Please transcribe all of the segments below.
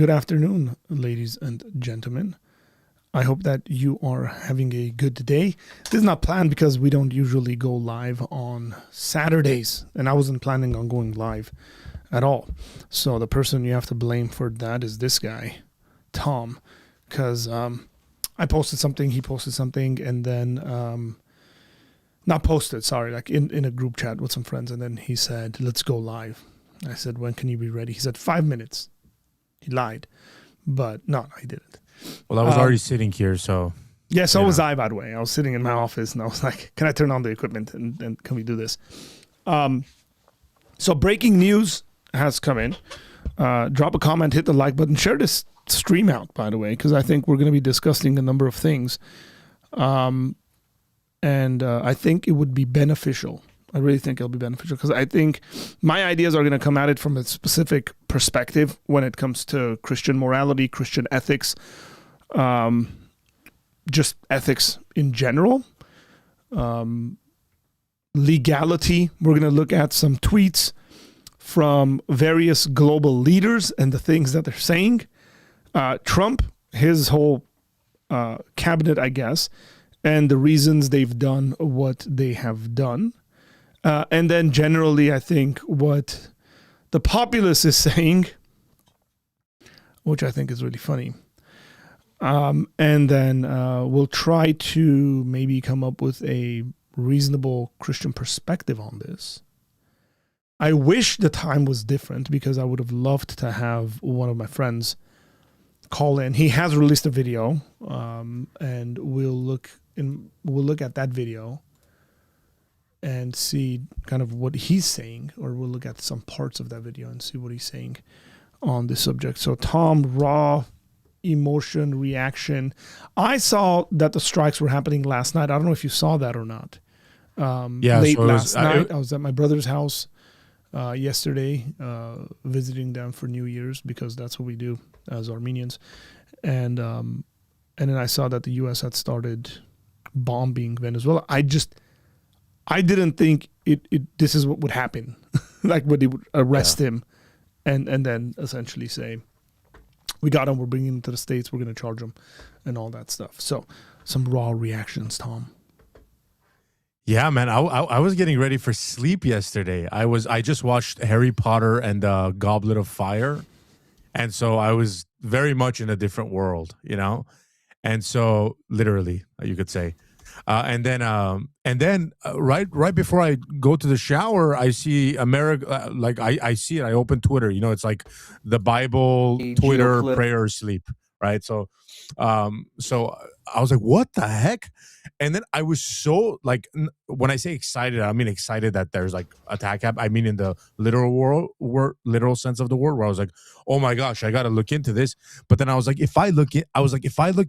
Good afternoon, ladies and gentlemen. I hope that you are having a good day. This is not planned because we don't usually go live on Saturdays, and I wasn't planning on going live at all. So the person you have to blame for that is this guy, Tom, because I posted something, he posted something, and then not posted, sorry, like in a group chat with some friends, and then he said, let's go live. I said, when can you be ready? He said, 5 minutes. He lied, but no, I didn't. Well, I was already sitting here, so... Yeah, so was I, by the way. I was sitting in my office, and I was like, can I turn on the equipment, and can we do this? So breaking news has come in. Drop a comment, hit the like button, share this stream out, by the way, because I think we're going to be discussing a number of things. And I think it would be beneficial. I really think it'll be beneficial because I think my ideas are going to come at it from a specific perspective when it comes to Christian morality, Christian ethics, just ethics in general. Legality. We're going to look at some tweets from various global leaders and the things that they're saying. Trump, his whole cabinet, I guess, and the reasons they've done what they have done. And then generally, I think what the populace is saying, which I think is really funny. And then we'll try to maybe come up with a reasonable Christian perspective on this. I wish the time was different because I would have loved to have one of my friends call in. He has released a video, and we'll look at that video and see kind of what he's saying, or we'll look at some parts of that video and see what he's saying on this subject. So Tom, raw emotion, reaction. I saw that the strikes were happening last night. I don't know if you saw that or not. Late so last night. I was at my brother's house yesterday, visiting them for New Year's because that's what we do as Armenians. And then I saw that the U.S. had started bombing Venezuela. I didn't think this is what would happen. Like when they would arrest him and then essentially say, we got him, we're bringing him to the States, we're going to charge him and all that stuff. So some raw reactions, Tom. Yeah, man, I was getting ready for sleep yesterday. I just watched Harry Potter and Goblet of Fire. And so I was very much in a different world, you know? And so literally, you could say. And then right before I go to the shower, I see America. I see it. I open Twitter. You know, it's like the Bible, Twitter, prayer, sleep. Right. So I was like, what the heck? And then I was so like, when I say excited, I mean excited that there's like attack app. I mean in the literal sense of the word, where I was like, oh my gosh, I got to look into this. But then I was like, if I look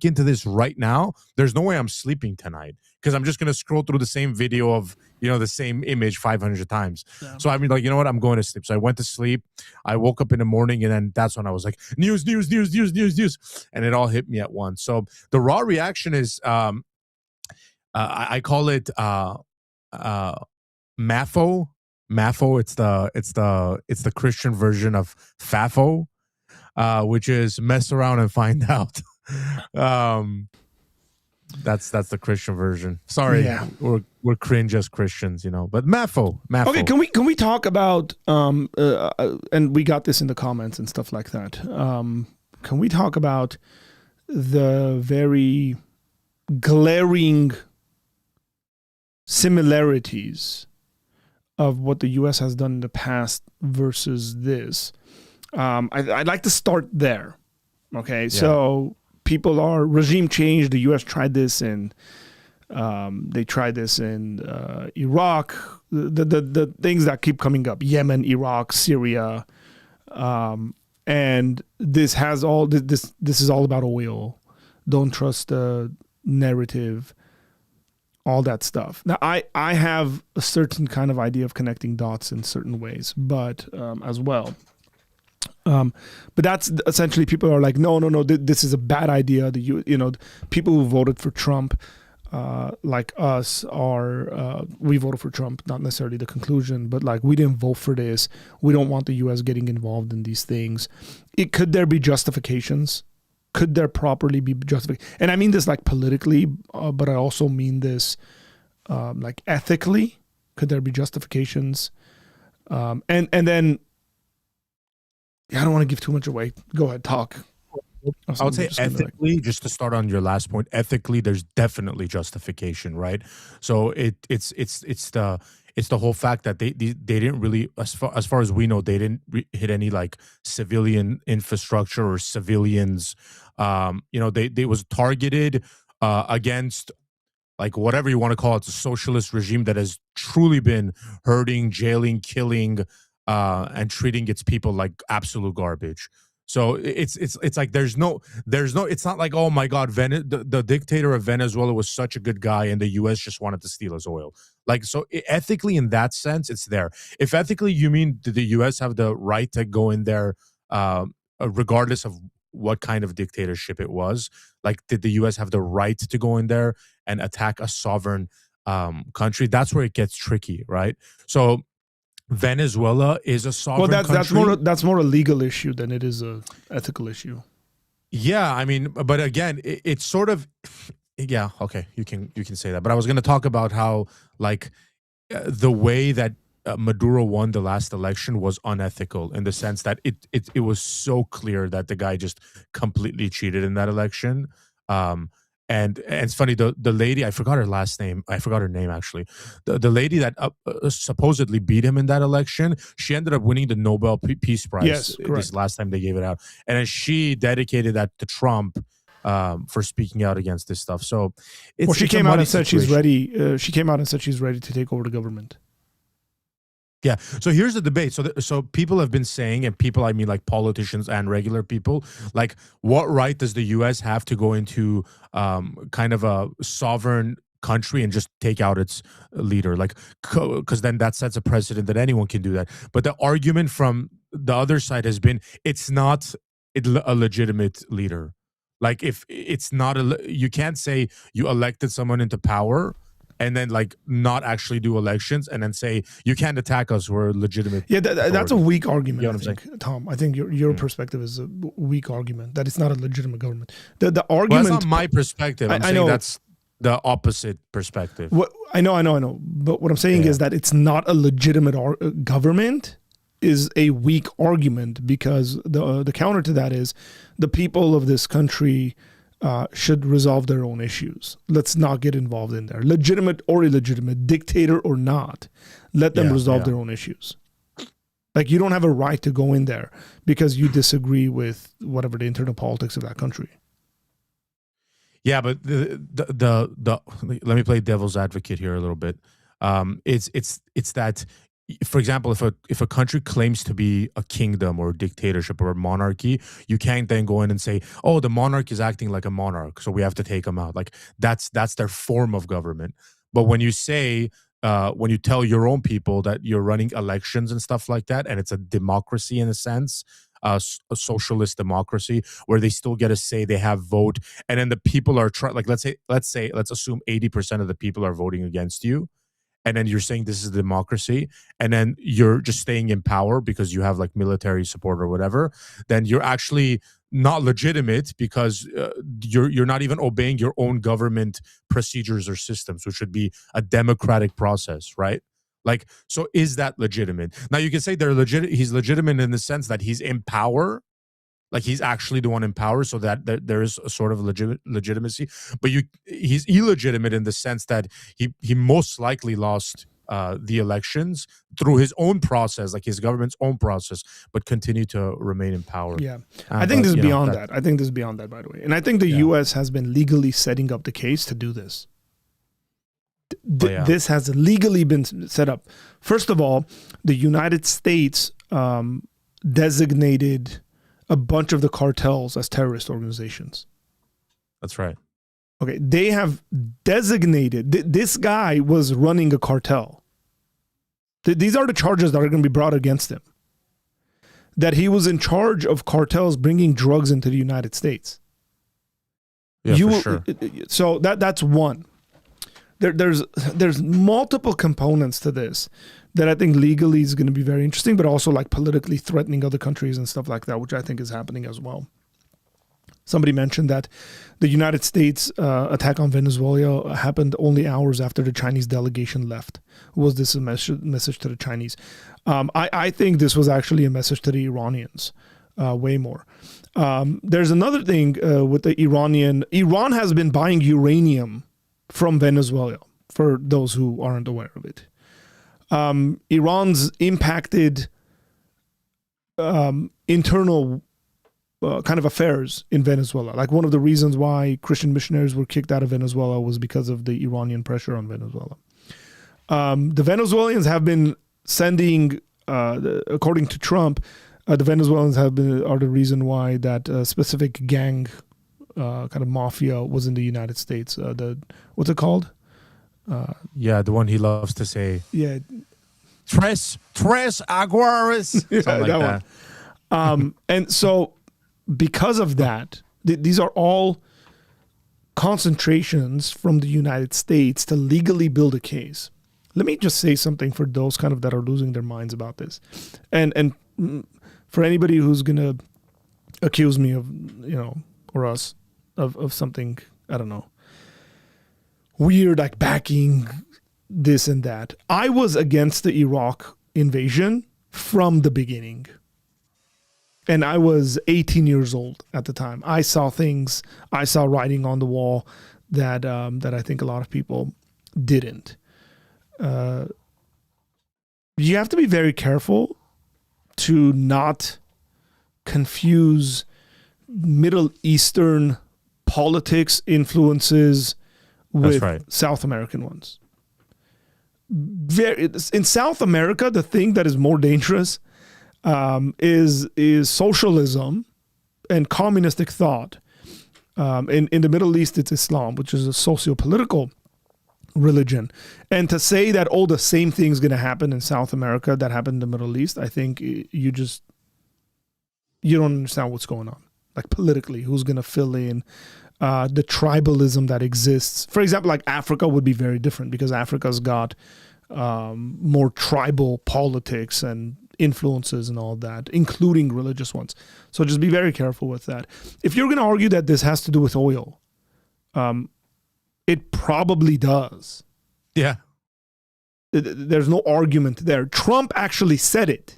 into this right now, there's no way I'm sleeping tonight because I'm just gonna scroll through the same video of the same image 500 times. Yeah. So I mean, like, you know what? I'm going to sleep. So I went to sleep. I woke up in the morning, and then that's when I was like, news, and it all hit me at once. So the raw reaction is, I call it MAFO. MAFO. It's the Christian version of FAFO, which is mess around and find out. That's the Christian version. Sorry, we're cringe as Christians, but MAFO. Okay, can we talk about and we got this in the comments and stuff like that. Can we talk about the very glaring similarities of what the U.S. has done in the past versus this? I'd like to start there. Okay, so people are regime change. The U.S. tried this in they tried this in Iraq. The things that keep coming up: Yemen, Iraq, Syria, and this has all this. This is all about oil. Don't trust the narrative. All that stuff. Now, I have a certain kind of idea of connecting dots in certain ways, but as well. But that's essentially, people are like, no, this is a bad idea. People who voted for Trump like us are we voted for Trump, not necessarily the conclusion, but like we didn't vote for this. We don't want the U.S. getting involved in these things. Could there be justifications? Could there properly be justification? And I mean this like politically, but I also mean this like ethically. Could there be justifications? And then I don't want to give too much away. Go ahead, talk. I would say ethically, just to start on your last point, ethically, there's definitely justification, right? So it's the whole fact that they didn't really, as far as we know, they didn't hit any like civilian infrastructure or civilians. They was targeted against like whatever you want to call it, a socialist regime that has truly been hurting, jailing, killing, and treating its people like absolute garbage. So it's like there's no it's not like, oh my God, the dictator of Venezuela was such a good guy and the U.S. just wanted to steal his oil. Like, so ethically in that sense, it's there. If ethically you mean, did the U.S. have the right to go in there regardless of what kind of dictatorship it was? Like, did the U.S. have the right to go in there and attack a sovereign country? That's where it gets tricky, right? So Venezuela is a sovereign country. That's more a legal issue than it is a ethical issue. Yeah, I mean, but again, it's sort of, yeah, okay, you can say that. But I was going to talk about how like the way that Maduro won the last election was unethical in the sense that it was so clear that the guy just completely cheated in that election. And it's funny, the lady, I forgot her last name. I forgot her name, actually. The lady that supposedly beat him in that election, she ended up winning the Nobel Peace Prize. Yes, correct. This last time they gave it out. And then she dedicated that to Trump for speaking out against this stuff. So she came out and said she's ready. She came out and said she's ready to take over the government. Yeah. So here's the debate. So people have been saying, and people, I mean like politicians and regular people, like what right does the U.S. have to go into kind of a sovereign country and just take out its leader? Like, because then that sets a precedent that anyone can do that. But the argument from the other side has been it's not a legitimate leader. Like if it's not you can't say you elected someone into power and then like not actually do elections and then say you can't attack us, we're legitimate. Yeah, that's a weak argument. You know I think, Tom. I think your perspective is a weak argument that it's not a legitimate government. The argument. Well, that's not my perspective. I'm saying know that's the opposite perspective. I know. But what I'm saying is that it's not a legitimate government is a weak argument because the counter to that is the people of this country should resolve their own issues. Let's not get involved in there. Legitimate or illegitimate, dictator or not, let them resolve their own issues. Like you don't have a right to go in there because you disagree with whatever the internal politics of that country. Yeah, but the let me play devil's advocate here a little bit. It's that, for example, if a country claims to be a kingdom or a dictatorship or a monarchy, you can't then go in and say, oh, the monarch is acting like a monarch, so we have to take him out. Like that's their form of government. But when you say, when you tell your own people that you're running elections and stuff like that, and it's a democracy in a sense, a socialist democracy where they still get a say, they have vote, and then the people are like let's assume 80% of the people are voting against you. And then you're saying this is democracy, and then you're just staying in power because you have like military support or whatever, then you're actually not legitimate because you're not even obeying your own government procedures or systems, which should be a democratic process, right? Like, so is that legitimate? Now you can say he's legitimate in the sense that he's in power, like he's actually the one in power, so that there is a sort of legitimacy. But he's illegitimate in the sense that he most likely lost the elections through his own process, like his government's own process, but continue to remain in power. Yeah, I think this is beyond that. I think this is beyond that, by the way. And I think the U.S. has been legally setting up the case to do this. This has legally been set up. First of all, the United States designated a bunch of the cartels as terrorist organizations. That's right. Okay, they have designated, this guy was running a cartel. These are the charges that are going to be brought against him. That he was in charge of cartels bringing drugs into the United States. Yeah, for sure. So that's one. there's multiple components to this that I think legally is going to be very interesting, but also like politically threatening other countries and stuff like that, which I think is happening as well. Somebody mentioned that the United States attack on Venezuela happened only hours after the Chinese delegation left. Was this a message to the Chinese? I think this was actually a message to the Iranians, way more. There's another thing with the Iran has been buying uranium from Venezuela, for those who aren't aware of it. Iran's impacted internal kind of affairs in Venezuela. Like one of the reasons why Christian missionaries were kicked out of Venezuela was because of the Iranian pressure on Venezuela. The Venezuelans have been sending, according to Trump, the Venezuelans are the reason why that specific gang, kind of mafia, was in the United States. What's it called? Yeah, the one he loves to say. Yeah, Tres Aguares. Yeah, Something like that that. one. And so, because of that, these are all concentrations from the United States to legally build a case. Let me just say something for those kind of that are losing their minds about this, and for anybody who's gonna accuse me of, or us of something, I don't know, weird, like backing this and that. I was against the Iraq invasion from the beginning. And I was 18 years old at the time. I saw writing on the wall that I think a lot of people didn't. You have to be very careful to not confuse Middle Eastern politics influences with South American ones. In South America, the thing that is more dangerous is socialism and communistic thought. In the Middle East, it's Islam, which is a socio-political religion. And to say that, the same thing's going to happen in South America that happened in the Middle East, I think you don't understand what's going on. Like politically, who's going to fill in the tribalism that exists. For example, like Africa would be very different because Africa's got more tribal politics and influences and all that, including religious ones. So just be very careful with that. If you're going to argue that this has to do with oil, it probably does. Yeah. There's no argument there. Trump actually said it.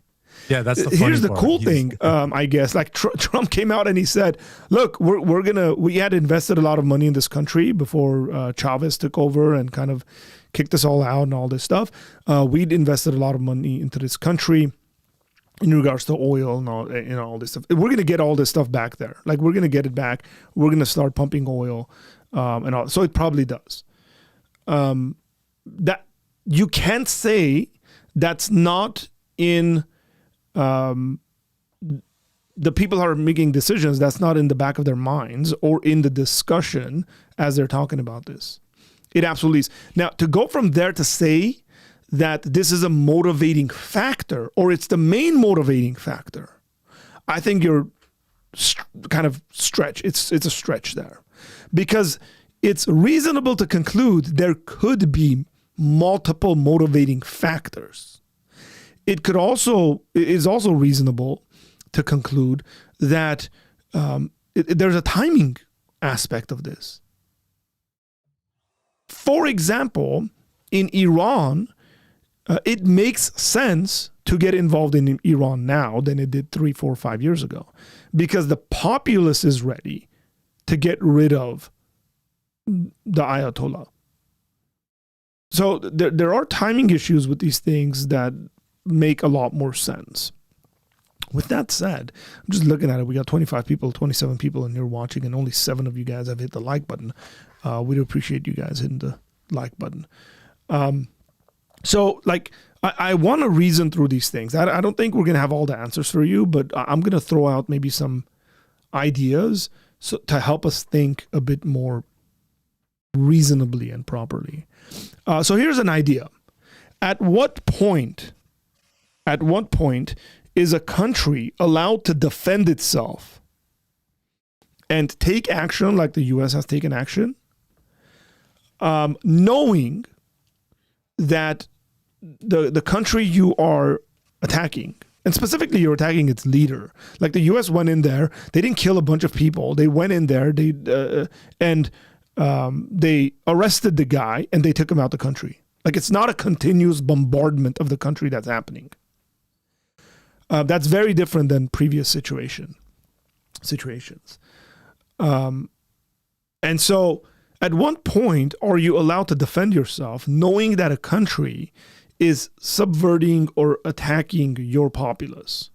Yeah, that's the funny Here's the part. cool thing, I guess. Like Trump came out and he said, "Look, we had invested a lot of money in this country before Chavez took over and kind of kicked us all out and all this stuff. We'd invested a lot of money into this country in regards to oil and all this stuff. We're going to get all this stuff back there. Like we're going to get it back. We're going to start pumping oil and all. So it probably does. That you can't say that's not in." The people who are making decisions, that's not in the back of their minds or in the discussion as they're talking about this. It absolutely is. Now, to go from there to say that this is a motivating factor or it's the main motivating factor, I think you're kind of stretch. It's a stretch there because it's reasonable to conclude there could be multiple motivating factors. It is also reasonable to conclude that there's a timing aspect of this. For example, in Iran, it makes sense to get involved in Iran now than it did 3, 4, 5 years ago because the populace is ready to get rid of the Ayatollah. So there are timing issues with these things that make a lot more sense. With that said, I'm just looking at it. We got 25 people, 27 people in here watching, and only 7 of you guys have hit the like button. We do appreciate you guys hitting the like button. So, like, I want to reason through these things. I don't think we're going to have all the answers for you, but I'm going to throw out maybe some ideas to help us think a bit more reasonably and properly. So here's an idea. At what point is a country allowed to defend itself and take action like the U.S. has taken action knowing that the country you are attacking, and specifically you're attacking its leader. Like the U.S. went in there, they didn't kill a bunch of people. They went in there, they arrested the guy and they took him out the country. Like it's not a continuous bombardment of the country that's happening. That's very different than previous situations. And so at what point are you allowed to defend yourself knowing that a country is subverting or attacking your populace?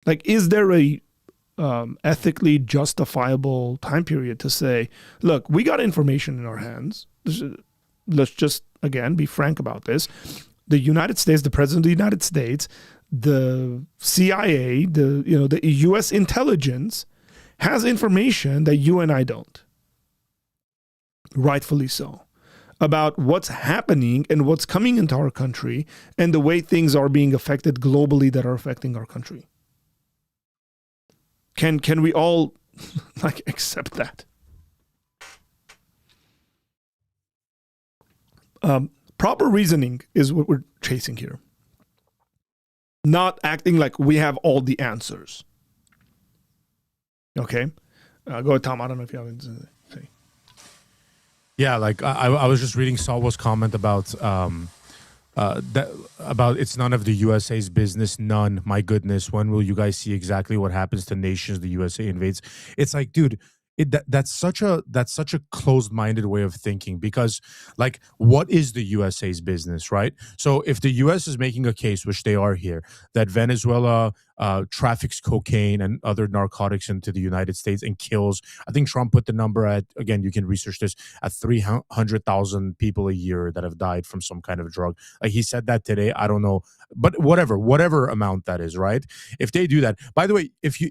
Like, is there a ethically justifiable time period to say, look, we got information in our hands. Let's just, again, be frank about this. The United States, the President of the United States, the CIA, the U.S. intelligence has information that you and I don't. Rightfully so. About what's happening and what's coming into our country and the way things are being affected globally that are affecting our country. Can we all accept that? Proper reasoning is what we're chasing here. Not acting like we have all the answers. Okay? Go ahead, Tom. I don't know if you have anything to say. Yeah, like I was just reading Salwo's comment about about it's none of the USA's business. None. My goodness, when will you guys see exactly what happens to nations the USA invades? It's like, dude, that's such a closed-minded way of thinking, because like, what is the USA's business, right? So if the US is making a case, which they are here, that Venezuela traffics cocaine and other narcotics into the United States and kills, I think Trump put the number at, again, you can research this, at 300,000 people a year that have died from some kind of drug. Like he said that today. I don't know, but whatever amount that is, right? If they do that, by the way, if you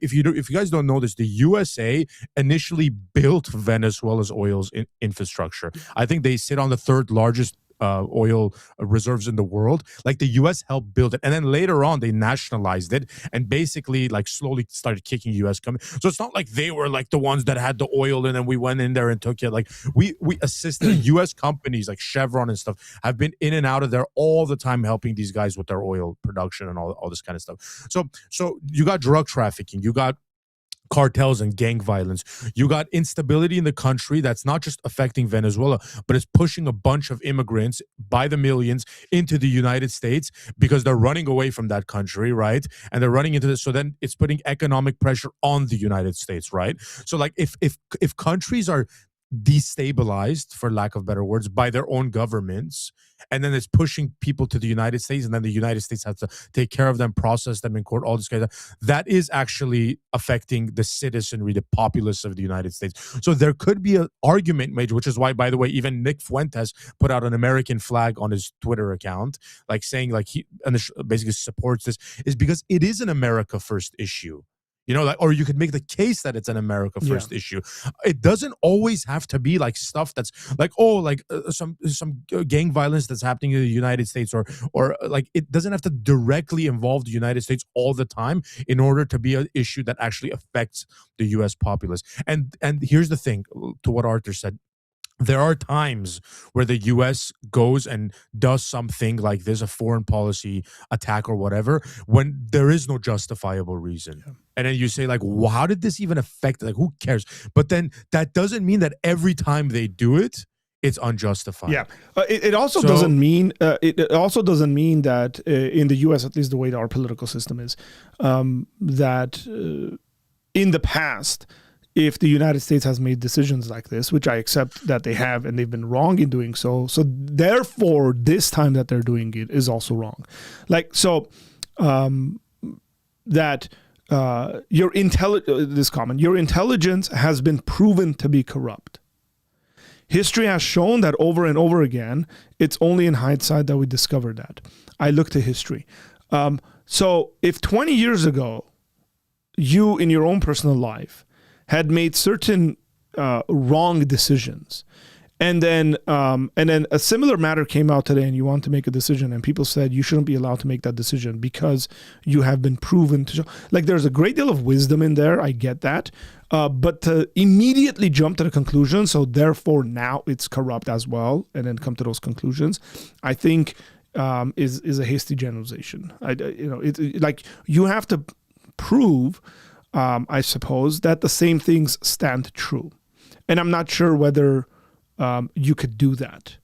guys don't know this, the USA initially built Venezuela's oil infrastructure. I think they sit on the third largest oil reserves in the world. Like the US helped build it, and then later on they nationalized it and basically like slowly started kicking US coming. So it's not like they were like the ones that had the oil and then we went in there and took it. Like we assisted. US companies like Chevron and stuff have been in and out of there all the time, helping these guys with their oil production and all this kind of stuff. So you got drug trafficking, you got cartels and gang violence. You got instability in the country that's not just affecting Venezuela, but it's pushing a bunch of immigrants by the millions into the United States because they're running away from that country, right? And they're running into this. So then it's putting economic pressure on the United States, right? So like if countries are destabilized, for lack of better words, by their own governments, and then it's pushing people to the United States, and then the United States has to take care of them, process them in court, all this kind of stuff, that is actually affecting the citizenry, the populace of the United States. So there could be an argument made, which is why, by the way, even Nick Fuentes put out an American flag on his Twitter account, like saying like he basically supports this, is because it is an America first issue. You know, like, or you could make the case that it's an America first issue. It doesn't always have to be like stuff that's like, oh, like some gang violence that's happening in the United States, or like it doesn't have to directly involve the United States all the time in order to be an issue that actually affects the U.S. populace. And here's the thing, to what Arthur said. There are times where the U.S. goes and does something like this, a foreign policy attack or whatever, when there is no justifiable reason. Yeah. And then you say, like, well, how did this even affect? Like, who cares? But then that doesn't mean that every time they do it, it's unjustified. Yeah, it also doesn't mean that in the U.S., at least the way our political system is, that in the past, if the United States has made decisions like this, which I accept that they have, and they've been wrong in doing so, so therefore this time that they're doing it is also wrong. Like, so that your intelligence has been proven to be corrupt. History has shown that over and over again. It's only in hindsight that we discovered that. I look to history. So if 20 years ago, you in your own personal life had made certain wrong decisions, And then a similar matter came out today, and you want to make a decision, and people said you shouldn't be allowed to make that decision because you have been proven to. Like, there's a great deal of wisdom in there. I get that, but to immediately jump to the conclusion, so therefore now it's corrupt as well, and then come to those conclusions, I think is a hasty generalization. It's like you have to prove, I suppose, that the same things stand true, and I'm not sure whether. You could do that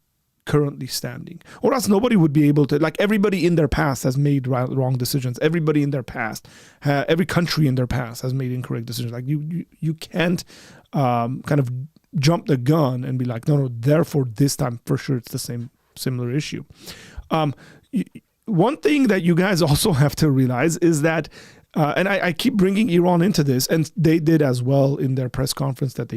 currently standing, or else nobody would be able to. Like, everybody in their past has made wrong decisions. Everybody in their past, every country in their past has made incorrect decisions. Like, you can't kind of jump the gun and be like, no, therefore this time for sure it's the same similar issue. One thing that you guys also have to realize is that, and I keep bringing Iran into this, and they did as well in their press conference that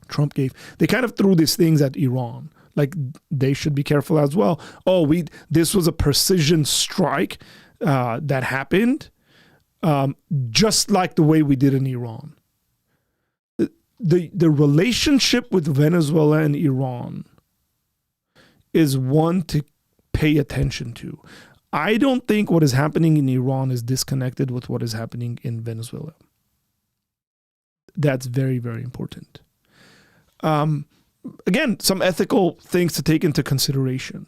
Trump gave, they kind of threw these things at Iran. Like, they should be careful as well. This was a precision strike that happened, just like the way we did in Iran. The relationship with Venezuela and Iran is one to pay attention to. I don't think what is happening in Iran is disconnected with what is happening in Venezuela. That's very, very important. Again, some ethical things to take into consideration.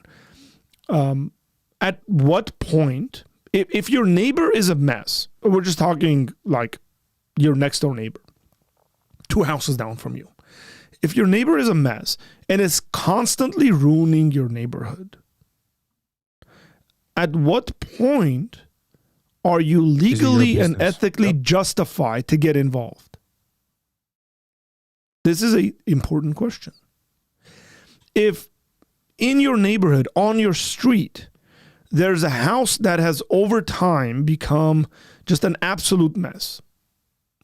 At what point, if your neighbor is a mess, we're just talking like your next door neighbor, 2 houses down from you. If your neighbor is a mess and is constantly ruining your neighborhood, at what point are you legally and ethically justified to get involved? This is an important question. If in your neighborhood, on your street, there's a house that has over time become just an absolute mess,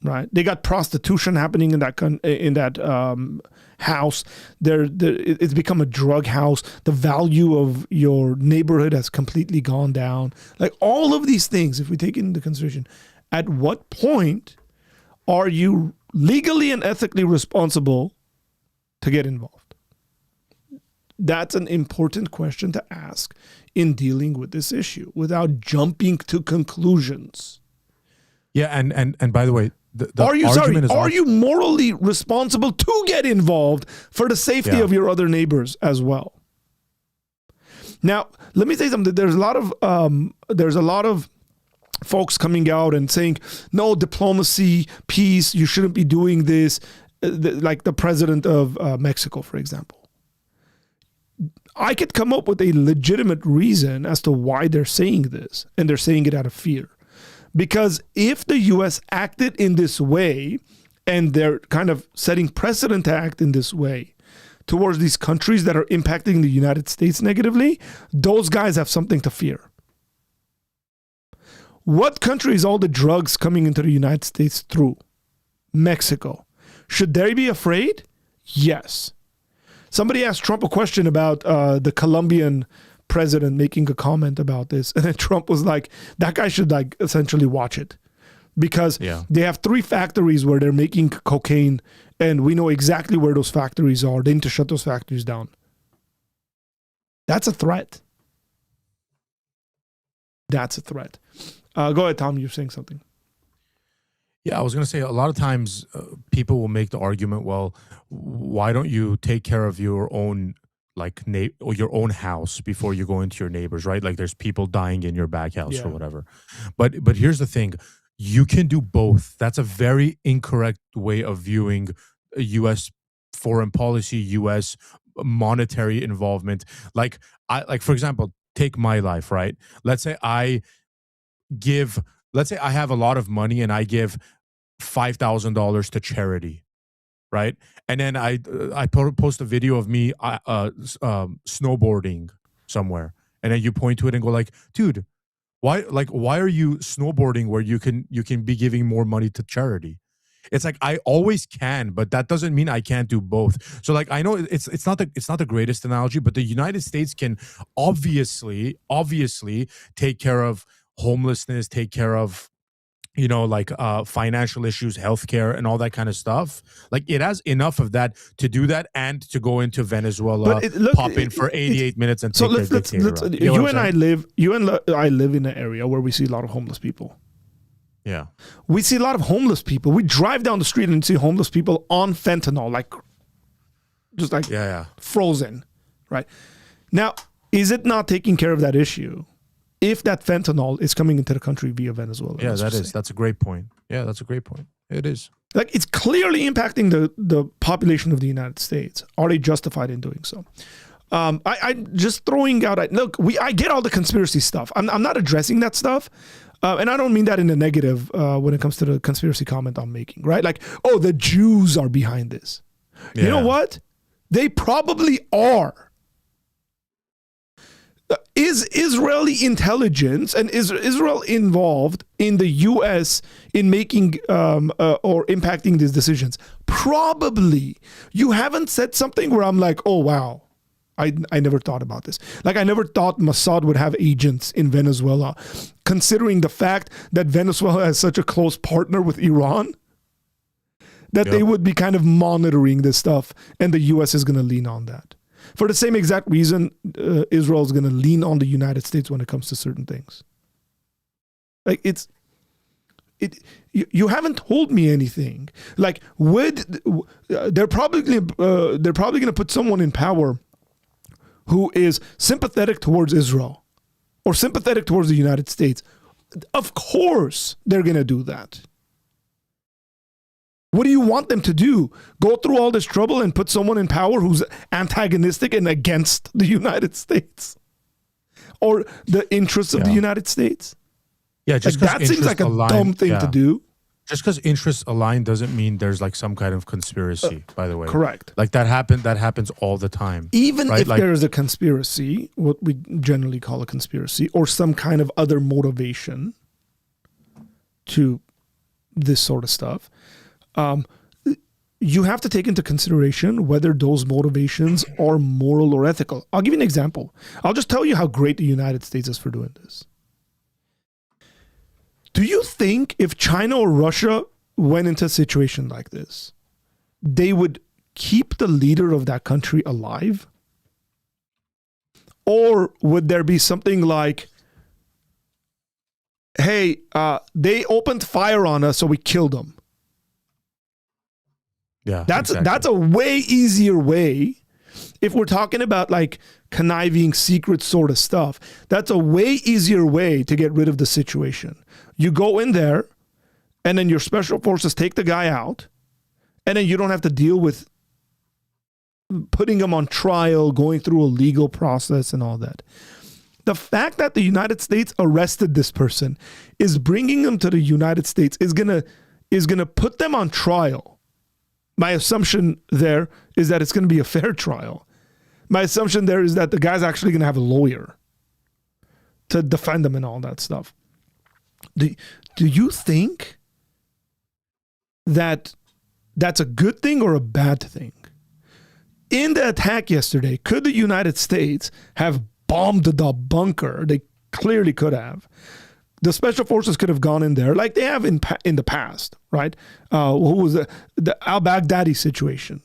right? They got prostitution happening in that house. It's become a drug house. The value of your neighborhood has completely gone down. Like, all of these things, if we take it into consideration, at what point are you legally and ethically responsible to get involved? That's an important question to ask in dealing with this issue without jumping to conclusions. Yeah, and by the way, are you morally responsible to get involved for the safety of your other neighbors as well? Now, let me say something. There's a lot of folks coming out and saying, no, diplomacy, peace, you shouldn't be doing this, like the president of Mexico, for example. I could come up with a legitimate reason as to why they're saying this, and they're saying it out of fear. Because if the U.S. acted in this way, and they're kind of setting precedent to act in this way towards these countries that are impacting the United States negatively, those guys have something to fear. What country is all the drugs coming into the United States through? Mexico. Should they be afraid? Yes. Somebody asked Trump a question about the Colombian president making a comment about this. And then Trump was like, that guy should like essentially watch it. Because they have 3 factories where they're making cocaine, and we know exactly where those factories are. They need to shut those factories down. That's a threat. That's a threat. Go ahead, Tom. You're saying something. Yeah, I was going to say, a lot of times people will make the argument, well, why don't you take care of your own or your own house before you go into your neighbors, right? Like, there's people dying in your back house or whatever. But here's the thing. You can do both. That's a very incorrect way of viewing U.S. foreign policy, U.S. monetary involvement. Like for example, take my life, right? Let's say I have a lot of money and I give $5,000 to charity, right? And then I post a video of me snowboarding somewhere, and then you point to it and go like, dude, why are you snowboarding where you can be giving more money to charity? It's like, I always can, but that doesn't mean I can't do both. So like, I know it's not the greatest analogy, but the United States can obviously take care of homelessness, take care of like financial issues, healthcare, and all that kind of stuff. Like it has enough of that to do that and to go into Venezuela, pop in for 88 minutes and so take their dictator out. You know what I'm saying? You and I live in an area where we see a lot of homeless people. Yeah. We see a lot of homeless people. We drive down the street and see homeless people on fentanyl, like just like frozen, right? Now, is it not taking care of that issue if that fentanyl is coming into the country via Venezuela? Yeah, that's a great point. Yeah, that's a great point. It is. Like it's clearly impacting the population of the United States. Are they justified in doing so? I just throwing out. Look, I get all the conspiracy stuff. I'm not addressing that stuff. And I don't mean that in a negative when it comes to the conspiracy comment I'm making, right? Like, oh, the Jews are behind this. Yeah. You know what? They probably are. Is Israeli intelligence and is Israel involved in the U.S. in making or impacting these decisions? Probably. You haven't said something where I'm like, oh, wow. I never thought about this. Like, I never thought Mossad would have agents in Venezuela, considering the fact that Venezuela has such a close partner with Iran, that they would be kind of monitoring this stuff, and the U.S. is going to lean on that. For the same exact reason, Israel is going to lean on the United States when it comes to certain things. Like, you haven't told me anything. Like, they're probably going to put someone in power who is sympathetic towards Israel or sympathetic towards the United States. Of course they're going to do that. What do you want them to do? Go through all this trouble and put someone in power who's antagonistic and against the United States or the interests of the United States? Yeah, just like, that seems like a dumb thing to do. Just because interests align doesn't mean there's like some kind of conspiracy, by the way. Correct. Like that happens all the time. Even if there is a conspiracy, what we generally call a conspiracy, or some kind of other motivation to this sort of stuff, you have to take into consideration whether those motivations are moral or ethical. I'll give you an example. I'll just tell you how great the United States is for doing this. Do you think if China or Russia went into a situation like this, they would keep the leader of that country alive? Or would there be something like, hey, they opened fire on us, so we killed them? Yeah, that's a way easier way. If we're talking about like conniving, secret sort of stuff, that's a way easier way to get rid of the situation. You go in there, and then your special forces take the guy out, and then you don't have to deal with putting him on trial, going through a legal process and all that. The fact that the United States arrested this person is bringing them to the United States, is gonna put them on trial. My assumption there is that it's going to be a fair trial. My assumption there is that the guy's actually going to have a lawyer to defend him and all that stuff. Do you think that that's a good thing or a bad thing? In the attack yesterday, could the United States have bombed the bunker? They clearly could have. The special forces could have gone in there like they have in the past, right? Who was the al-Baghdadi situation?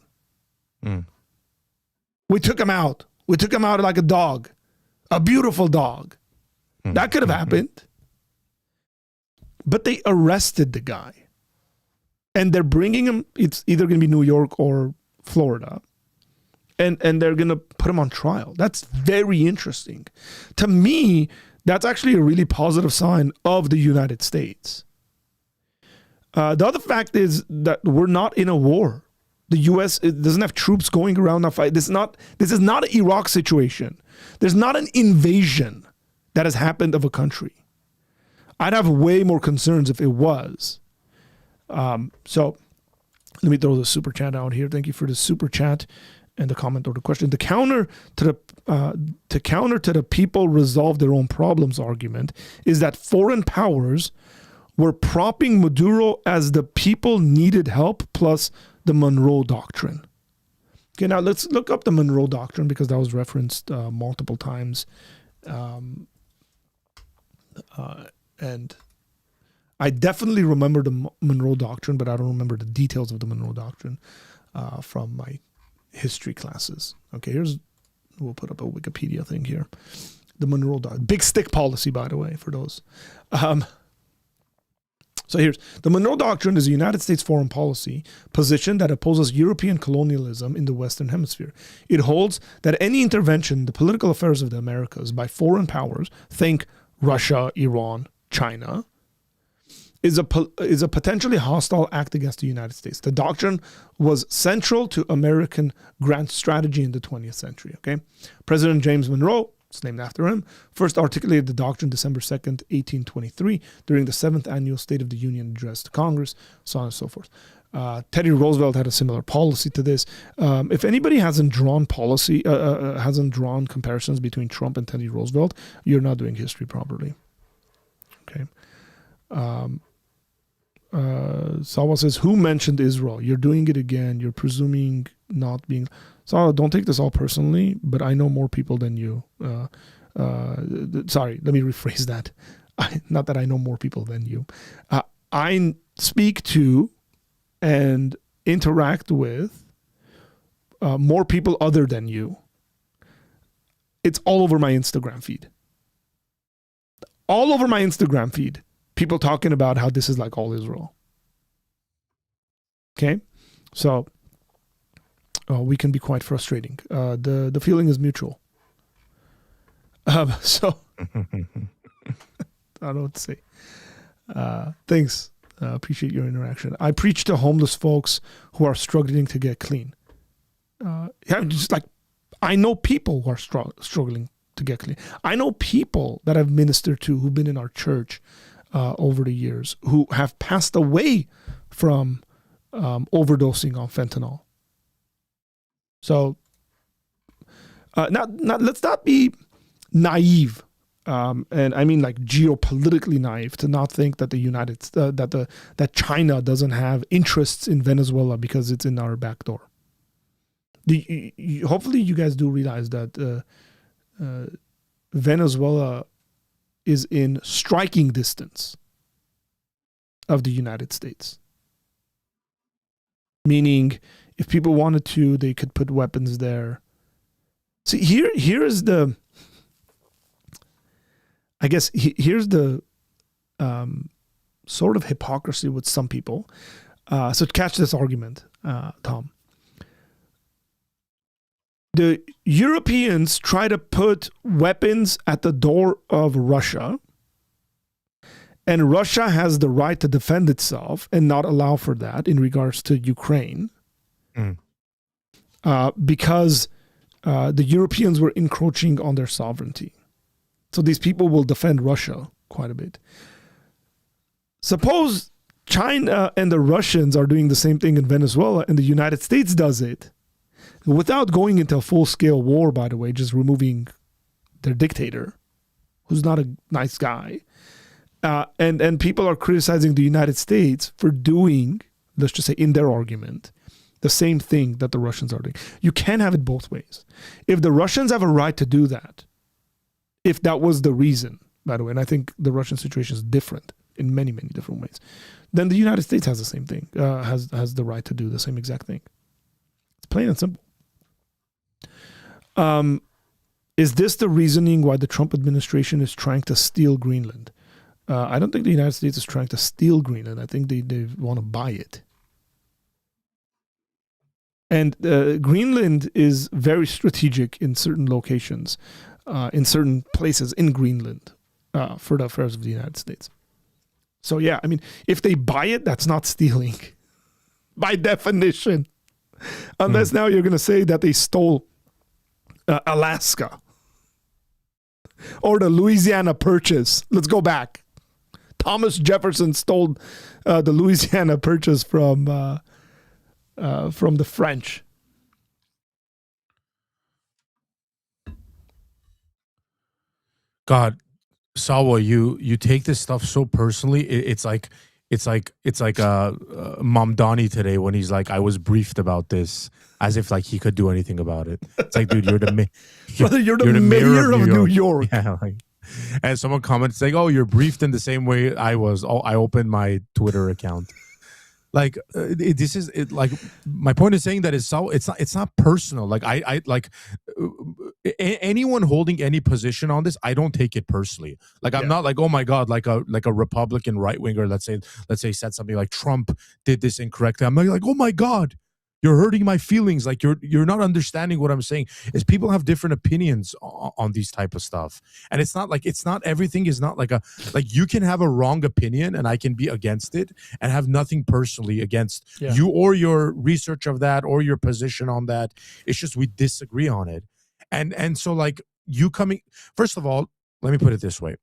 We took him out. We took him out like a dog, a beautiful dog. That could have happened. But they arrested the guy. And they're bringing him, it's either going to be New York or Florida. And they're going to put him on trial. That's very interesting. To me, that's actually a really positive sign of the United States. The other fact is that we're not in a war. The U.S. doesn't have troops going around a fight. This is not an Iraq situation. There's not an invasion that has happened of a country. I'd have way more concerns if it was. So let me throw the super chat out here. Thank you for the super chat and the comment or the question. To counter to the people resolve their own problems argument is that foreign powers were propping Maduro as the people needed help, plus the Monroe Doctrine. Okay, now let's look up the Monroe Doctrine because that was referenced multiple times. And I definitely remember the Monroe Doctrine, but I don't remember the details of the Monroe Doctrine from my history classes. Okay, we'll put up a Wikipedia thing here. The Monroe Doctrine. Big stick policy, by the way, for those. So here's the Monroe Doctrine is a United States foreign policy position that opposes European colonialism in the Western Hemisphere. It holds that any intervention in the political affairs of the Americas by foreign powers, think Russia, Iran, China, is a potentially hostile act against the United States. The doctrine was central to American grand strategy in the 20th century. Okay, President James Monroe, it's named after him, first articulated the doctrine December 2nd, 1823, during the 7th Annual State of the Union Address to Congress, so on and so forth. Teddy Roosevelt had a similar policy to this. If anybody hasn't drawn comparisons between Trump and Teddy Roosevelt, you're not doing history properly. Okay. Sawa says, who mentioned Israel? You're doing it again. You're presuming not being... Sawa, don't take this all personally, but I know more people than you. Sorry, let me rephrase that. Not that I know more people than you. I speak to and interact with more people other than you. It's all over my Instagram feed. All over my Instagram feed. People talking about how this is like all Israel. Okay? So, we can be quite frustrating. The feeling is mutual. So, I don't know what to say. Thanks. Appreciate your interaction. I preach to homeless folks who are struggling to get clean. Just like, I know people who are struggling to get clean. I know people that I've ministered to who've been in our church over the years who have passed away from overdosing on fentanyl. So, let's not be naive, and I mean like geopolitically naive, to not think that that China doesn't have interests in Venezuela because it's in our back door. Hopefully, you guys do realize that Venezuela is in striking distance of the United States. Meaning, if people wanted to, they could put weapons there. See, here's the, I guess, here's the sort of hypocrisy with some people. So catch this argument, Tom. The Europeans try to put weapons at the door of Russia, and Russia has the right to defend itself and not allow for that in regards to Ukraine, because the Europeans were encroaching on their sovereignty. So these people will defend Russia quite a bit. Suppose China and the Russians are doing the same thing in Venezuela and the United States does it without going into a full-scale war, by the way, just removing their dictator, who's not a nice guy. And people are criticizing the United States for doing, let's just say in their argument, the same thing that the Russians are doing. You can't have it both ways. If the Russians have a right to do that, if that was the reason, by the way, and I think the Russian situation is different in many, many different ways, then the United States has the same thing, has the right to do the same exact thing. It's plain and simple. Is this the reasoning why the Trump administration is trying to steal Greenland? I don't think the United States is trying to steal Greenland. I think they want to buy it. And Greenland is very strategic in certain locations, in certain places in Greenland, for the affairs of the United States. So yeah, I mean, if they buy it, that's not stealing, by definition. Unless now you're going to say that they stole Alaska or the Louisiana Purchase. Let's go back. Thomas Jefferson stole the Louisiana Purchase from the French. God, Sawa, you take this stuff so personally. It's like Mamdani today when he's like, I was briefed about this, as if like he could do anything about it. It's like, dude, you're the mayor of New York. Yeah, like, and someone comments saying, "Oh, you're briefed in the same way I was." Oh, I opened my Twitter account. Like this is it, like my point is saying that it's not personal. Like I like anyone holding any position on this, I don't take it personally. Like I'm not like, oh my god, like a Republican right winger, let's say said something like Trump did this incorrectly. I'm not like, oh my god, you're hurting my feelings. Like you're not understanding what I'm saying. Is people have different opinions on these type of stuff, and it's not everything is not like you can have a wrong opinion, and I can be against it and have nothing personally against you or your research of that or your position on that. It's just we disagree on it, and so like you coming. First of all, let me put it this way: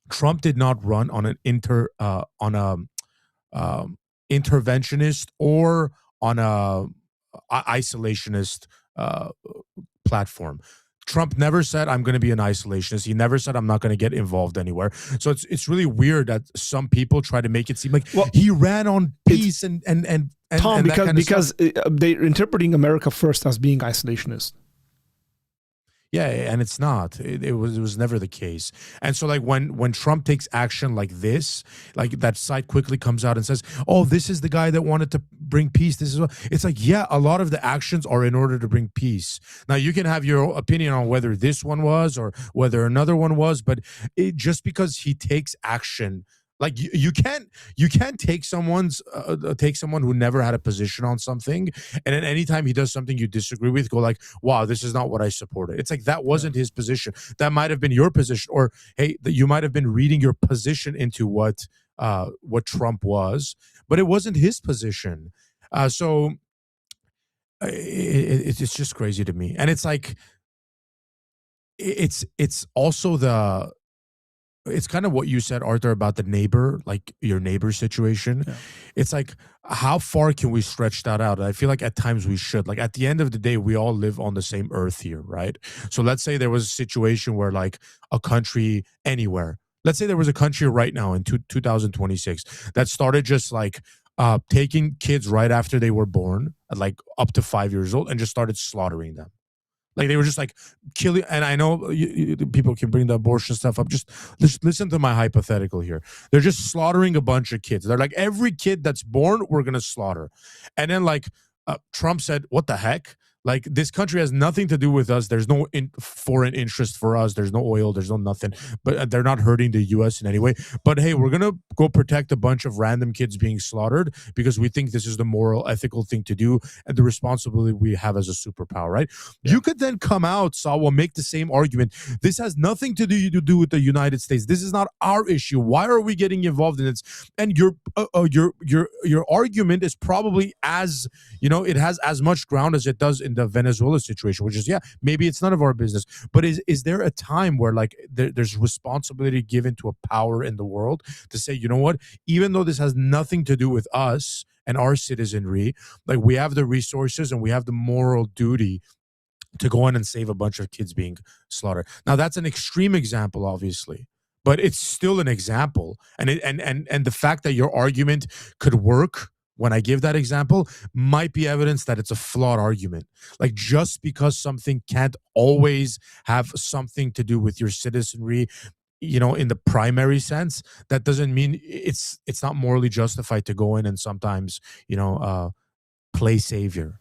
Trump did not run on an interventionist or on a isolationist platform. Trump never said I'm going to be an isolationist. He never said I'm not going to get involved anywhere. So it's really weird that some people try to make it seem like he ran on peace and Tom, and because they're interpreting America First as being isolationist. Yeah, and it's not. It was never the case. And so like when Trump takes action like this, like that site quickly comes out and says, "Oh, this is the guy that wanted to bring peace." This is what it's like. Yeah, a lot of the actions are in order to bring peace. Now you can have your opinion on whether this one was or whether another one was, but just because he takes action. Like you can't take someone who never had a position on something, and then anytime he does something you disagree with, go like, wow, this is not what I supported. It's like that wasn't his position. That might have been your position, or hey, you might have been reading your position into what Trump was, but it wasn't his position. So it's just crazy to me, and it's like it's also it's kind of what you said, Arthur, about the neighbor, like your neighbor situation. Yeah. It's like, how far can we stretch that out? I feel like at times we should. Like at the end of the day, we all live on the same earth here, right? So let's say there was a situation where like a country anywhere, let's say there was a country right now in 2026 that started just like taking kids right after they were born, at like up to 5 years old, and just started slaughtering them. Like they were just like killing, and I know people can bring the abortion stuff up. Just listen to my hypothetical here. They're just slaughtering a bunch of kids. They're like, every kid that's born, we're gonna slaughter. And then like Trump said, "What the heck? Like this country has nothing to do with us. There's no foreign interest for us. There's no oil. There's no nothing. But they're not hurting the U.S. in any way. But hey, we're gonna go protect a bunch of random kids being slaughtered because we think this is the moral, ethical thing to do, and the responsibility we have as a superpower." Right? Yeah. You could then come out, Sawa, make the same argument. This has nothing to do with the United States. This is not our issue. Why are we getting involved in this? And your argument is probably as it has as much ground as it does in the Venezuela situation, which is, maybe it's none of our business, but is there a time where like there's responsibility given to a power in the world to say, you know what, even though this has nothing to do with us and our citizenry, like we have the resources and we have the moral duty to go in and save a bunch of kids being slaughtered. Now that's an extreme example, obviously, but it's still an example, and the fact that your argument could work when I give that example might be evidence that it's a flawed argument. Like just because something can't always have something to do with your citizenry, in the primary sense, that doesn't mean it's not morally justified to go in and sometimes, play savior.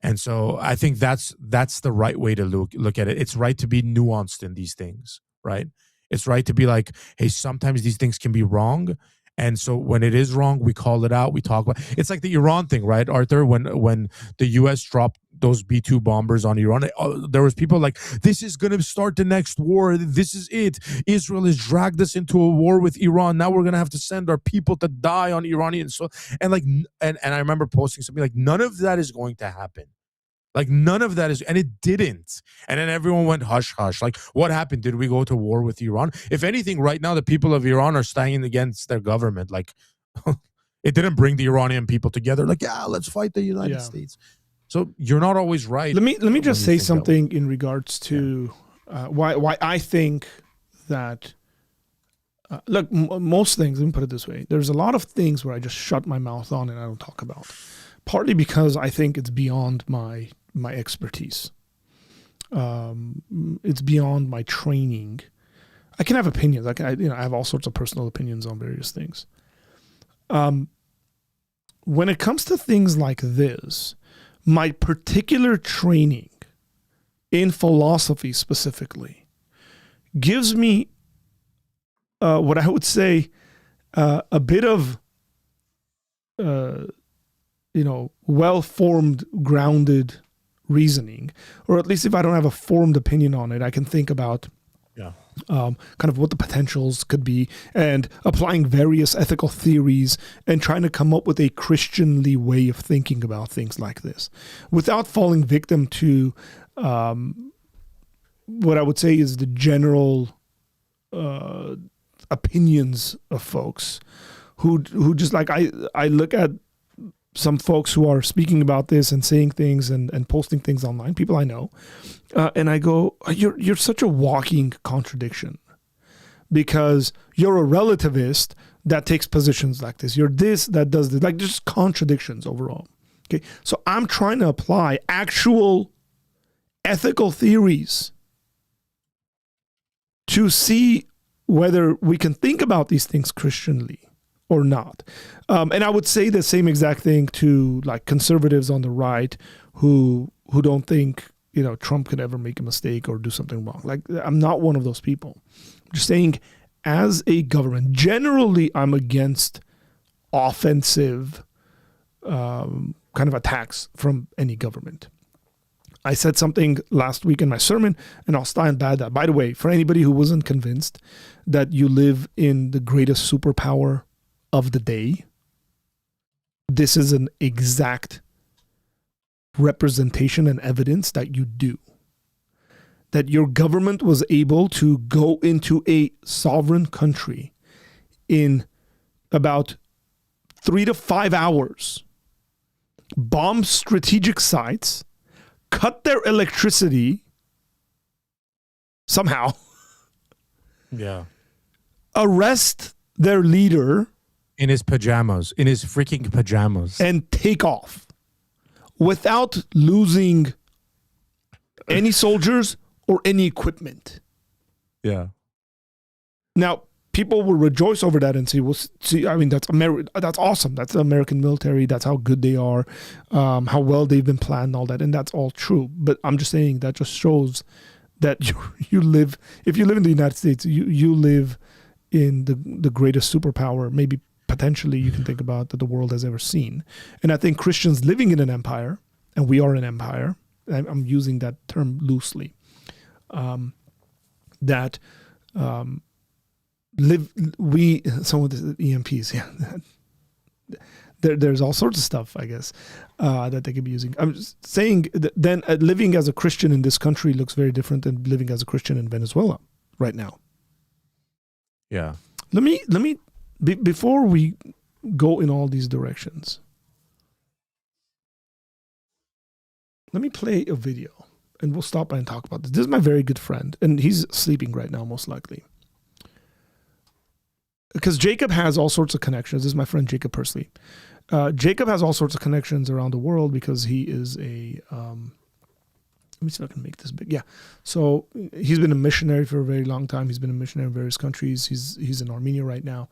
And so I think that's the right way to look at it. It's right to be nuanced in these things, right? It's right to be like, hey, sometimes these things can be wrong. And so when it is wrong, we call it out. We talk about it. It's like the Iran thing, right, Arthur? When the U.S. dropped those B-2 bombers on Iran, there was people like, this is going to start the next war. This is it. Israel has dragged us into a war with Iran. Now we're going to have to send our people to die on Iranian soil. And like, and I remember posting something like, none of that is going to happen. Like none of that is, and it didn't. And then everyone went hush hush. Like, what happened? Did we go to war with Iran? If anything, right now the people of Iran are standing against their government. Like, it didn't bring the Iranian people together. Like, let's fight the United States. So you're not always right. Let me just say something in regards to why I think that. Look, most things. Let me put it this way: there's a lot of things where I just shut my mouth on and I don't talk about. Partly because I think it's beyond my expertise. It's beyond my training. I can have opinions. I have all sorts of personal opinions on various things. When it comes to things like this, my particular training in philosophy specifically gives me what I would say a bit of well-formed, grounded reasoning, or at least if I don't have a formed opinion on it, I can think about kind of what the potentials could be and applying various ethical theories and trying to come up with a Christianly way of thinking about things like this without falling victim to what I would say is the general opinions of folks who just like, I look at some folks who are speaking about this and saying things and posting things online, people I know, and I go, you're such a walking contradiction, because you're a relativist that takes positions like this. You're this, that does this, like just contradictions overall. Okay, so I'm trying to apply actual ethical theories to see whether we can think about these things Christianly or not. And I would say the same exact thing to like conservatives on the right who don't think, Trump could ever make a mistake or do something wrong. Like, I'm not one of those people. I'm just saying, as a government, generally I'm against offensive kind of attacks from any government. I said something last week in my sermon, and I'll stand by that. By the way, for anybody who wasn't convinced that you live in the greatest superpower of the day, this is an exact representation and evidence that you do. That your government was able to go into a sovereign country in about 3 to 5 hours, bomb strategic sites, cut their electricity somehow, arrest their leader in his freaking pajamas, and take off without losing any soldiers or any equipment. Yeah. Now, people will rejoice over that and say, well, see, I mean, that's awesome. That's the American military. That's how good they are, how well they've been planned and all that. And that's all true. But I'm just saying that just shows that you live, if you live in the United States, you live in the greatest superpower, maybe potentially you can think about, that the world has ever seen. And I think Christians living in an empire, and we are an empire, I'm using that term loosely, that some of the EMPs, there's all sorts of stuff, I guess, that they could be using. I'm just saying that then living as a Christian in this country looks very different than living as a Christian in Venezuela right now. Yeah. Let me before we go in all these directions, let me play a video and we'll stop by and talk about this. This is my very good friend, and he's sleeping right now, most likely. Because Jacob has all sorts of connections. This is my friend Jacob Persley. Jacob has all sorts of connections around the world because he is a, let me see if I can make this big. Yeah. So he's been a missionary for a very long time. He's been a missionary in various countries. He's in Armenia right now.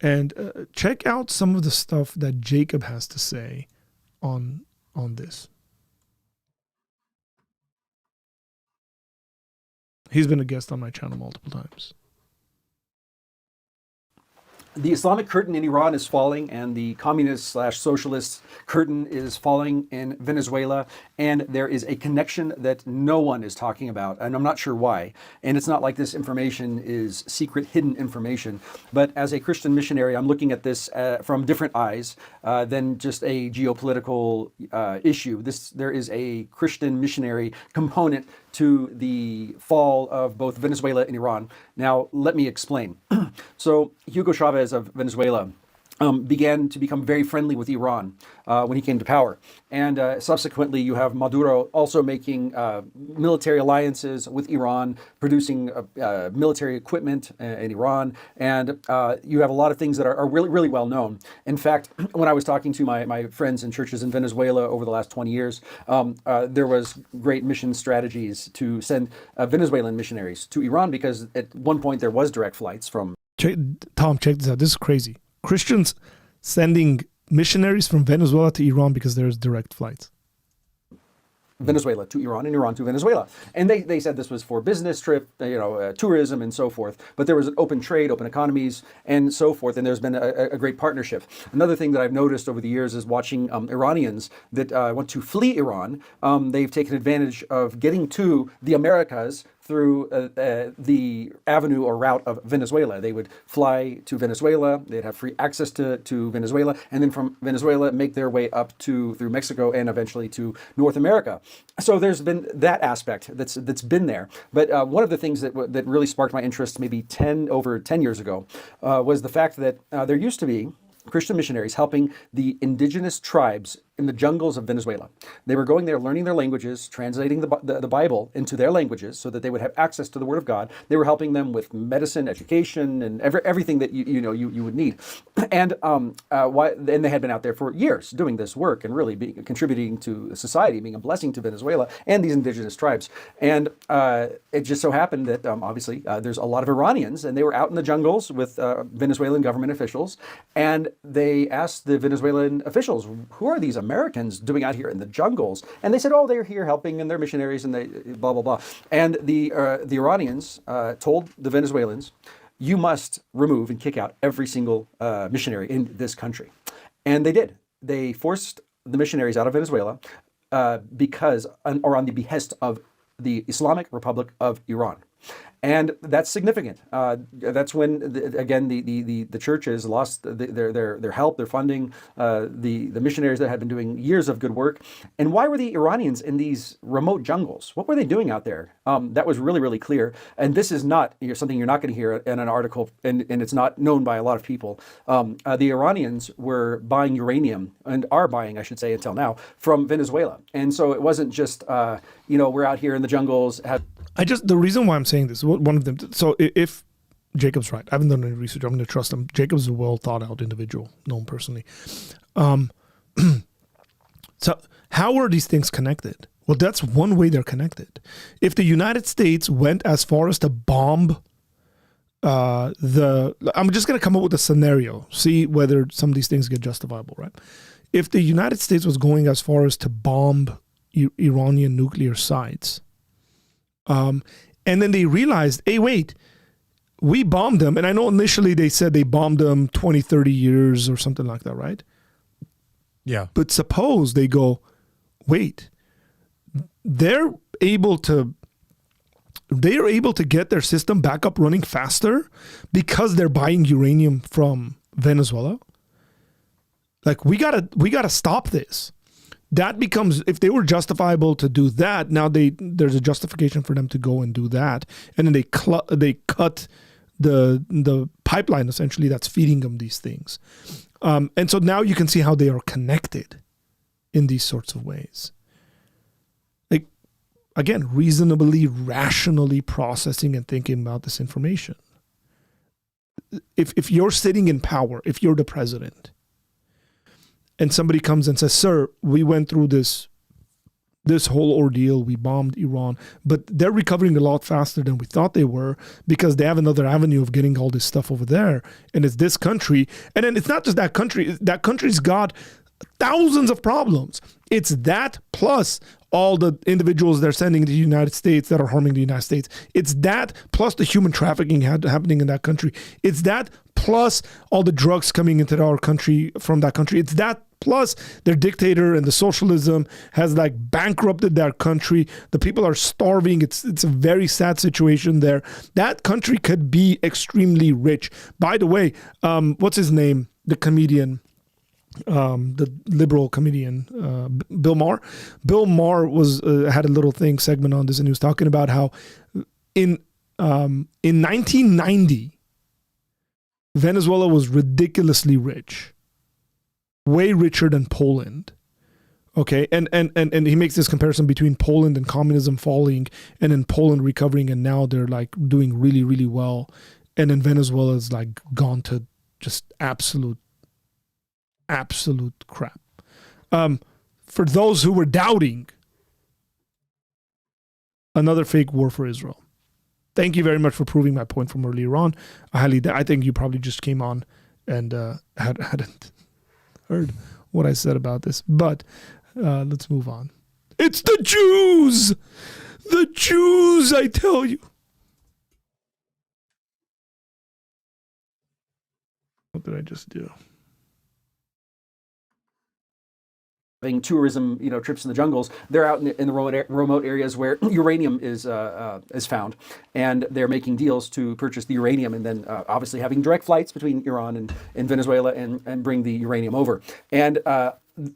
And check out some of the stuff that Jacob has to say on this. He's been a guest on my channel multiple times. The Islamic curtain in Iran is falling, and the communist/socialist curtain is falling in Venezuela, and there is a connection that no one is talking about, and I'm not sure why. And it's not like this information is secret, hidden information, but as a Christian missionary, I'm looking at this from different eyes than just a geopolitical issue. There is a Christian missionary component to the fall of both Venezuela and Iran. Now, let me explain. So Hugo Chavez of Venezuela began to become very friendly with Iran when he came to power. And subsequently, you have Maduro also making military alliances with Iran, producing military equipment in Iran. And you have a lot of things that are really, really well known. In fact, when I was talking to my friends in churches in Venezuela over the last 20 years, there was great mission strategies to send Venezuelan missionaries to Iran, because at one point there was direct flights from Tom, check this out. This is crazy. Christians sending missionaries from Venezuela to Iran because there's direct flights. Venezuela to Iran and Iran to Venezuela. And they said this was for business trip, tourism and so forth. But there was an open trade, open economies and so forth. And there's been a great partnership. Another thing that I've noticed over the years is watching Iranians that want to flee Iran. They've taken advantage of getting to the Americas through the avenue or route of Venezuela. They would fly to Venezuela, they'd have free access to Venezuela, and then from Venezuela make their way up through Mexico and eventually to North America. So there's been that aspect that's been there. But one of the things that really sparked my interest maybe over 10 years ago was the fact that there used to be Christian missionaries helping the indigenous tribes in the jungles of Venezuela. They were going there, learning their languages, translating the Bible into their languages so that they would have access to the Word of God. They were helping them with medicine, education, and everything that you would need. And and they had been out there for years doing this work and really contributing to society, being a blessing to Venezuela and these indigenous tribes. And it just so happened that obviously there's a lot of Iranians, and they were out in the jungles with Venezuelan government officials, and they asked the Venezuelan officials, "Who are these Americans doing out here in the jungles?" And they said, "Oh, they're here helping, and they're missionaries, and they blah blah blah." And the Iranians told the Venezuelans, "You must remove and kick out every single missionary in this country," and they did. They forced the missionaries out of Venezuela because, or on the behest of the Islamic Republic of Iran. And that's significant. That's when, the churches lost their help, their funding, the missionaries that had been doing years of good work. And why were the Iranians in these remote jungles? What were they doing out there? That was really, really clear. And this is not something you're not going to hear in an article, and it's not known by a lot of people. The Iranians were buying uranium, and are buying, I should say, until now, from Venezuela. And so it wasn't just, we're out here in the jungles. The reason why I'm saying this, one of them, so if Jacob's right, I haven't done any research, I'm going to trust him. Jacob's a well thought out individual, known personally. So how are these things connected? Well, that's one way they're connected. If the United States went as far as to bomb I'm just going to come up with a scenario, see whether some of these things get justifiable, right? If the United States was going as far as to bomb Iranian nuclear sites, and then they realized, hey, wait, we bombed them. And I know initially they said they bombed them 20, 30 years or something like that, right? Yeah. But suppose they go, wait, they're able to get their system back up running faster because they're buying uranium from Venezuela. Like, we gotta stop this. That becomes, if they were justifiable to do that, now there's a justification for them to go and do that, and then they cut the pipeline essentially that's feeding them these things, and so now you can see how they are connected in these sorts of ways. Like, again, reasonably, rationally processing and thinking about this information. If you're sitting in power, if you're the president, and somebody comes and says, "Sir, we went through this whole ordeal. We bombed Iran, but they're recovering a lot faster than we thought they were because they have another avenue of getting all this stuff over there. And it's this country. And then it's not just that country. That country's got thousands of problems. It's that plus all the individuals they're sending to the United States that are harming the United States. It's that plus the human trafficking happening in that country. It's that plus all the drugs coming into our country from that country. It's that plus their dictator and the socialism has like bankrupted their country. The people are starving. It's a very sad situation there. That country could be extremely rich. By the way, what's his name? The comedian. The liberal comedian, Bill Maher. Bill Maher had a little segment on this, and he was talking about how in 1990, Venezuela was ridiculously rich, way richer than Poland. Okay, and he makes this comparison between Poland and communism falling, and then Poland recovering, and now they're like doing really, really well, and then Venezuela is like gone to just absolute crap. For those who were doubting, another fake war for Israel. Thank you very much for proving my point from earlier on. I think you probably just came on and hadn't heard what I said about this, but. Let's move on. It's the Jews! The Jews, I tell you. What did I just do? Having tourism, trips in the jungles. They're out in the remote areas where uranium is found, and they're making deals to purchase the uranium, and then obviously having direct flights between Iran and Venezuela and bring the uranium over. And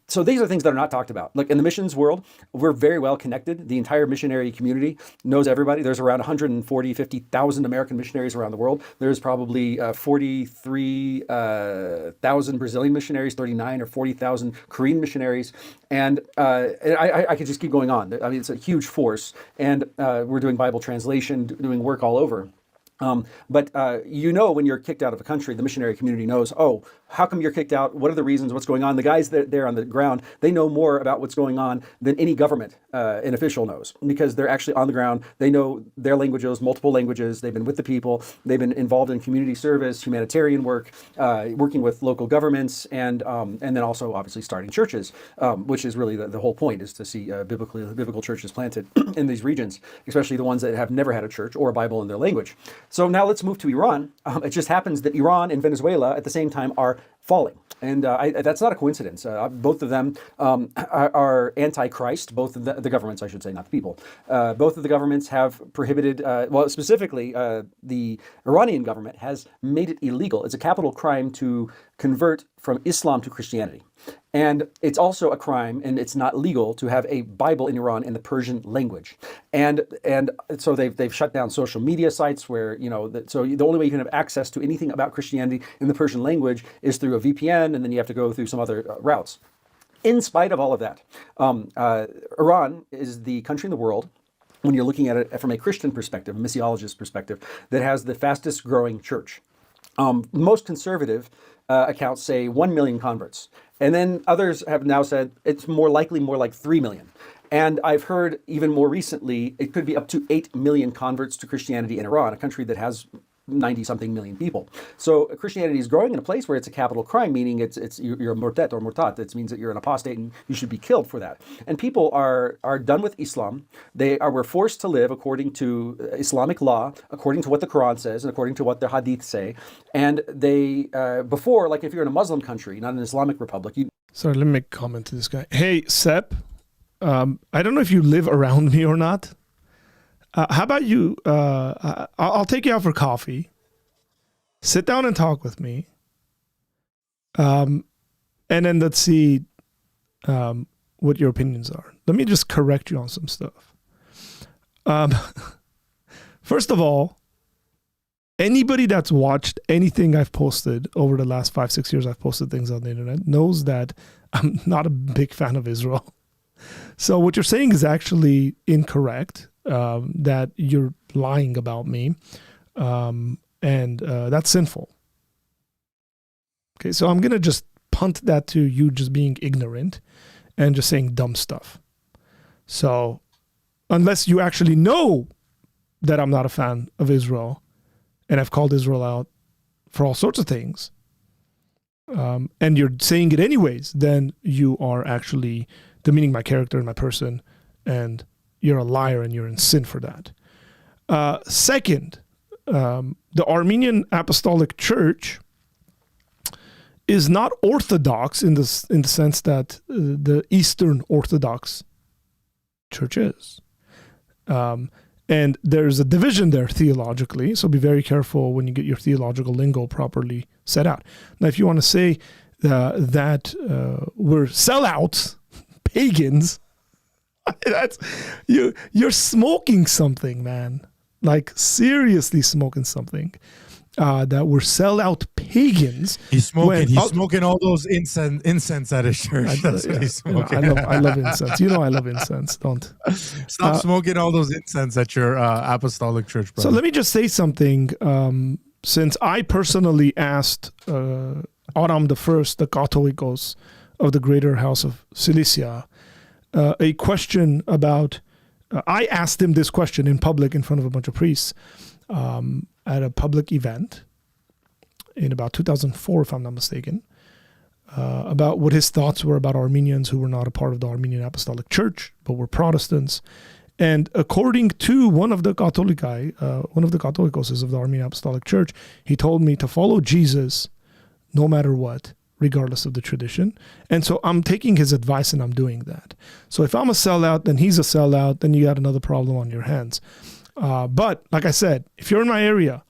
so these are things that are not talked about. Look, in the missions world, we're very well connected. The entire missionary community knows everybody. There's around 50,000 American missionaries around the world. There's probably 43,000 Brazilian missionaries, 39 or 40,000 Korean missionaries. And I could just keep going on. I mean, it's a huge force. And we're doing Bible translation, doing work all over. But when you're kicked out of a country, the missionary community knows, oh, how come you're kicked out? What are the reasons? What's going on? The guys that there on the ground, they know more about what's going on than any government an official knows, because they're actually on the ground. They know their languages, multiple languages. They've been with the people. They've been involved in community service, humanitarian work, working with local governments, and then also obviously starting churches, which is really the whole point, is to see biblical churches planted in these regions, especially the ones that have never had a church or a Bible in their language. So now let's move to Iran. It just happens that Iran and Venezuela at the same time are falling. And that's not a coincidence. Both of them are anti-Christ, both of the governments, I should say, not the people. Both of the governments have prohibited, specifically the Iranian government has made it illegal. It's a capital crime to convert from Islam to Christianity. And it's also a crime, and it's not legal to have a Bible in Iran in the Persian language. And so they've shut down social media sites where, so the only way you can have access to anything about Christianity in the Persian language is through a VPN, and then you have to go through some other routes. In spite of all of that, Iran is the country in the world, when you're looking at it from a Christian perspective, a missiologist perspective, that has the fastest growing church. Most conservative accounts say 1 million converts. And then others have now said it's more like 3 million. And I've heard even more recently, it could be up to 8 million converts to Christianity in Iran, a country that has 90-something million people. So Christianity is growing in a place where it's a capital crime, meaning you're a murtet or murtat. That means that you're an apostate and you should be killed for that. And people are done with Islam. Were forced to live according to Islamic law, according to what the Quran says, and according to what the Hadith say. And they, before, like if you're in a Muslim country, not an Islamic republic, Sorry, let me make a comment to this guy. Hey, Sep, I don't know if you live around me or not. How about you, I'll take you out for coffee, sit down and talk with me, and then let's see what your opinions are. Let me just correct you on some stuff. First of all, anybody that's watched anything I've posted over the last 5-6 years, I've posted things on the internet, knows that I'm not a big fan of Israel. So what you're saying is actually incorrect. That you're lying about me, and that's sinful. Okay, so I'm going to just punt that to you just being ignorant and just saying dumb stuff. So unless you actually know that I'm not a fan of Israel, and I've called Israel out for all sorts of things, and you're saying it anyways, then you are actually demeaning my character and my person, and you're a liar and you're in sin for that. Second, the Armenian Apostolic Church is not orthodox in the sense that the Eastern Orthodox Church is. And there's a division there theologically, so be very careful when you get your theological lingo properly set out. Now, if you want to say that we're sellouts, pagans, that's you're smoking something, man. Like seriously smoking something. that we're sellout pagans. He's smoking. when- Smoking all those incense at his church. That's what he's smoking. I love incense. I love incense. Don't. Stop smoking all those incense at your apostolic church, brother. So let me just say something. Since I personally asked Aram I, the Catholicos of the Greater House of Cilicia, a question about. I asked him this question in public in front of a bunch of priests at a public event in about 2004, if I'm not mistaken, about what his thoughts were about Armenians who were not a part of the Armenian Apostolic Church, but were Protestants. And according to one of the Catholicos of the Armenian Apostolic Church, he told me to follow Jesus no matter what, regardless of the tradition. And so I'm taking his advice and I'm doing that. So if I'm a sellout, then he's a sellout, then you got another problem on your hands. But like I said, if you're in my area,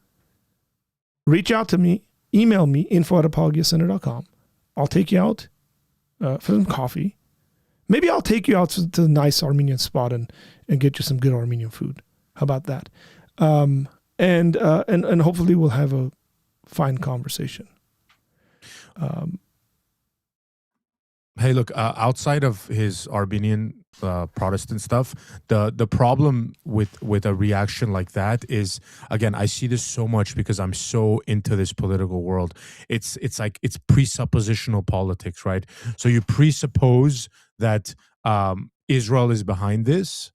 reach out to me, email me, info@apologiacenter.com. I'll take you out for some coffee. Maybe I'll take you out to a nice Armenian spot and get you some good Armenian food. How about that? And hopefully we'll have a fine conversation. Hey, look, outside of his Armenian Protestant stuff, the problem with a reaction like that is, again, I see this so much because I'm so into this political world. It's like it's presuppositional politics, right? So you presuppose that Israel is behind this,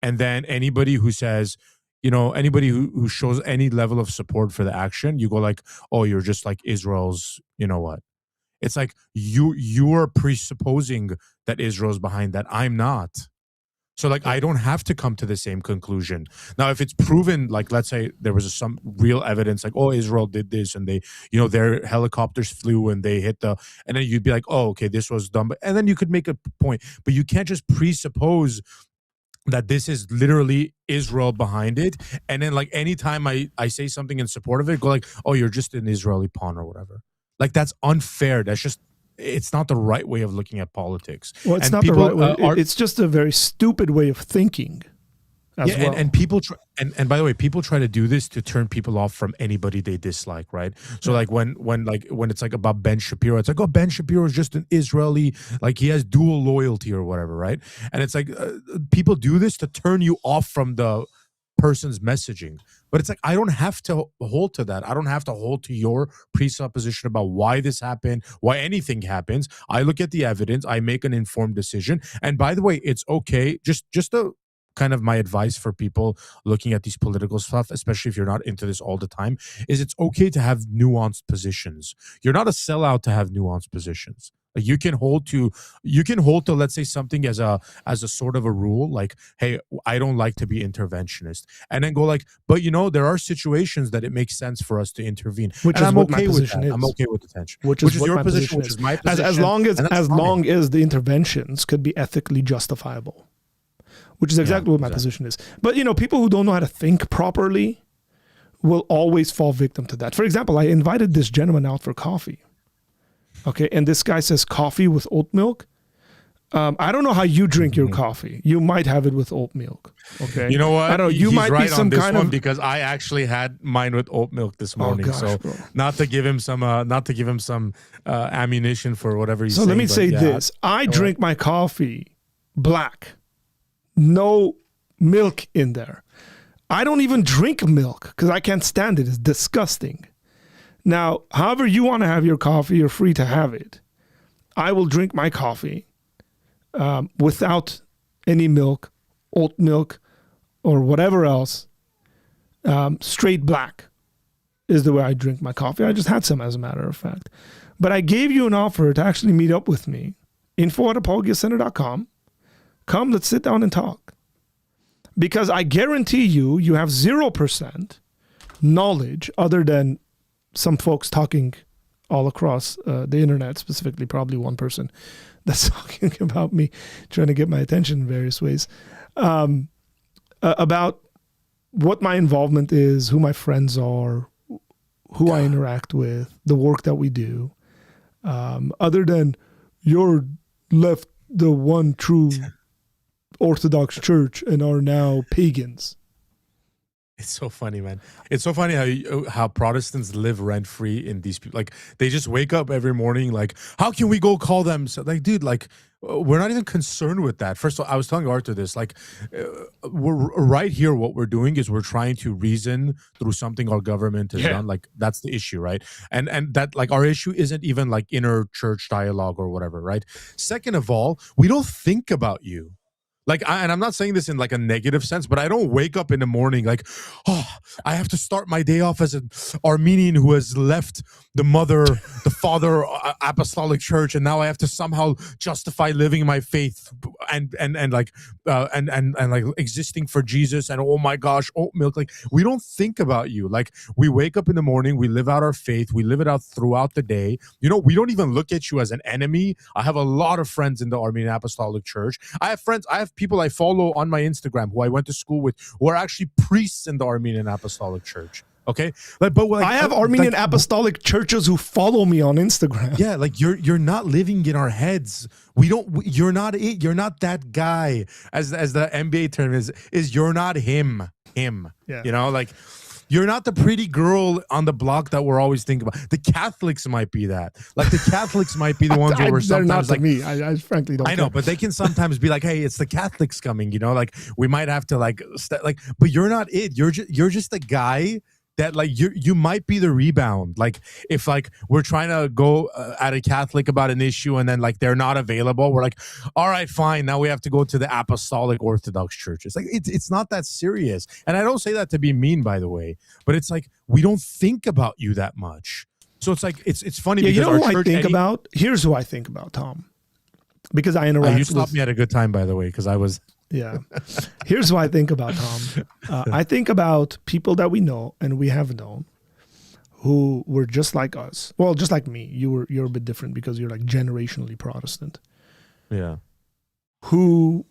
and then anybody who says, anybody who shows any level of support for the action, you go like, oh, you're just like Israel's, what? It's like you're presupposing that Israel's behind that. I'm not. So like I don't have to come to the same conclusion. Now, if it's proven, like let's say there was some real evidence, like, oh, Israel did this and they, their helicopters flew and they hit and then you'd be like, oh, okay, this was done. And then you could make a point, but you can't just presuppose that this is literally Israel behind it. And then like anytime I say something in support of it, go like, oh, you're just an Israeli pawn or whatever. Like that's unfair. It's not the right way of looking at politics. Well, it's not the right way. It's just a very stupid way of thinking. Well. And people try, and by the way, people try to do this to turn people off from anybody they dislike, right? So like when it's like about Ben Shapiro, it's like, oh, Ben Shapiro is just an Israeli, like he has dual loyalty or whatever, right? And it's like people do this to turn you off from the person's messaging. But it's like, I don't have to hold to that. I don't have to hold to your presupposition about why this happened, why anything happens. I look at the evidence, I make an informed decision. And by the way, it's okay. Just a kind of my advice for people looking at these political stuff, especially if you're not into this all the time, is it's okay to have nuanced positions. You're not a sellout to have nuanced positions. Like you can hold to let's say something as a sort of a rule, like, hey, I don't like to be interventionist, and then go like, but there are situations that it makes sense for us to intervene, which and is I'm what okay my position with that. is. I'm okay with the tension, which is your my position, which is my position. As long as the interventions could be ethically justifiable, which is exactly what my position is. But people who don't know how to think properly will always fall victim to that. For example, I invited this gentleman out for coffee. Okay, and this guy says coffee with oat milk. I don't know how you drink your coffee. You might have it with oat milk. Okay, you know what? I don't know. You He's might right be some on this kind one of because I actually had mine with oat milk this morning. Bro. Not to give him some ammunition for whatever he's saying. So let me say this: I drink my coffee black, no milk in there. I don't even drink milk because I can't stand it. It's disgusting. Now, however you want to have your coffee, you're free to have it. I will drink my coffee without any milk, oat milk, or whatever else. Straight black is the way I drink my coffee. I just had some, as a matter of fact. But I gave you an offer to actually meet up with me. info@apologiacenter.com. Come, let's sit down and talk. Because I guarantee you have 0% knowledge other than some folks talking all across the internet, specifically probably one person that's talking about me, trying to get my attention in various ways, about what my involvement is, who my friends are, who I interact with, the work that we do, other than you're left the one true Orthodox church and are now pagans. It's so funny, man. It's so funny how Protestants live rent free in these people. Like they just wake up every morning, like, how can we go call them? So, like, dude, like, we're not even concerned with that. First of all, I was telling Arthur this, like, we're right here. What we're doing is we're trying to reason through something our government has done. Like, that's the issue, right? And that, like, our issue isn't even like inner church dialogue or whatever, right? Second of all, we don't think about you. Like, and I'm not saying this in like a negative sense, but I don't wake up in the morning like, oh, I have to start my day off as an Armenian who has left the father apostolic church, and now I have to somehow justify living my faith and like existing for Jesus. And oh my gosh, oat milk. Like, we don't think about you. Like, we wake up in the morning, we live out our faith, we live it out throughout the day. You know, we don't even look at you as an enemy. I have a lot of friends in the Armenian Apostolic Church. I have people I follow on my Instagram who I went to school with who are actually priests in the Armenian Apostolic Church. Okay, like, but like, I have Armenian Apostolic churches who follow me on Instagram. Yeah, like you're not living in our heads. You're not it. You're not that guy. As the NBA term is you're not him. Yeah. You know, like, you're not the pretty girl on the block that we're always thinking about. The Catholics might be that. Like, the Catholics might be the ones where we're sometimes they're not like me. I frankly don't. I know, care. but they can sometimes be like, "Hey, it's the Catholics coming." You know, like, we might have to like, but you're not it. You're just a guy that, like, you might be the rebound. Like, if like we're trying to go at a Catholic about an issue and then like they're not available, we're like, all right, fine. Now we have to go to the Apostolic Orthodox churches. Like, it's not that serious. And I don't say that to be mean, by the way, but it's like, we don't think about you that much. So it's like, it's funny because you know our who church. I think about? Here's who I think about, Tom. Because I interact. You stopped me at a good time, by the way, because I was. Yeah. Here's what I think about, Tom. I think about people that we know and we have known who were just like us. Well, just like me. You're a bit different because you're like generationally Protestant. Yeah. Who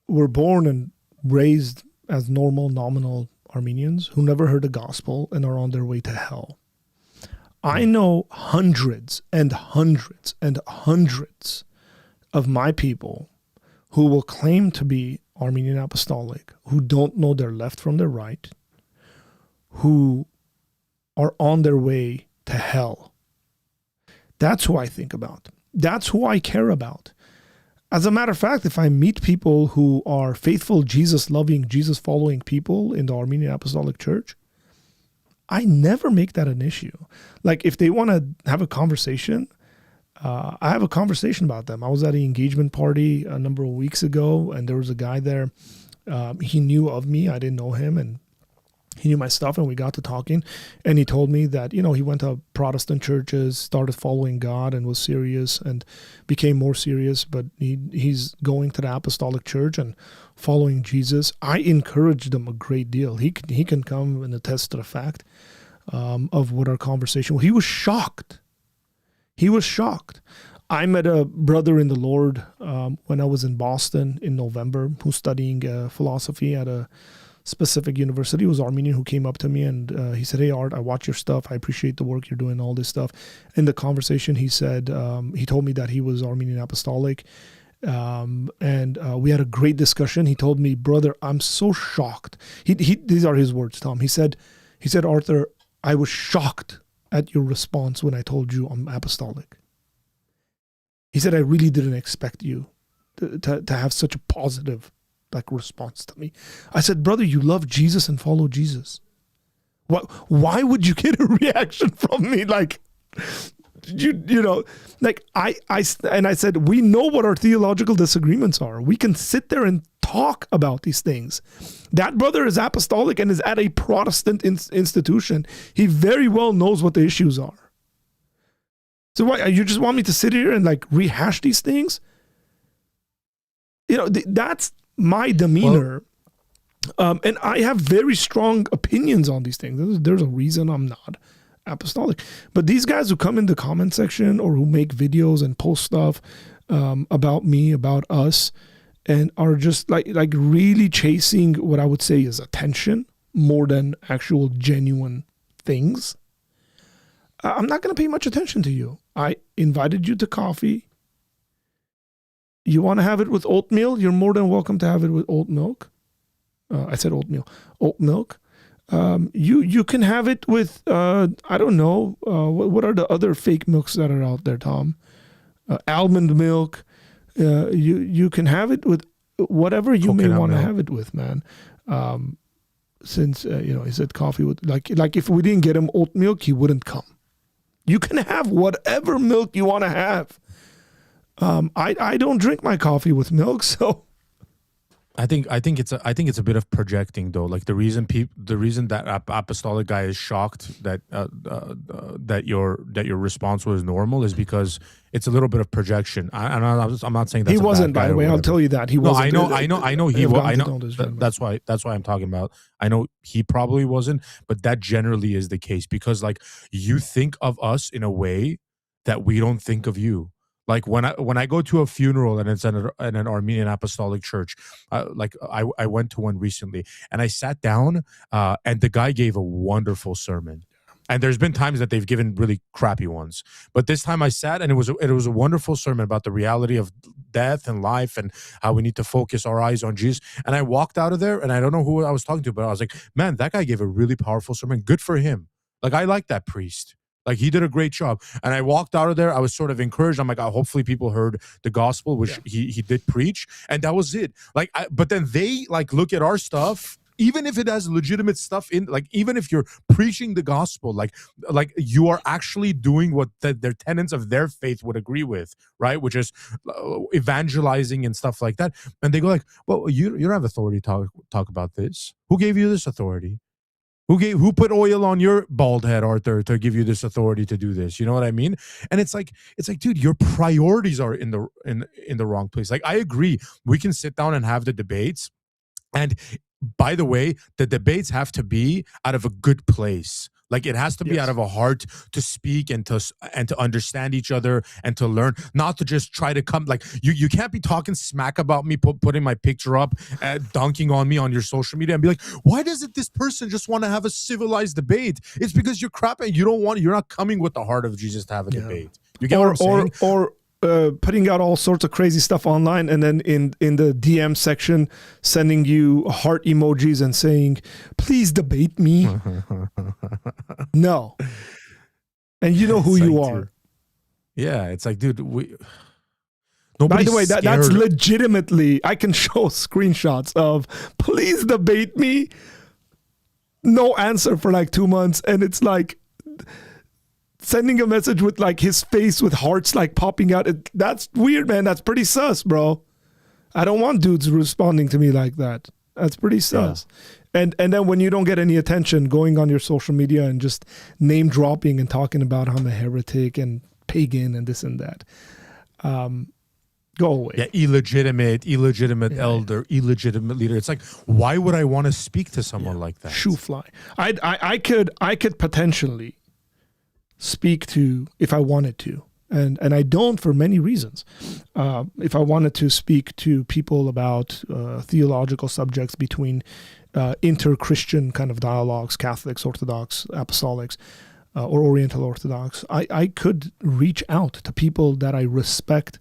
were born and raised as normal, nominal Armenians who never heard the gospel and are on their way to hell. I know hundreds and hundreds and hundreds of my people who will claim to be Armenian Apostolic, who don't know their left from their right, who are on their way to hell. That's who I think about. That's who I care about. As a matter of fact, if I meet people who are faithful, Jesus-loving, Jesus-following people in the Armenian Apostolic Church, I never make that an issue. Like, if they want to have a conversation, I have a conversation about them. I was at an engagement party a number of weeks ago, and there was a guy there. He knew of me. I didn't know him, and he knew my stuff, and we got to talking. And he told me that, you know, he went to Protestant churches, started following God, and was serious, and became more serious. But he's going to the Apostolic Church and following Jesus. I encouraged him a great deal. He can come and attest to the fact of what our conversation was. He was shocked. He was shocked. I met a brother in the Lord when I was in Boston in November who's studying philosophy at a specific university. He was Armenian, who came up to me and he said, "Hey, Art, I watch your stuff. I appreciate the work you're doing, all this stuff." In the conversation, he said, he told me that he was Armenian Apostolic. And we had a great discussion. He told me, "Brother, I'm so shocked." These are his words, Tom. He said, "Arthur, I was shocked at your response when I told you I'm apostolic." He said, "I really didn't expect you to have such a positive response to me." I said, "Brother, you love Jesus and follow Jesus. Why would you get a reaction from me like you know, like I said, we know what our theological disagreements are. We can sit there and talk about these things. That brother is apostolic and is at a Protestant institution. He very well knows what the issues are. So what, you just want me to sit here and like rehash these things? You know, that's my demeanor. And I have very strong opinions on these things. There's a reason I'm not apostolic. But these guys who come in the comment section or who make videos and post stuff about me, about us, and are just like really chasing what I would say is attention more than actual genuine things, I'm not going to pay much attention to you. I invited you to coffee. You want to have it with oatmeal? You're more than welcome to have it with oat milk. I said oatmeal. Oat milk. You can have it with I don't know what are the other fake milks that are out there, Tom? Almond milk. You can have it with whatever you may Coconut want to milk. have it with, man. Since he said coffee with like if we didn't get him oat milk, he wouldn't come. You can have whatever milk you want to have. I don't drink my coffee with milk, so I think it's a bit of projecting though. Like the reason that apostolic guy is shocked that that your response was normal is because it's a little bit of projection. I'm not saying that's he a wasn't. bad guy By the or way, I'll whatever. tell you that he No, wasn't. I know he I've was. gotten I to know know this that's why I'm talking about. I know he probably wasn't, but that generally is the case because like you think of us in a way that we don't think of you. Like when I go to a funeral and it's at an Armenian Apostolic church, like I went to one recently and I sat down and the guy gave a wonderful sermon. And there's been times that they've given really crappy ones, but this time I sat and it was a wonderful sermon about the reality of death and life and how we need to focus our eyes on Jesus. And I walked out of there and I don't know who I was talking to, but I was like, man, that guy gave a really powerful sermon. Good for him. Like I like that priest. Like he did a great job. And I walked out of there. I was sort of encouraged. I'm like, oh, hopefully people heard the gospel, which he did preach. And that was it. Like, but then they like look at our stuff, even if it has legitimate stuff in, like, even if you're preaching the gospel, like you are actually doing what their tenets of their faith would agree with, right? Which is evangelizing and stuff like that. And they go like, well, you don't have authority to talk about this. Who gave you this authority? Who put oil on your bald head, Arthur, to give you this authority to do this? You know what I mean? And it's like, dude, your priorities are in the wrong place. Like, I agree. We can sit down and have the debates. And by the way, the debates have to be out of a good place. Like it has to be out of a heart to speak and to understand each other and to learn, not to just try to come like you can't be talking smack about me, putting my picture up, dunking on me on your social media and be like, why doesn't this person just want to have a civilized debate? It's because you're crap and you're not coming with the heart of Jesus to have a debate. You get what I'm saying? Or putting out all sorts of crazy stuff online and then in the DM section sending you heart emojis and saying, please debate me. No. And you know who It's you like, are. dude, yeah, it's like, dude, By the way, that's scared. legitimately, I can show screenshots of, please debate me. No answer for like 2 months. And it's like, sending a message with like his face with hearts like popping out. That's weird, man. That's pretty sus, bro. I don't want dudes responding to me like that. That's pretty sus. Yeah. And then when you don't get any attention, going on your social media and just name dropping and talking about I'm a heretic and pagan and this and that. Go away. Yeah, illegitimate elder, illegitimate leader. It's like, why would I want to speak to someone like that? Shoe fly. I could potentially speak to if I wanted to, and I don't for many reasons. If I wanted to speak to people about theological subjects between inter-Christian kind of dialogues, Catholics, Orthodox, Apostolics, or Oriental Orthodox, I could reach out to people that I respect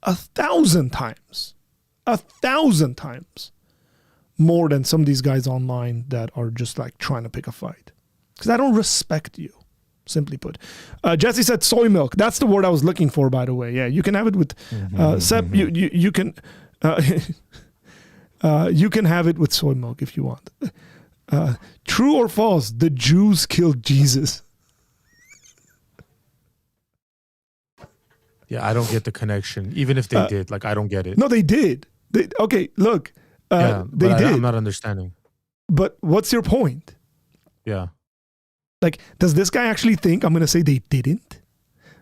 1,000 times more than some of these guys online that are just like trying to pick a fight, because I don't respect you. Simply put. Jesse said soy milk. That's the word I was looking for, by the way. Yeah, you can have it with Sep. You can you can have it with soy milk if you want. True or false? The Jews killed Jesus. Yeah, I don't get the connection. Even if they did, like, I don't get it. No, they did. Okay, look. They did. I'm not understanding. But what's your point? Yeah. Like, does this guy actually think I'm going to say they didn't?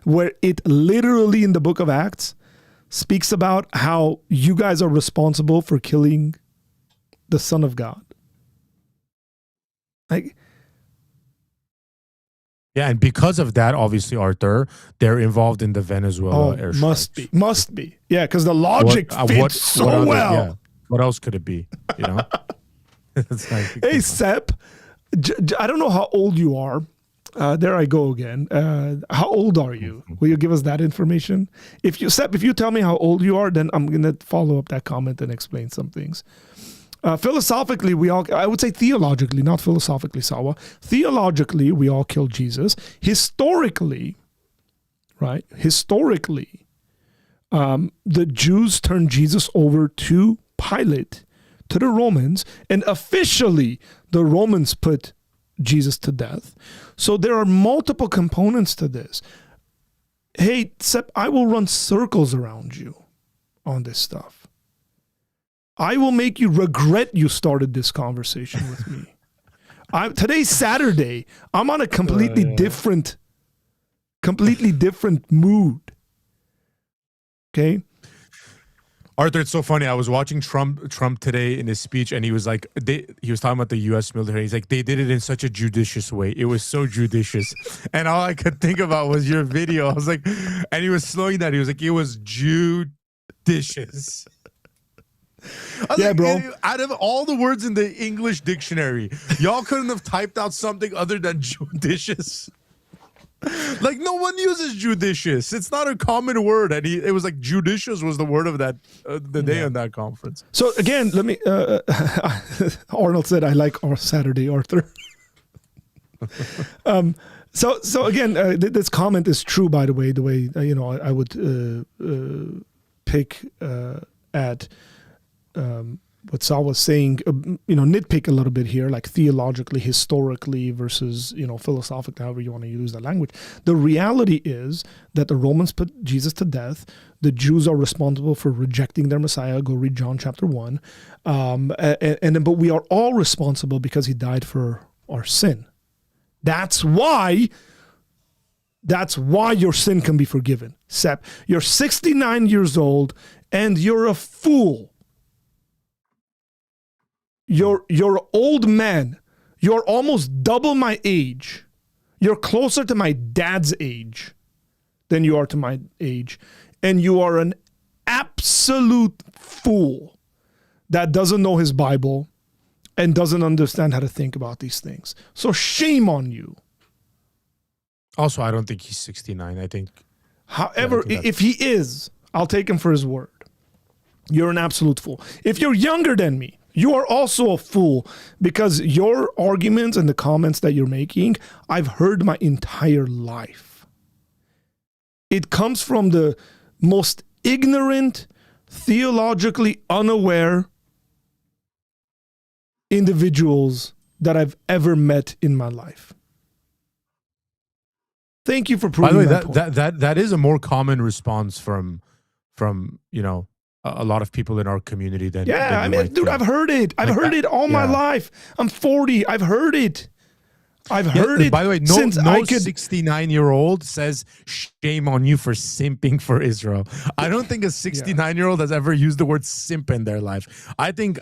Where it literally in the book of Acts speaks about how you guys are responsible for killing the Son of God. Like, yeah, and because of that, obviously, Arthur, they're involved in the Venezuela air strikes. Must be. Yeah, because the logic fits so well. Yeah. What else could it be? You know? It's like, hey, Sep, I don't know how old you are. There I go again. How old are you? Will you give us that information? If you tell me how old you are, then I'm going to follow up that comment and explain some things. Philosophically, I would say theologically, not philosophically, Sawa. Theologically, we all killed Jesus. Historically, right? Historically, the Jews turned Jesus over to Pilate, to the Romans, and officially the Romans put Jesus to death. So there are multiple components to this. Hey, Sepp, I will run circles around you on this stuff. I will make you regret you started this conversation with me. Today's Saturday. I'm on a completely different mood. Okay? Arthur, it's so funny. I was watching Trump today in his speech, and he was like, he was talking about the U.S. military. He's like, they did it in such a judicious way. It was so judicious. And all I could think about was your video. I was like, and he was slowing that. He was like, it was judicious. Yeah, like, bro. Out of all the words in the English dictionary, y'all couldn't have typed out something other than judicious. Like, no one uses judicious. It's not a common word. And it was like judicious was the word of that the day on that conference. So again, let me. Arnold said, "I like our Saturday, Arthur." So again, this comment is true. By the way, I would pick at. What Saul was saying, nitpick a little bit here, like theologically, historically versus, philosophically, however you want to use that language. The reality is that the Romans put Jesus to death. The Jews are responsible for rejecting their Messiah. Go read John chapter 1. But we are all responsible because he died for our sin. That's why your sin can be forgiven. Sepp, you're 69 years old and you're a fool. You're an old man. You're almost double my age. You're closer to my dad's age than you are to my age. And you are an absolute fool that doesn't know his Bible and doesn't understand how to think about these things. So shame on you. Also, I don't think he's 69. I think. However, if he is, I'll take him for his word. You're an absolute fool. If you're younger than me, you are also a fool because your arguments and the comments that you're making, I've heard my entire life. It comes from the most ignorant, theologically unaware individuals that I've ever met in my life. Thank you for proving By the way, that point. that is a more common response from a lot of people in our community than dude, I've heard it. I've heard it all my life. I'm 40. I've heard it. I've heard it. By the way, no 69-year-old says shame on you for simping for Israel. I don't think a 69-year-old has ever used the word simp in their life. I think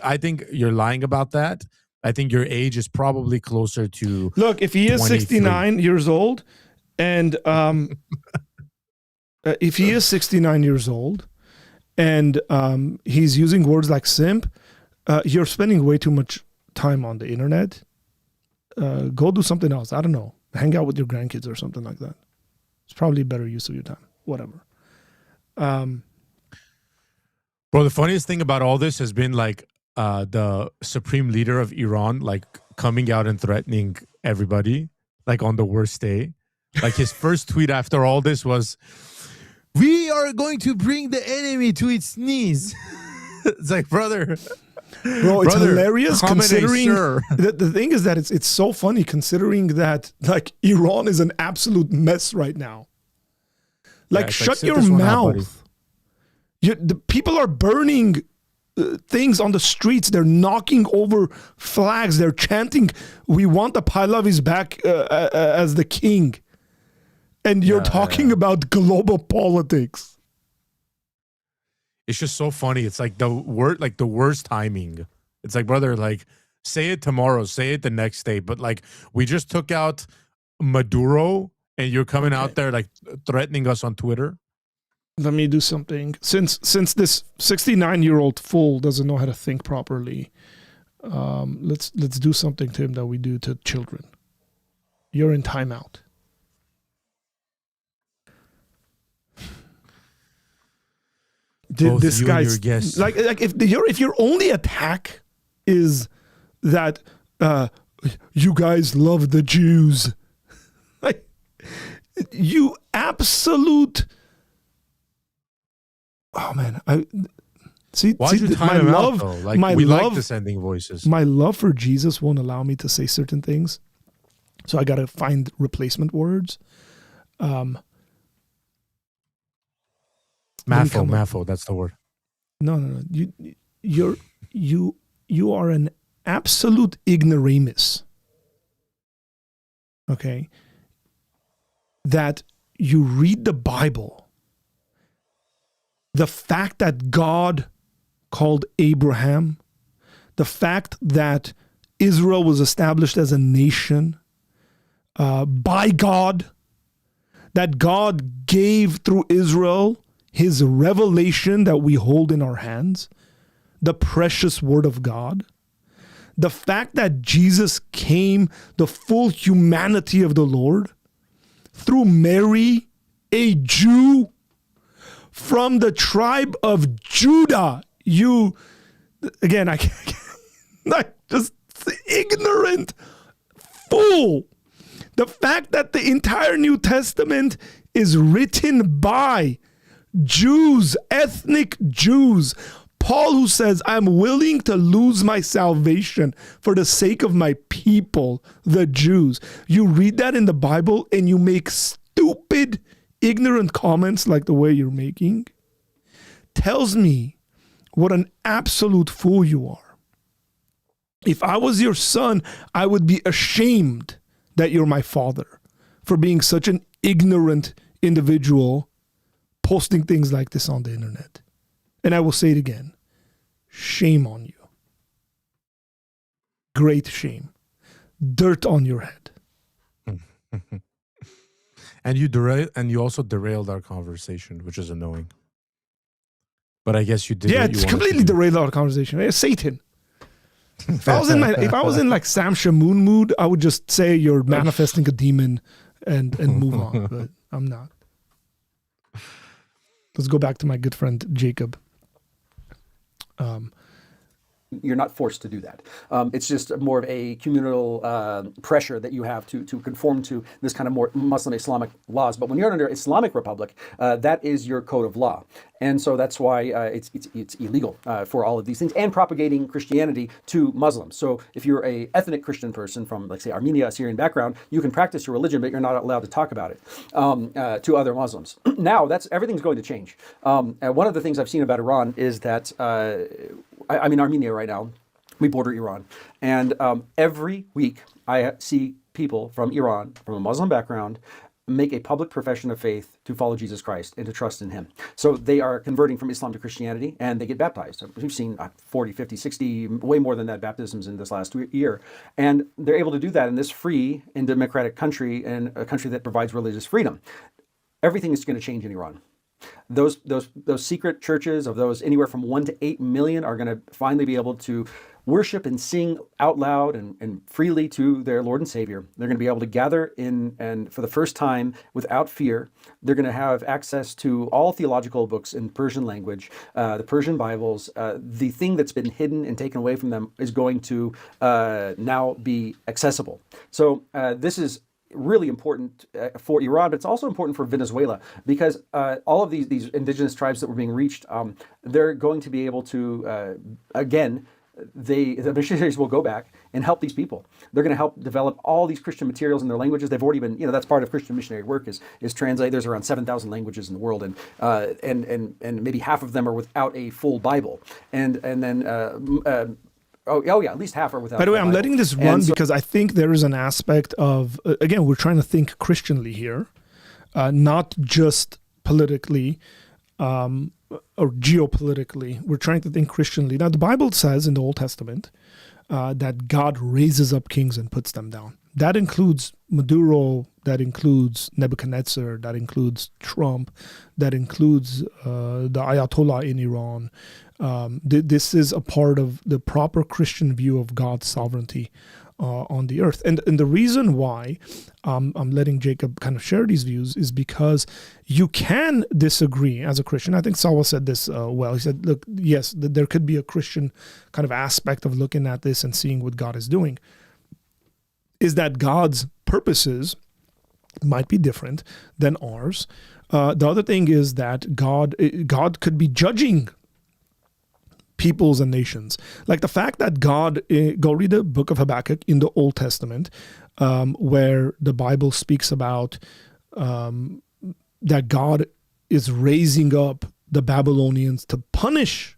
you're lying about that. I think your age is probably closer to. Look, if he is 69 years old, and if he is 69 years old. And he's using words like simp, you're spending way too much time on the internet. Go do something else. I don't know. Hang out with your grandkids or something like that. It's probably a better use of your time. Whatever. Bro, the funniest thing about all this has been like the supreme leader of Iran, like coming out and threatening everybody, like on the worst day. Like his first tweet after all this was, "We are going to bring the enemy to its knees." It's like, brother, it's hilarious considering the thing is that it's so funny considering that like Iran is an absolute mess right now. Like, shut your mouth. The people are burning things on the streets. They're knocking over flags. They're chanting, "We want the Pahlavis back as the king." And you're talking about global politics. It's just so funny. It's like the worst timing. It's like, brother, like say it tomorrow, say it the next day. But like we just took out Maduro and you're coming out there like threatening us on Twitter. Let me do something. Since this 69-year-old fool doesn't know how to think properly, let's do something to him that we do to children. You're in timeout. Did this guy's like if your only attack is that you guys love the Jews. Like, you absolute. Oh man, Why'd you time him out though? Like, we like dissenting voices. My love for Jesus won't allow me to say certain things, so I got to find replacement words. Maffo, that's the word. No. You are an absolute ignoramus. Okay? That you read the Bible. The fact that God called Abraham, the fact that Israel was established as a nation by God, that God gave through Israel his revelation that we hold in our hands, the precious word of God, the fact that Jesus came, the full humanity of the Lord, through Mary, a Jew from the tribe of Judah. You, again, I can't, not just ignorant fool. The fact that the entire New Testament is written by Jews, ethnic Jews. Paul, who says, I'm willing to lose my salvation for the sake of my people, the Jews. You read that in the Bible and you make stupid, ignorant comments like the way you're making. Tells me what an absolute fool you are. If I was your son, I would be ashamed that you're my father for being such an ignorant individual posting things like this on the internet. And I will say it again. Shame on you. Great shame. Dirt on your head. And you also derailed our conversation, which is annoying. But I guess you did. Yeah, it's completely derailed our conversation. It's Satan. If I was in like Sam Shamoon mood, I would just say you're manifesting a demon and move on. But I'm not. Let's go back to my good friend Jacob. You're not forced to do that. It's just more of a communal pressure that you have to conform to this kind of more Muslim Islamic laws. But when you're under Islamic Republic, that is your code of law. And so that's why it's illegal for all of these things, and propagating Christianity to Muslims. So if you're a ethnic Christian person from, like, say, Armenia, Syrian background, you can practice your religion, but you're not allowed to talk about it to other Muslims. Now, everything's going to change. One of the things I've seen about Iran is that I'm in Armenia right now. We border Iran. And every week I see people from Iran, from a Muslim background, make a public profession of faith to follow Jesus Christ and to trust in him. So they are converting from Islam to Christianity, and they get baptized. We've seen 40, 50, 60, way more than that baptisms in this last year. And they're able to do that in this free and democratic country, and a country that provides religious freedom. Everything is going to change in Iran. Those secret churches of those anywhere from 1 to 8 million are going to finally be able to worship and sing out loud and freely to their Lord and Savior. They're going to be able to gather in, and for the first time, without fear. They're going to have access to all theological books in Persian language, the Persian Bibles. The thing that's been hidden and taken away from them is going to now be accessible. So this is really important for Iran, but it's also important for Venezuela, because all of these indigenous tribes that were being reached, they're going to be able to, again, the missionaries will go back and help these people. They're going to help develop all these Christian materials in their languages. They've already been, that's part of Christian missionary work is translate. There's around 7,000 languages in the world, and maybe half of them are without a full Bible, and then. At least half are without. By the way, I'm Bible. letting this run because I think there is an aspect of, again, we're trying to think Christianly here, not just politically or geopolitically. We're trying to think Christianly. Now, the Bible says in the Old Testament that God raises up kings and puts them down. That includes Maduro, that includes Nebuchadnezzar, that includes Trump, that includes the Ayatollah in Iran. This is a part of the proper Christian view of God's sovereignty on the earth. And the reason why I'm letting Jacob kind of share these views is because you can disagree as a Christian. I think Sawa said this well. He said, look, yes, there could be a Christian kind of aspect of looking at this and seeing what God is doing. Is that God's purposes might be different than ours. The other thing is that God could be judging peoples and nations. Like the fact that God, go read the book of Habakkuk in the Old Testament, where the Bible speaks about that God is raising up the Babylonians to punish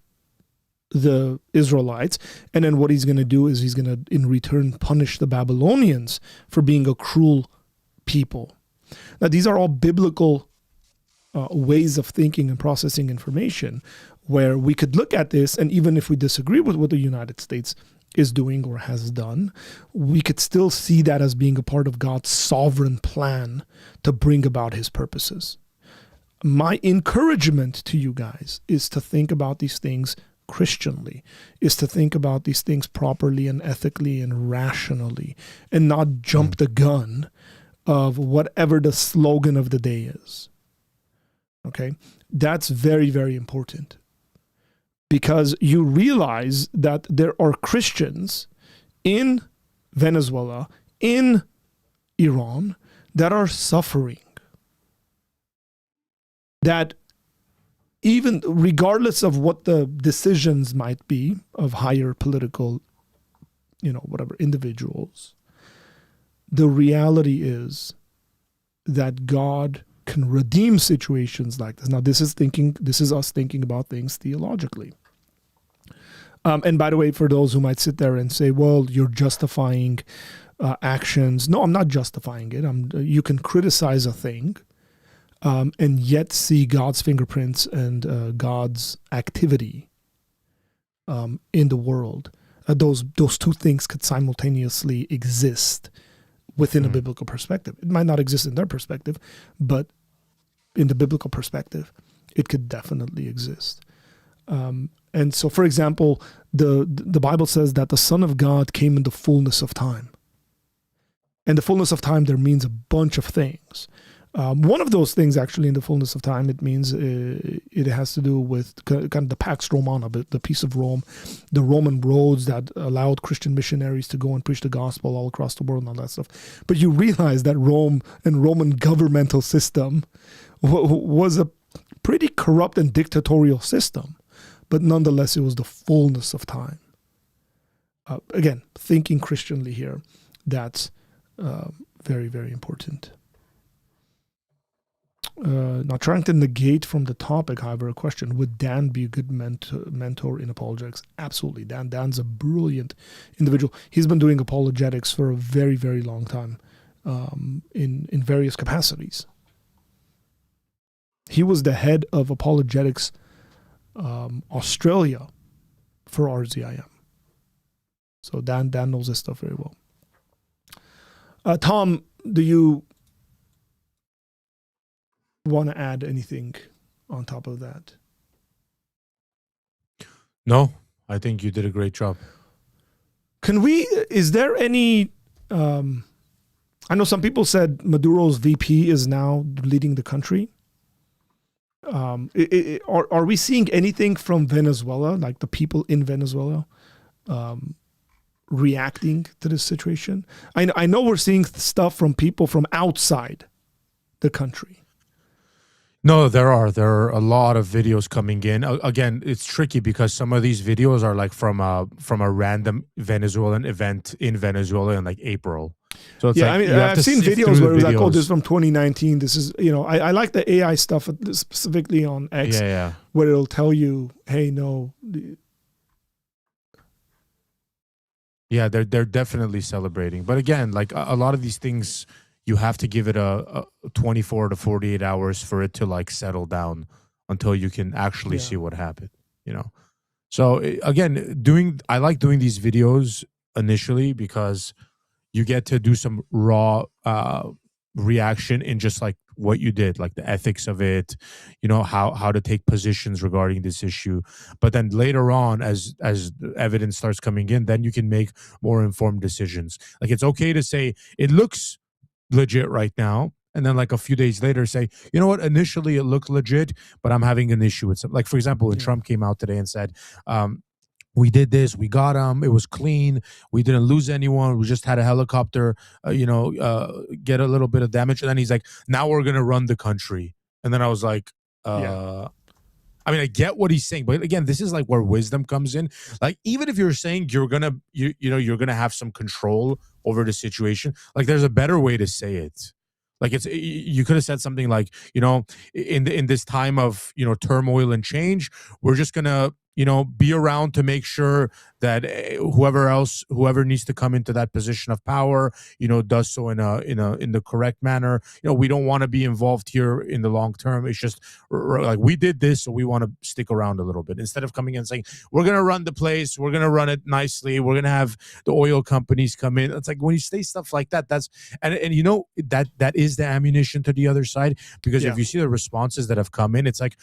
the Israelites. And then what he's going to do is he's going to, in return, punish the Babylonians for being a cruel people. Now, these are all biblical ways of thinking and processing information, where we could look at this, and even if we disagree with what the United States is doing or has done, we could still see that as being a part of God's sovereign plan to bring about his purposes. My encouragement to you guys is to think about these things Christianly, is to think about these things properly and ethically and rationally, and not jump the gun of whatever the slogan of the day is. Okay? That's very, very important. Because you realize that there are Christians in Venezuela, in Iran, that are suffering. That even regardless of what the decisions might be of higher political, whatever, individuals, the reality is that God can redeem situations like this. Now, this is us thinking about things theologically. And by the way, for those who might sit there and say, well, you're justifying actions. No, I'm not justifying it. You can criticize a thing and yet see God's fingerprints and God's activity in the world. Those two things could simultaneously exist within a biblical perspective. It might not exist in their perspective, but in the biblical perspective, it could definitely exist. And so, for example, the Bible says that the Son of God came in the fullness of time. And the fullness of time there means a bunch of things. One of those things, actually, in the fullness of time, it means it has to do with kind of the Pax Romana, the peace of Rome, the Roman roads that allowed Christian missionaries to go and preach the gospel all across the world and all that stuff. But you realize that Rome and Roman governmental system was a pretty corrupt and dictatorial system. But nonetheless, it was the fullness of time. Again, thinking Christianly here, that's very, very important. Not trying to negate from the topic, however, a question, would Dan be a good mentor in apologetics? Absolutely. Dan's a brilliant individual. He's been doing apologetics for a very, very long time in various capacities. He was the head of apologetics Australia for RZIM. So Dan knows this stuff very well. Tom, do you want to add anything on top of that? No, I think you did a great job. Is there any, I know some people said Maduro's VP is now leading the country. Are we seeing anything from Venezuela, like the people in Venezuela, reacting to this situation? I know we're seeing stuff from people from outside the country. No, there are a lot of videos coming in. Again, it's tricky because some of these videos are like from a random Venezuelan event in Venezuela in like April. So it's I've seen videos where it was like, oh, this is from 2019. This is, I like the AI stuff specifically on X, where it'll tell you, hey, no. Yeah, they're definitely celebrating. But again, like a lot of these things, you have to give it a 24 to 48 hours for it to like settle down until you can actually see what happened, So again, I like doing these videos initially because you get to do some raw reaction in just like what you did, like the ethics of it, how to take positions regarding this issue. But then later on, as the evidence starts coming in, then you can make more informed decisions. Like it's okay to say it looks legit right now, and then like a few days later say, you know what, initially it looked legit, but I'm having an issue with something. Like for example, when Trump came out today and said, we did this, we got him, it was clean, we didn't lose anyone, we just had a helicopter get a little bit of damage, and then he's like, now we're gonna run the country. And then I was like, I mean, I get what he's saying, but again, this is like where wisdom comes in. Like, even if you're saying you're gonna you're gonna have some control over the situation, like there's a better way to say it. Like you could have said something like, in this time of turmoil and change, we're just gonna be around to make sure that whoever needs to come into that position of power, does so in the correct manner. We don't want to be involved here in the long term. It's just like we did this, so we want to stick around a little bit, instead of coming in and saying we're going to run the place, we're going to run it nicely, we're going to have the oil companies come in. It's like when you say stuff like that, that's and that is the ammunition to the other side, because if you see the responses that have come in, it's like,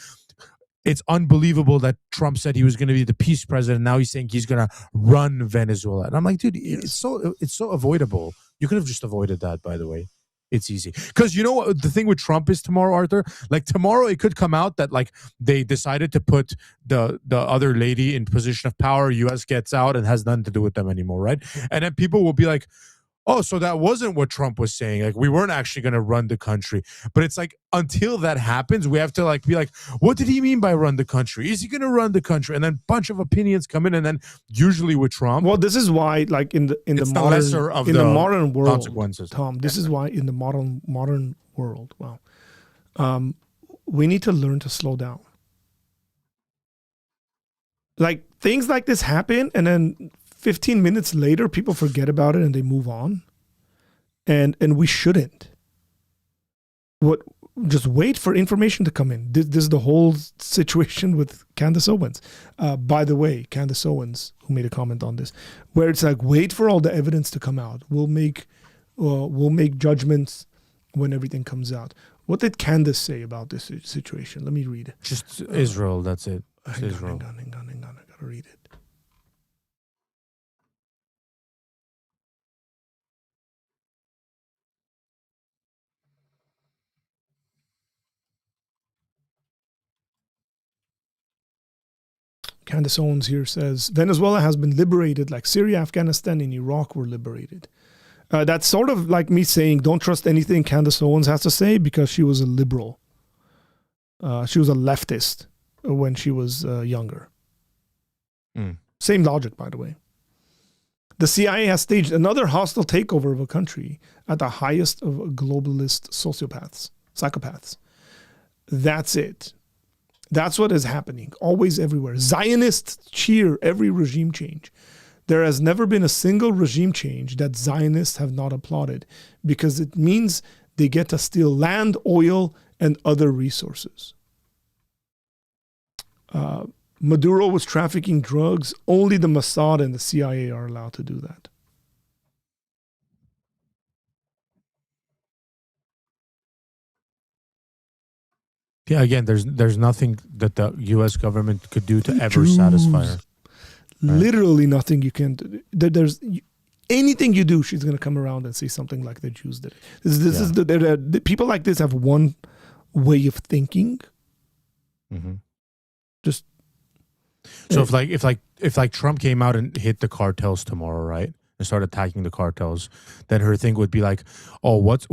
it's unbelievable that Trump said he was going to be the peace president. Now he's saying he's going to run Venezuela. And I'm like, dude, it's so avoidable. You could have just avoided that, by the way. It's easy. Because you know what the thing with Trump is tomorrow, Arthur? Like tomorrow it could come out that like they decided to put the other lady in position of power. US gets out and has nothing to do with them anymore, right? And then people will be like, oh, so that wasn't what Trump was saying. Like, we weren't actually going to run the country. But it's like, until that happens, we have to like be like, what did he mean by run the country? Is he going to run the country? And then a bunch of opinions come in, and then usually with Trump, well, this is why, like in the modern world, consequences. Tom, this is why in the modern world, we need to learn to slow down. Like things like this happen, and then 15 minutes later, people forget about it and they move on. And we shouldn't. Just wait for information to come in. This is the whole situation with Candace Owens. By the way, Candace Owens, who made a comment on this, where it's like, wait for all the evidence to come out. We'll make judgments when everything comes out. What did Candace say about this situation? Let me read it. Just Israel, that's it. Hang on. I gotta read it. Candace Owens here says, Venezuela has been liberated like Syria, Afghanistan, and Iraq were liberated. That's sort of like me saying, don't trust anything Candace Owens has to say, because she was a liberal. She was a leftist when she was younger. Same logic, by the way. The CIA has staged another hostile takeover of a country at the highest of globalist psychopaths. That's it. That's what is happening, always, everywhere. Zionists cheer every regime change. There has never been a single regime change that Zionists have not applauded, because it means they get to steal land, oil, and other resources. Maduro was trafficking drugs. Only the Mossad and the CIA are allowed to do that. Yeah, again, there's nothing that the U.S. government could do to ever satisfy her. Right? Literally nothing you can do. There's anything you do, she's going to come around and say something like the Jews did. This is the people like this have one way of thinking. Mm-hmm. Just so if Trump came out and hit the cartels tomorrow, right, and start attacking the cartels, then her thing would be like, oh, what's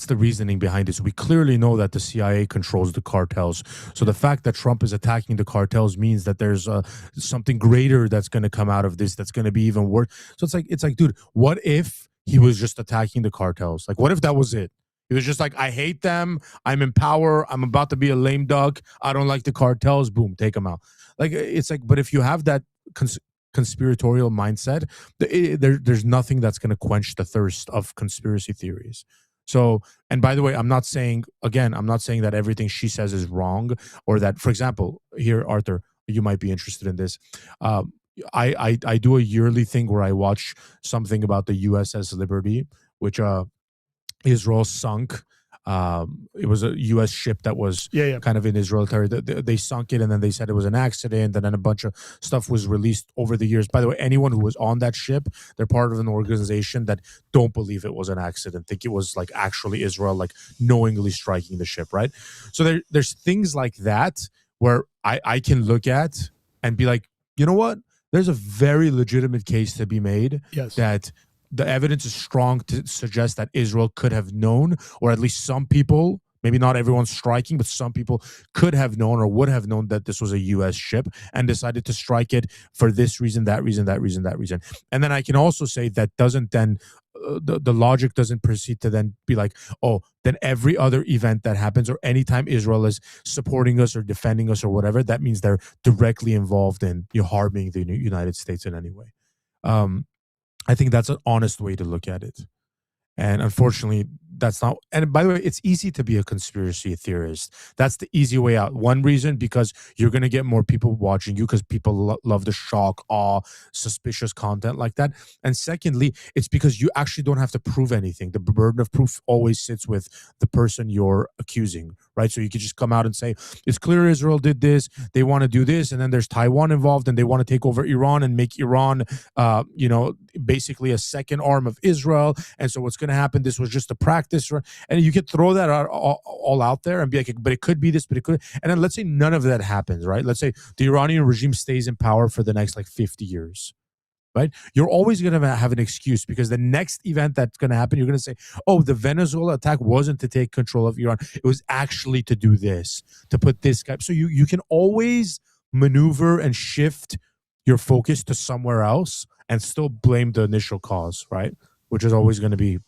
the reasoning behind this? We clearly know that the CIA controls the cartels. So the fact that Trump is attacking the cartels means that there's something greater that's going to come out of this, that's going to be even worse. So it's like, dude, what if he was just attacking the cartels? Like, what if that was it? He was just like, I hate them. I'm in power. I'm about to be a lame duck. I don't like the cartels. Boom, take them out. Like, it's like, but if you have that conspiratorial mindset, there's nothing that's going to quench the thirst of conspiracy theories. So, and by the way, I'm not saying that everything she says is wrong, or that, for example, here, Arthur, you might be interested in this. I do a yearly thing where I watch something about the USS Liberty, which Israel sunk. It was a U.S. ship that was kind of in Israel territory. They sunk it, and then they said it was an accident, and then a bunch of stuff was released over the years. By the way, anyone who was on that ship, they're part of an organization that don't believe it was an accident, think it was like actually Israel, like knowingly striking the ship, right? So there's things like that where I can look at and be like, you know what? There's a very legitimate case to be made that the evidence is strong to suggest that Israel could have known, or at least some people, maybe not everyone striking, but some people could have known or would have known that this was a U.S. ship and decided to strike it for this reason, that reason, that reason, that reason. And then I can also say that doesn't then, the logic doesn't proceed to then be like, oh, then every other event that happens or anytime Israel is supporting us or defending us or whatever, that means they're directly involved in harming the United States in any way. I think that's an honest way to look at it. And unfortunately, that's not. And by the way, it's easy to be a conspiracy theorist. That's the easy way out. One reason, because you're going to get more people watching you because people love the shock, awe, suspicious content like that. And secondly, it's because you actually don't have to prove anything. The burden of proof always sits with the person you're accusing, right? So you could just come out and say, it's clear Israel did this. They want to do this. And then there's Taiwan involved and they want to take over Iran and make Iran, basically a second arm of Israel. And so what's going to happen, this was just a practice. And you could throw that all out there and be like, but it could be this, but it could. And then let's say none of that happens, right? Let's say the Iranian regime stays in power for the next 50 years, right? You're always going to have an excuse because the next event that's going to happen, you're going to say, oh, the Venezuela attack wasn't to take control of Iran. It was actually to do this, to put this guy. So you can always maneuver and shift your focus to somewhere else and still blame the initial cause, right? Which is always going to be,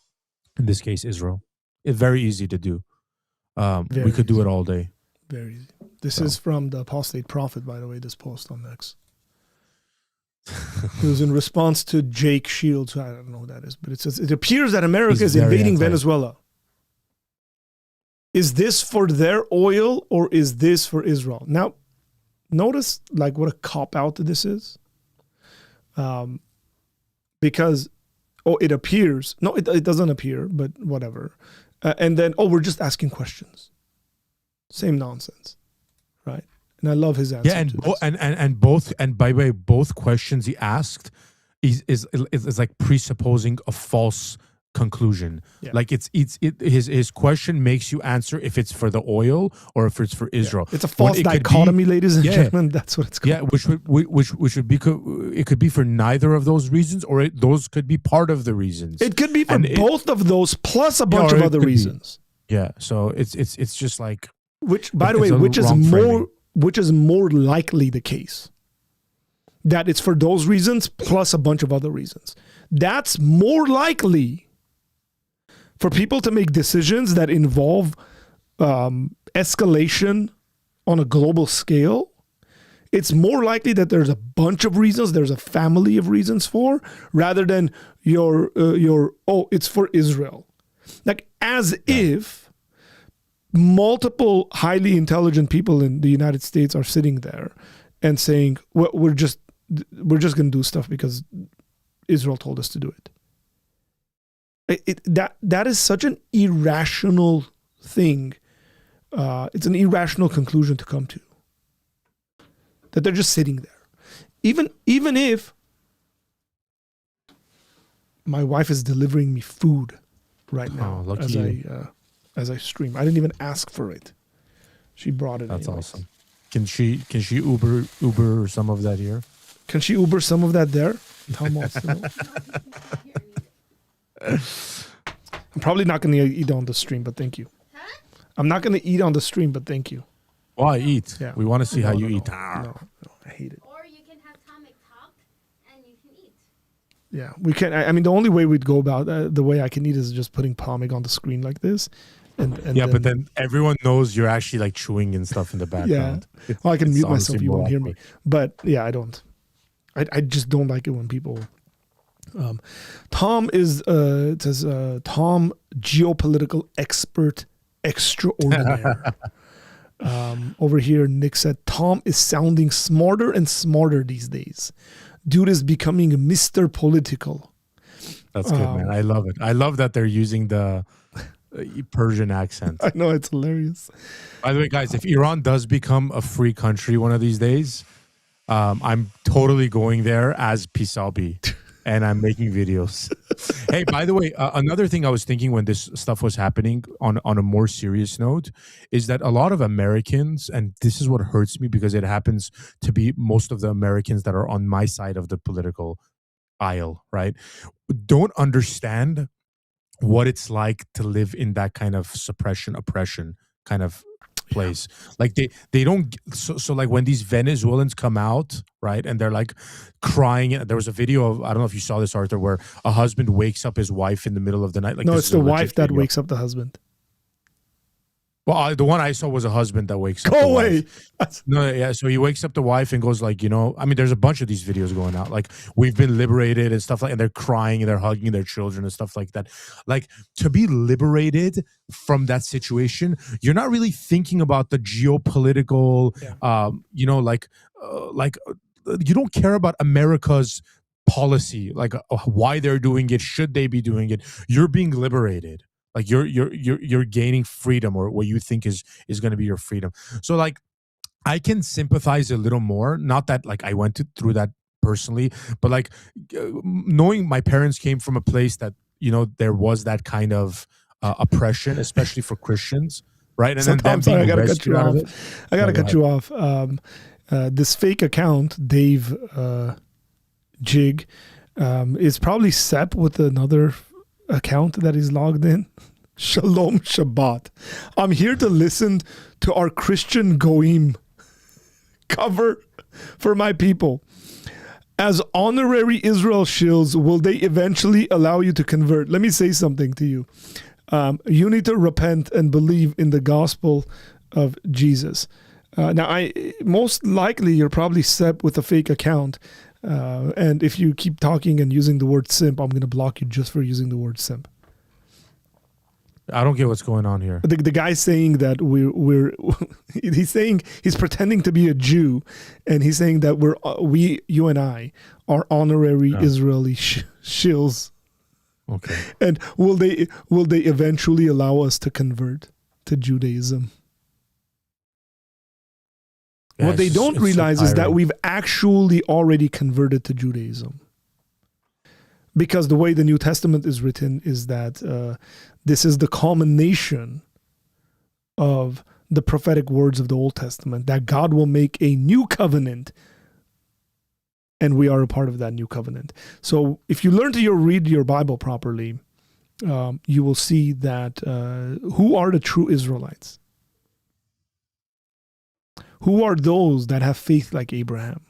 in this case, Israel. It's very easy to do. We could do it all day. Very easy. This is from the Apostate Prophet, by the way, this post on X. It was in response to Jake Shields. I don't know who that is, but it says, it appears that America is invading Venezuela. Is this for their oil or is this for Israel? Now, notice what a cop-out this is. Because it appears. No, it doesn't appear, but whatever. And then, we're just asking questions. Same nonsense, right? And I love his answer. Yeah, and by the way, both questions he asked is like presupposing a false conclusion. Yeah. Like his question makes you answer if it's for the oil or if it's for Israel. Yeah. It's a false dichotomy, ladies and gentlemen. That's what it's called. Yeah, which would be, it could be for neither of those reasons, or those could be part of the reasons. It could be for both of those plus a bunch of other reasons. Yeah, so it's just like, which, by the way, which is more likely the case. That it's for those reasons plus a bunch of other reasons. That's more likely for people to make decisions that involve escalation on a global scale. It's more likely that there's a bunch of reasons, there's a family of reasons for, rather than it's for Israel. If multiple highly intelligent people in the United States are sitting there and saying, well, we're just going to do stuff because Israel told us to do it. That is such an irrational thing. It's an irrational conclusion to come to. That they're just sitting there. Even if my wife is delivering me food right now as I stream. I didn't even ask for it. She brought it. That's awesome. Can she Uber some of that here? Can she Uber some of that there? Tom wants to know. I'm probably not going to eat on the stream, but thank you. Huh? I'm not going to eat on the stream, but thank you. Why eat? Yeah. We want to see how you eat. No, I hate it. Or you can have Tomic talk and you can eat. Yeah, we can. I mean, the only way we'd go about the way I can eat is just putting Tomic on the screen like this. But then everyone knows you're actually like chewing and stuff in the background. Yeah. Well, I can mute myself. You won't hear me. But yeah, I don't. I just don't like it when people. Tom is it says Tom, geopolitical expert extraordinaire. Over here, Nick said Tom is sounding smarter and smarter these days. Dude is becoming Mr. Political. That's good, man. I love it. I love that they're using the Persian accent. I know, it's hilarious. By the way, guys, if Iran does become a free country one of these days, I'm totally going there as Pisabi, and I'm making videos. Hey, by the way, another thing I was thinking when this stuff was happening on a more serious note is that a lot of Americans, and this is what hurts me because it happens to be most of the Americans that are on my side of the political aisle, right, don't understand what it's like to live in that kind of suppression, oppression kind of place. Like they don't, so like when these Venezuelans come out, right, and they're like crying. There was a video of, I don't know if you saw this, Arthur, where a husband wakes up his wife in the middle of the night. Like, No, this it's is the a legit wife that video. wakes up the husband. Well, the one I saw was a husband that wakes up Go the away. wife. No, yeah. So he wakes up the wife and goes like, I mean, there's a bunch of these videos going out. Like, we've been liberated and stuff like, and they're crying and they're hugging their children and stuff like that. Like, to be liberated from that situation, you're not really thinking about the geopolitical, you don't care about America's policy, like why they're doing it, should they be doing it. You're being liberated. Like you're gaining freedom, or what you think is going to be your freedom. So like, I can sympathize a little more. Not that like I went through that personally, but like knowing my parents came from a place that there was that kind of oppression, especially for Christians, right? And So then Tom, them sorry, I being gotta cut rescued you out of off. it. I gotta Yeah, go cut you off. This fake account, Dave Jig, is probably Sep with another account that is logged in. Shalom Shabbat. I'm here to listen to our Christian Goim cover for my people. As honorary Israel shills, will they eventually allow you to convert? Let me say something to you. You need to repent and believe in the gospel of Jesus. Now, most likely you're probably Sep with a fake account. And if you keep talking and using the word simp, I'm going to block you just for using the word simp. I don't get what's going on here. The guy's saying that he's pretending to be a Jew, and he's saying that you and I are honorary Israeli shills. Okay. And will they eventually allow us to convert to Judaism? Yeah, What they don't realize is that we've actually already converted to Judaism. Because the way the New Testament is written is that this is the culmination of the prophetic words of the Old Testament, that God will make a new covenant, and we are a part of that new covenant. So if you learn to read your Bible properly, you will see that who are the true Israelites? Who are those that have faith like Abraham?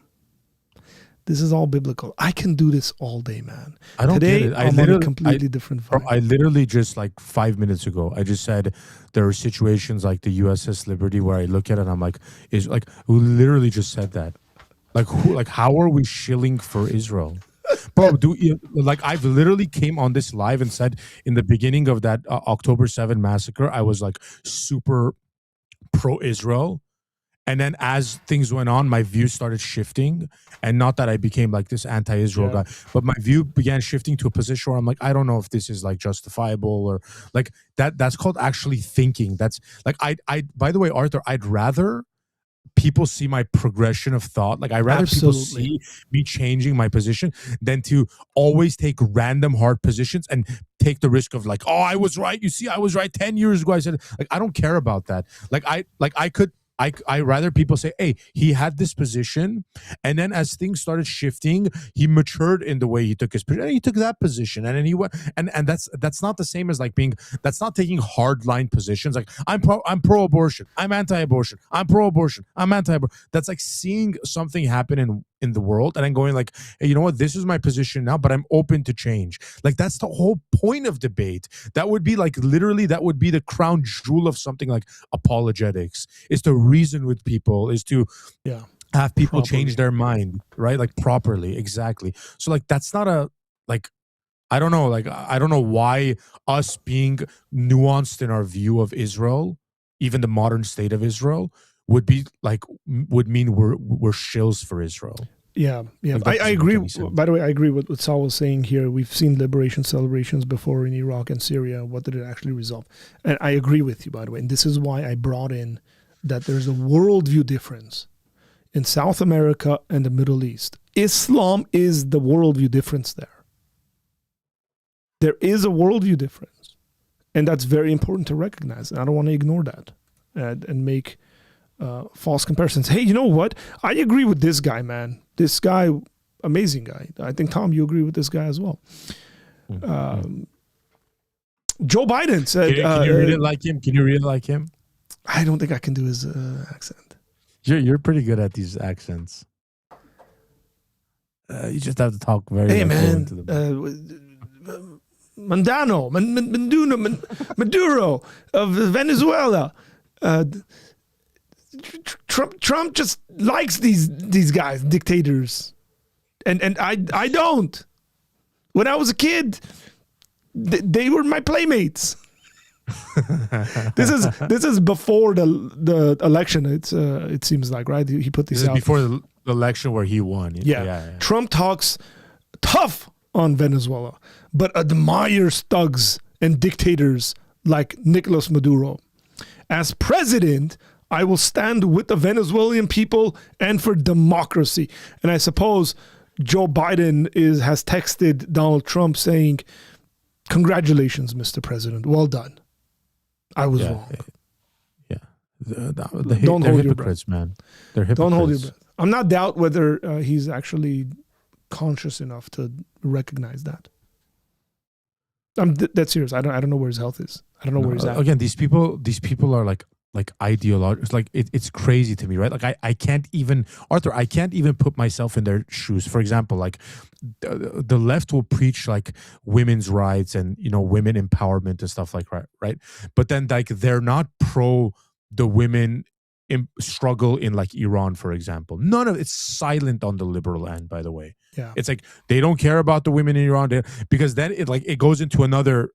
This is all biblical. I can do this all day, man. I don't Today, get it. I'm on a completely different vibe. I literally just like 5 minutes ago, I just said there are situations like the USS Liberty where I look at it and I'm like, who literally just said that? Like how are we shilling for Israel? Bro, I've literally came on this live and said in the beginning of that October 7 massacre, I was like super pro-Israel. And then as things went on, my view started shifting. And not that I became like this anti-Israel guy, but my view began shifting to a position where I'm like, I don't know if this is like justifiable or like that's called actually thinking. That's like, I by the way, Arthur, I'd rather people see my progression of thought. Like I'd rather people see me changing my position than to always take random hard positions and take the risk of like, oh, I was right. You see, I was right 10 years ago. I said, like, I don't care about that. I rather people say, hey, he had this position, and then as things started shifting, he matured in the way he took his position, and he took that position, and then he went, and that's not the same as like that's not taking hard line positions. Like I'm pro-abortion, I'm anti-abortion, I'm pro-abortion, I'm anti-abortion. That's like seeing something happen in the world and then going like, hey, you know what, this is my position now, but I'm open to change. Like that's the whole point of debate. That would be like literally that would be the crown jewel of something like apologetics, is to reason with people, is to have people change their mind, right? Like properly, exactly. So like that's not a like I don't know why us being nuanced in our view of Israel, even the modern state of Israel, would mean we're shills for Israel. Yeah. Like, that I doesn't make agree. any sense. By the way, I agree with what Saul was saying here. We've seen liberation celebrations before in Iraq and Syria. What did it actually resolve? And I agree with you, by the way. And this is why I brought in that there's a worldview difference in South America and the Middle East. Islam is the worldview difference there. There is a worldview difference. And that's very important to recognize. And I don't want to ignore that and make false comparisons. Hey, you know what? I agree with this guy, man. This guy, amazing guy. I think, Tom, you agree with this guy as well. Joe Biden said... Can you read it like him? Can you read it like him? I don't think I can do his accent. You're pretty good at these accents. You just have to talk very. Hey, like, man. to the Maduro of Venezuela. Trump just likes these guys, dictators, and I don't. When I was a kid, they were my playmates. This is before the election. It seems like, right? He put This these is out before the election where he won. Yeah. Trump talks tough on Venezuela, but admires thugs and dictators like Nicolas Maduro. As president, I will stand with the Venezuelan people and for democracy. And I suppose Joe Biden has texted Donald Trump saying, "Congratulations, Mr. President. Well done. I was wrong." Yeah. Don't They're hold your hypocrites, man. They're hypocrites. Don't hold your breath. I'm not doubt whether he's actually conscious enough to recognize that. I'm that's serious. I don't know where his health is. I don't know where he's at. Again, these people are like ideological. It's like it's crazy to me, right? Like I can't even, Arthur, I can't even put myself in their shoes. For example, like the left will preach like women's rights and women empowerment and stuff like that, right? But then like they're not pro the women struggle in like Iran, for example. None of it's silent on the liberal end, by the way. Yeah. It's like they don't care about the women in Iran because then it goes into another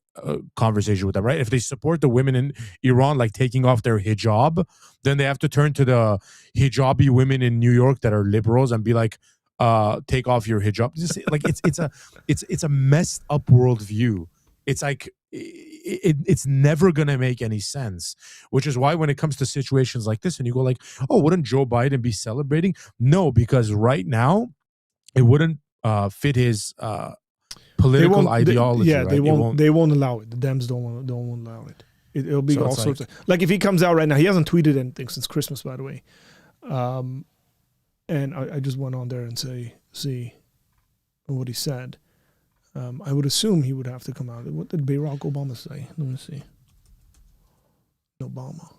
conversation with them, right? If they support the women in Iran like taking off their hijab, then they have to turn to the hijabi women in New York that are liberals and be like, take off your hijab. Just, like it's a messed up worldview. It's like it's never gonna make any sense. Which is why when it comes to situations like this, and you go like, oh, wouldn't Joe Biden be celebrating? No, because right now it wouldn't fit his political ideology. They right? won't. They won't allow it. The Dems don't allow it. It'll be So all it's sorts of like if he comes out right now. He hasn't tweeted anything since Christmas, by the way. And I just went on there and see what he said. I would assume he would have to come out. What did Barack Obama say? Let me see. Barack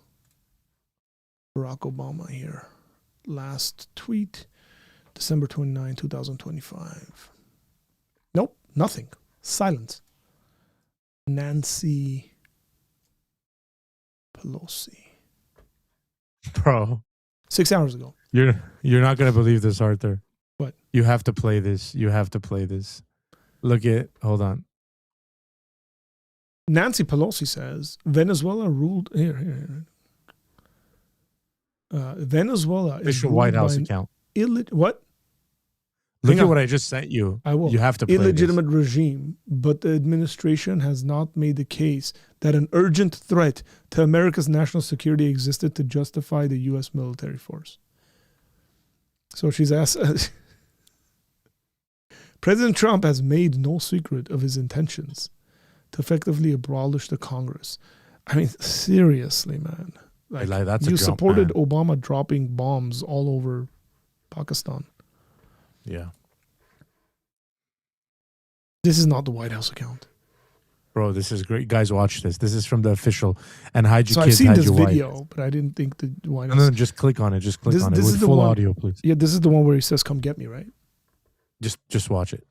Obama here. Last tweet, December 29, 2025. Nope, nothing. Silence. Nancy Pelosi. Bro, 6 hours ago. you're not gonna believe this, Arthur. What? You have to play this. Hold on. Nancy Pelosi says Venezuela ruled here. Venezuela is Official ruled White House by an account. what? Look Hang at on. what I just sent you. I will. You have to play Illegitimate regime, but the administration has not made the case that an urgent threat to America's national security existed to justify the U.S. military force. So she's asked. President Trump has made no secret of his intentions to effectively abolish the Congress. I mean, seriously, man. Like, that's a you jump, supported man. Obama dropping bombs all over Pakistan. Yeah. This is not the White House account. Bro, this is great. Guys, watch this. This is from the official. And hide your So I've kids, seen hide this your video, wife. but I didn't think the White House. No, just click on it. Just click on it This with is the full one- audio, please. Yeah, this is the one where he says, "Come get me," right? Just watch it.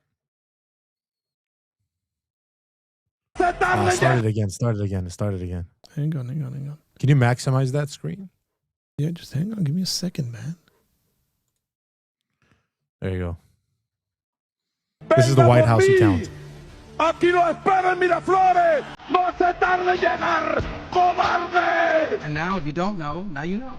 Start it again. Hang on. Can you maximize that screen? Yeah, just hang on. Give me a second, man. There you go. This is the White House account. Aquí lo espera en Miraflores. No se tarde en llegar, cobarde. And now, if you don't know, now you know.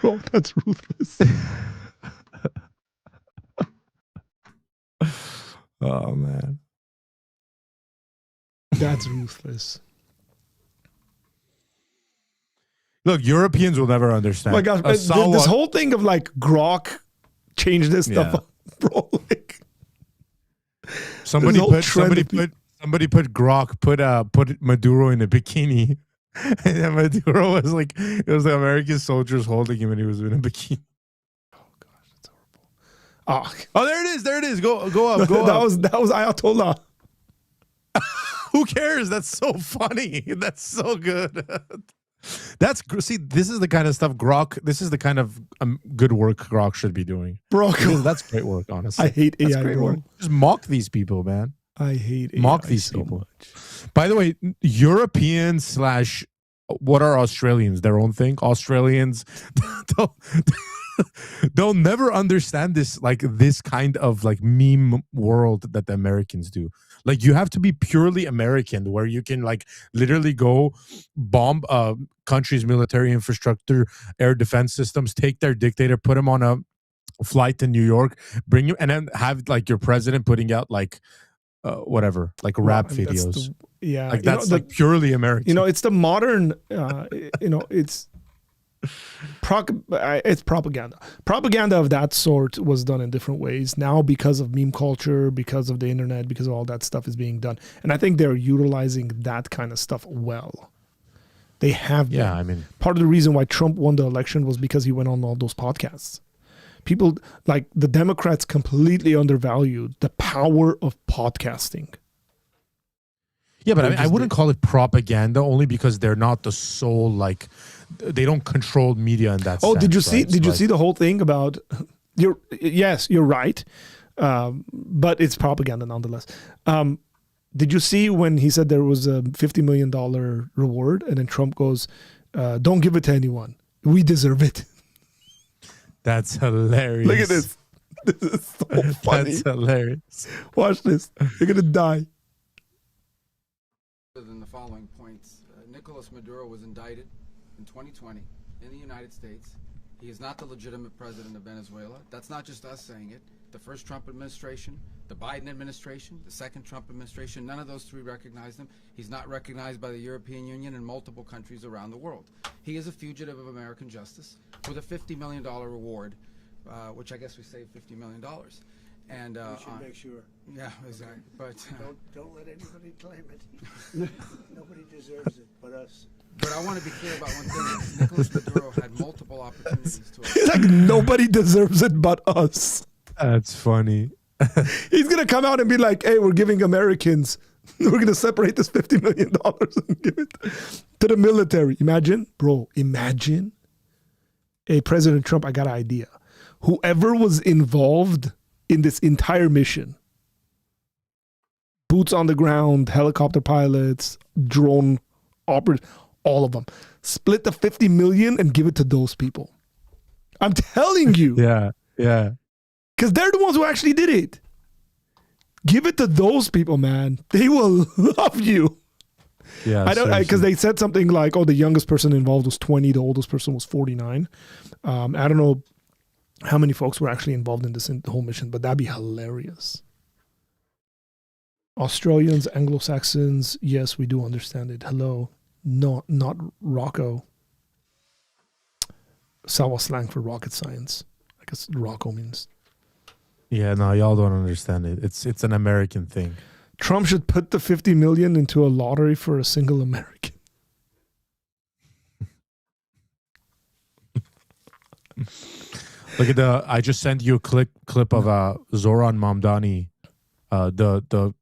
Bro, that's ruthless. Oh man. That's ruthless. Look, Europeans will never understand. My gosh, this whole thing of like Grok changed this stuff up, bro. Like, somebody whole put trend Grok put Maduro in a bikini, and then Maduro was like, it was the American soldiers holding him, and he was in a bikini. oh gosh, that's horrible. Oh, there it is. Go up. Go up. That was Ayatollah. Who cares? That's so funny. That's so good. This is the kind of stuff Grok. This is the kind of good work Grok should be doing, bro. That's great work, honestly. I hate That's AI, great bro. work. Just mock these people, man. I hate AI Mock these so people. much. By the way, European / what are Australians? Their own thing. Australians they'll never understand this kind of like meme world that the Americans do. Like, you have to be purely American, where you can like literally go bomb country's military infrastructure, air defense systems, take their dictator, put him on a flight to New York, bring you, and then have like your president putting out like whatever, like rap videos. Like that's like purely American. It's the modern. It's propaganda. Propaganda of that sort was done in different ways. Now, because of meme culture, because of the internet, because of all that stuff is being done, and I think they're utilizing that kind of stuff well. They have. Yeah, I mean, part of the reason why Trump won the election was because he went on all those podcasts. People like the Democrats completely undervalued the power of podcasting. Yeah, but I wouldn't call it propaganda, only because they're not the sole, like, they don't control media in that sense. Oh, did you see? Right? Did you see the whole thing about? Yes, you're right, but it's propaganda nonetheless. Did you see when he said there was a $50 million reward, and then Trump goes, "Don't give it to anyone. We deserve it." That's hilarious. Look at this. This is so funny. That's hilarious. Watch this. You're gonna die. Than the following points. Nicolas Maduro was indicted in 2020 in the United States. He is not the legitimate president of Venezuela. That's not just us saying it. The first Trump administration, the Biden administration, the second Trump administration, none of those three recognized him. He's not recognized by the European Union and multiple countries around the world. He is a fugitive of American justice with a $50 million reward, which I guess we saved $50 million. And we should make sure. Yeah, exactly. But don't let anybody claim it. Nobody deserves it but us. But I want to be clear about one thing. Nicolas Maduro had multiple opportunities to. He's like, nobody deserves it but us. That's funny. He's gonna come out and be like, "Hey, we're giving Americans. We're gonna separate this $50 million and give it to the military." Imagine, bro. Imagine. Hey, President Trump, I got an idea. Whoever was involved in this entire mission, boots on the ground, helicopter pilots, drone operators, all of them, split the 50 million and give it to those people. I'm telling you. Yeah. Because they're the ones who actually did it. Give it to those people, man. They will love you. Yeah. Because they said something like, "Oh, the youngest person involved was 20, the oldest person was 49." I don't know how many folks were actually involved in this whole mission, but that'd be hilarious. Australians, Anglo-Saxons, yes, we do understand it. Hello, not Rocco. Sawa slang for rocket science. I guess Rocco means. Yeah, no, y'all don't understand it. It's an American thing. Trump should put the 50 million into a lottery for a single American. Look at I just sent you a clip of Zoran Mamdani, the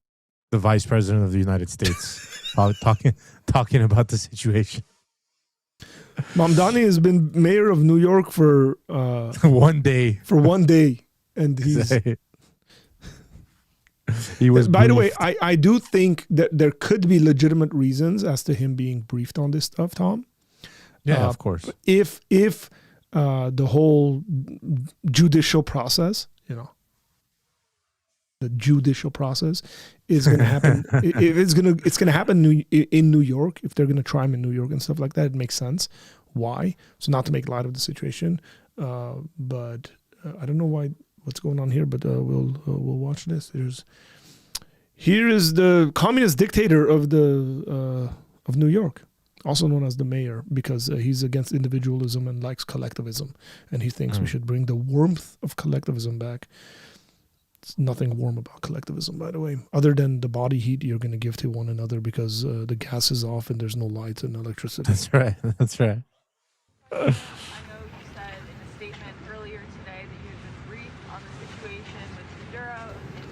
vice president of the United States, talking about the situation. Mamdani has been mayor of New York for 1 day. For 1 day, and he was. By the way, briefed. I do think that there could be legitimate reasons as to him being briefed on this stuff, Tom. Yeah, of course. If the whole judicial process, the judicial process is going to happen. It's going to happen in New York. If they're going to try him in New York and stuff like that, it makes sense. Why? So not to make light of the situation, but I don't know what's going on here. But we'll watch this. Here is the communist dictator of New York, also known as the mayor, because he's against individualism and likes collectivism, and he thinks we should bring the warmth of collectivism back. It's nothing warm about collectivism, by the way, other than the body heat you're going to give to one another because the gas is off and there's no lights and electricity. That's right. That's right. I know you said in a statement earlier today that you had been briefed on the situation with Maduro in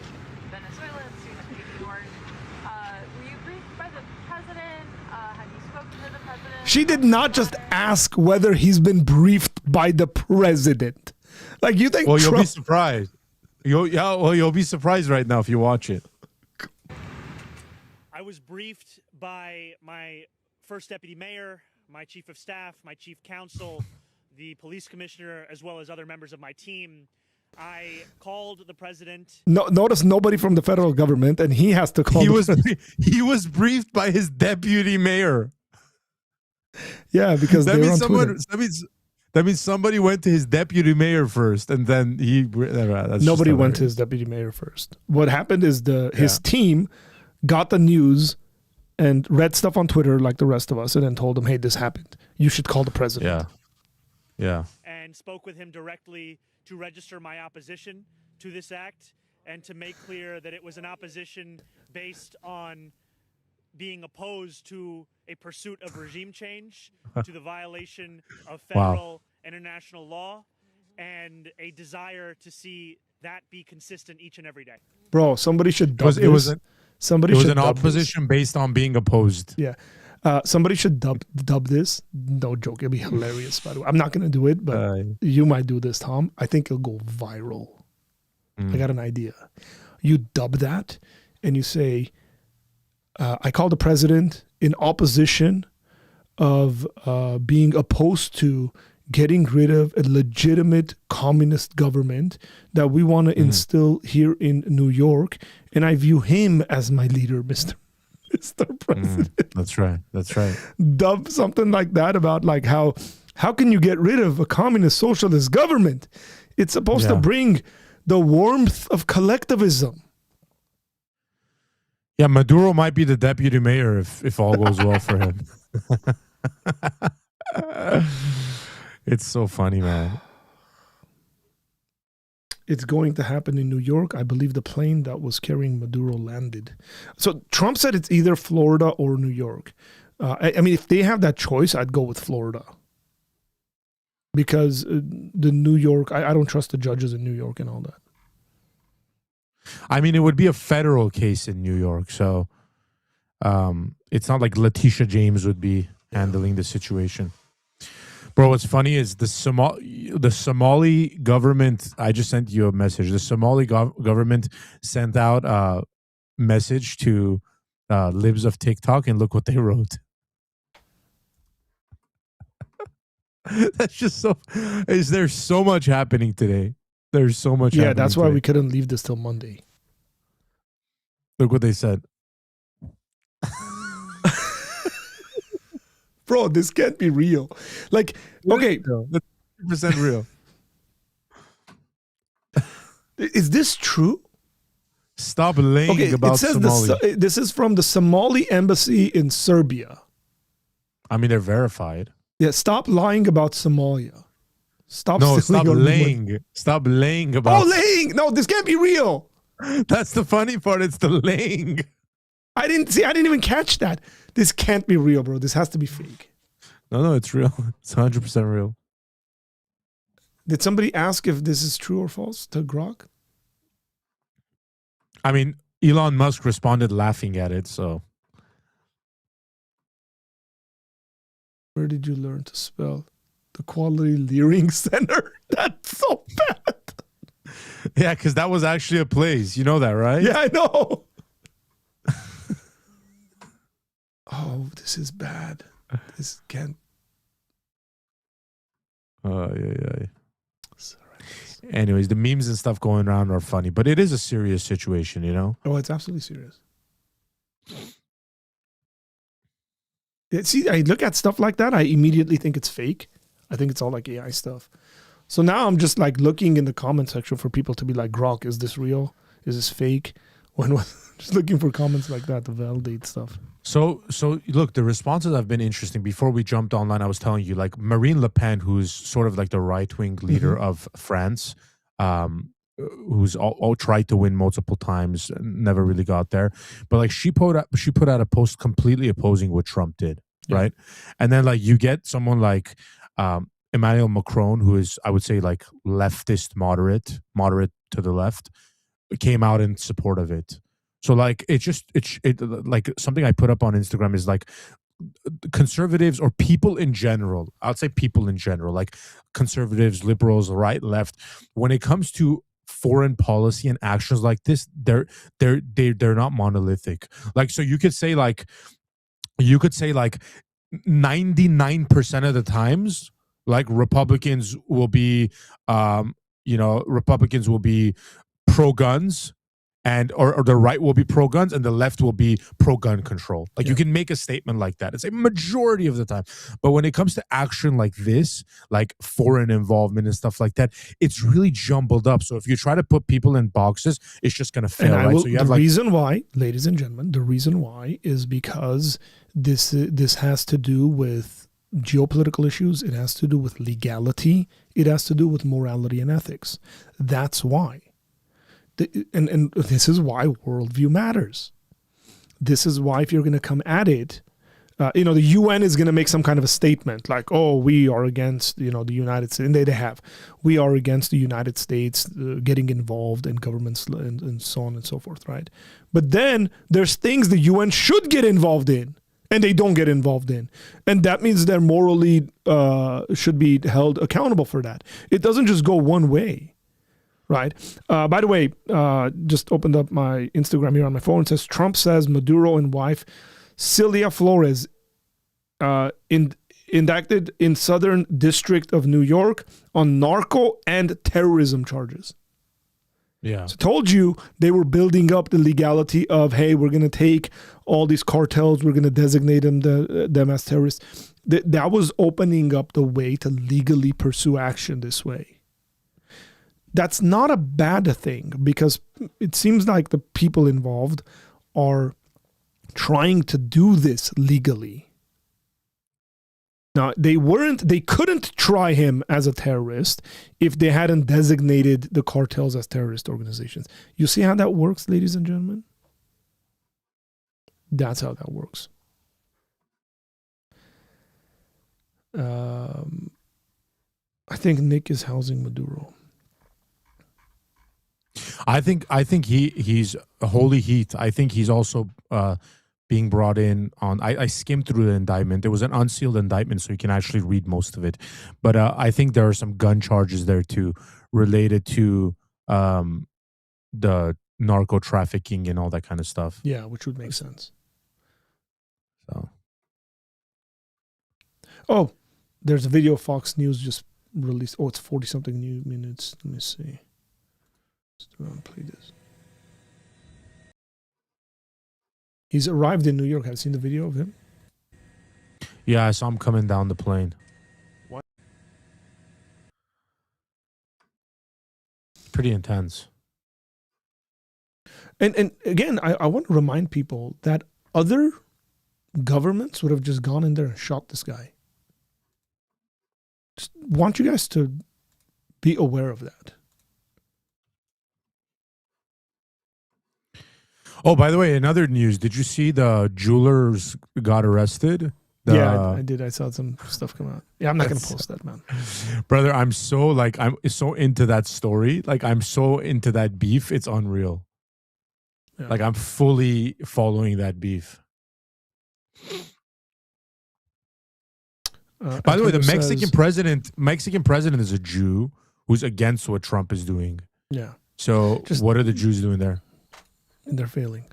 Venezuela and soon to be ignored. Were you briefed by the president? Have you spoken to the president? She did not just ask whether he's been briefed by the president. Like, you think Well, you'll Trump... be surprised. You'll be surprised right now if you watch it. I was briefed by my first deputy mayor, my chief of staff, my chief counsel, the police commissioner, as well as other members of my team. I called the president. No, notice nobody from the federal government, and he has to call. He was briefed by his deputy mayor. Yeah, because that they means were on Twitter. That means somebody went to his deputy mayor first, and then Nobody went to his deputy mayor first. What happened is his team got the news and read stuff on Twitter like the rest of us, and then told him, "Hey, this happened. You should call the president." Yeah. And spoke with him directly to register my opposition to this act and to make clear that it was an opposition based on being opposed to a pursuit of regime change, to the violation of federal and international law, and a desire to see that be consistent each and every day. Bro, somebody should dub this. It was an dub opposition this. Based on being opposed. Yeah. Somebody should dub this. No joke. It'll be hilarious, by the way. I'm not going to do it, but you might do this, Tom. I think it'll go viral. I got an idea. You dub that and you say, I call the president in opposition of being opposed to getting rid of a legitimate communist government that we want to instill here in New York. And I view him as my leader, Mr. President. That's right. That's right. Dub something like that about like how can you get rid of a communist socialist government? It's supposed to bring the warmth of collectivism. Yeah, Maduro might be the deputy mayor if all goes well for him. It's so funny, man. It's going to happen in New York. I believe the plane that was carrying Maduro landed. So Trump said it's either Florida or New York. I mean, if they have that choice, I'd go with Florida. Because the New York, I don't trust the judges in New York and all that. I mean, it would be a federal case in New York, so it's not like Letitia James would be handling the situation. Bro, what's funny is the Somali government, I just sent you a message. The Somali government sent out a message to libs of TikTok, and look what they wrote. That's just so... There's so much happening today. There's so much happening that's why today. we couldn't leave this till Monday. Look what they said. Bro, this can't be real. Like, okay. That's 100% real. Is this true? Stop laying about it says Somali. this is from the Somali embassy in Serbia. I mean, they're verified. Yeah, stop lying about Somalia. Stop laying. Stop laying about. Oh, laying! No, this can't be real. That's the funny part. It's the laying. I didn't even catch that. This can't be real, bro. This has to be fake. No, it's real. It's 100% real. Did somebody ask if this is true or false to Grok? I mean, Elon Musk responded laughing at it, so. Where did you learn to spell? The Quality Leering Center? That's so bad. Yeah, because that was actually a place. You know that, right? Yeah, I know. Oh, this is bad. This can't. Yeah. Anyways, the memes and stuff going around are funny, but it is a serious situation, you know? Oh, it's absolutely serious. See, I look at stuff like that, I immediately think it's fake. I think it's all like AI stuff. So now I'm just like looking in the comment section for people to be like, Grok, is this real? Is this fake? Just looking for comments like that to validate stuff. So look, the responses have been interesting. Before we jumped online, I was telling you, like Marine Le Pen, who's sort of like the right-wing leader of France, who's all tried to win multiple times, never really got there. But like she put out a post completely opposing what Trump did, right? And then like you get someone like Emmanuel Macron, who is, I would say, like leftist moderate to the left, came out in support of it. So like it like something I put up on Instagram is like conservatives or people in general. I'd say people in general, like conservatives, liberals, right, left. When it comes to foreign policy and actions like this, they're not monolithic. Like so, you could say like 99% of the times, like Republicans will be pro-guns, and or the right will be pro-guns and the left will be pro-gun control. Like you can make a statement like that. It's a majority of the time. But when it comes to action like this, like foreign involvement and stuff like that, it's really jumbled up. So if you try to put people in boxes, it's just going to fail, right? So you have reason why, ladies and gentlemen, the reason why is because this has to do with geopolitical issues. It has to do with legality. It has to do with morality and ethics. That's why. And this is why worldview matters. This is why if you're going to come at it, the UN is going to make some kind of a statement like, oh, we are against, the United States. And they have. We are against the United States getting involved in governments and so on and so forth, right? But then there's things the UN should get involved in and they don't get involved in. And that means they're morally should be held accountable for that. It doesn't just go one way. Right. By the way, just opened up my Instagram here on my phone. It says Trump says Maduro and wife Celia Flores indicted in Southern District of New York on narco and terrorism charges. Yeah. So I told you they were building up the legality of, hey, we're going to take all these cartels, we're going to designate them as terrorists. That was opening up the way to legally pursue action this way. That's not a bad thing because it seems like the people involved are trying to do this legally. Now, they couldn't try him as a terrorist if they hadn't designated the cartels as terrorist organizations. You see how that works, ladies and gentlemen? That's how that works. I think Nick is housing Maduro. I think he's holy heat. I think he's also being brought in on. I skimmed through the indictment. There was an unsealed indictment, so you can actually read most of it. But I think there are some gun charges there too, related to the narco trafficking and all that kind of stuff. Yeah, which would make sense. So, oh, there's a video Fox News just released. Oh, it's 40-something new minutes. Let me see. Let's play this. He's arrived in New York. Have you seen the video of him? Yeah, I saw him coming down the plane. What? Pretty intense. And again, I want to remind people that other governments would have just gone in there and shot this guy. Just want you guys to be aware of that. Oh, by the way, in other news, did you see the jewelers got arrested? Yeah, I did. I saw some stuff come out. Yeah, I'm not going to post that, man. Brother, I'm so into that story. Like, I'm so into that beef. It's unreal. Yeah. Like, I'm fully following that beef. By the way, the Mexican president is a Jew who's against what Trump is doing. Yeah. So what are the Jews doing there? And they're failing.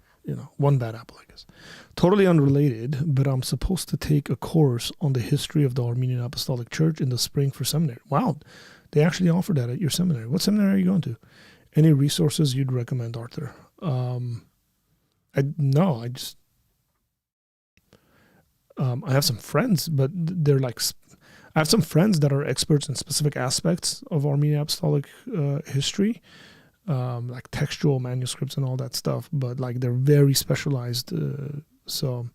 One bad apple, I guess. Totally unrelated, but I'm supposed to take a course on the history of the Armenian Apostolic Church in the spring for seminary. Wow. They actually offer that at your seminary. What seminary are you going to? Any resources you'd recommend, Arthur? I have some friends, but they're like, I have some friends that are experts in specific aspects of Armenian Apostolic history, like textual manuscripts and all that stuff, but like they're very specialized. So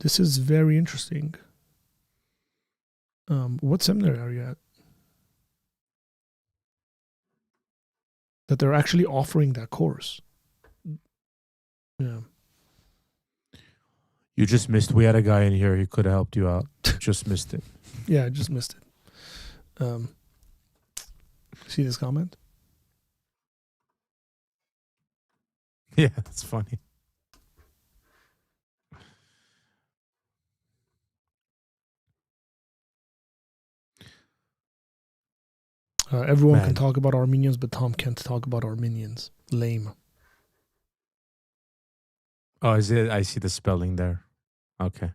this is very interesting. What seminary are you at? That they're actually offering that course. Yeah. You just missed. We had a guy in here. He could have helped you out. Just missed it. Yeah, I just missed it. See this comment? Yeah, that's funny. Everyone Man. can talk about Armenians, but Tom can't talk about Armenians. Lame. Oh, is it? I see the spelling there. Okay.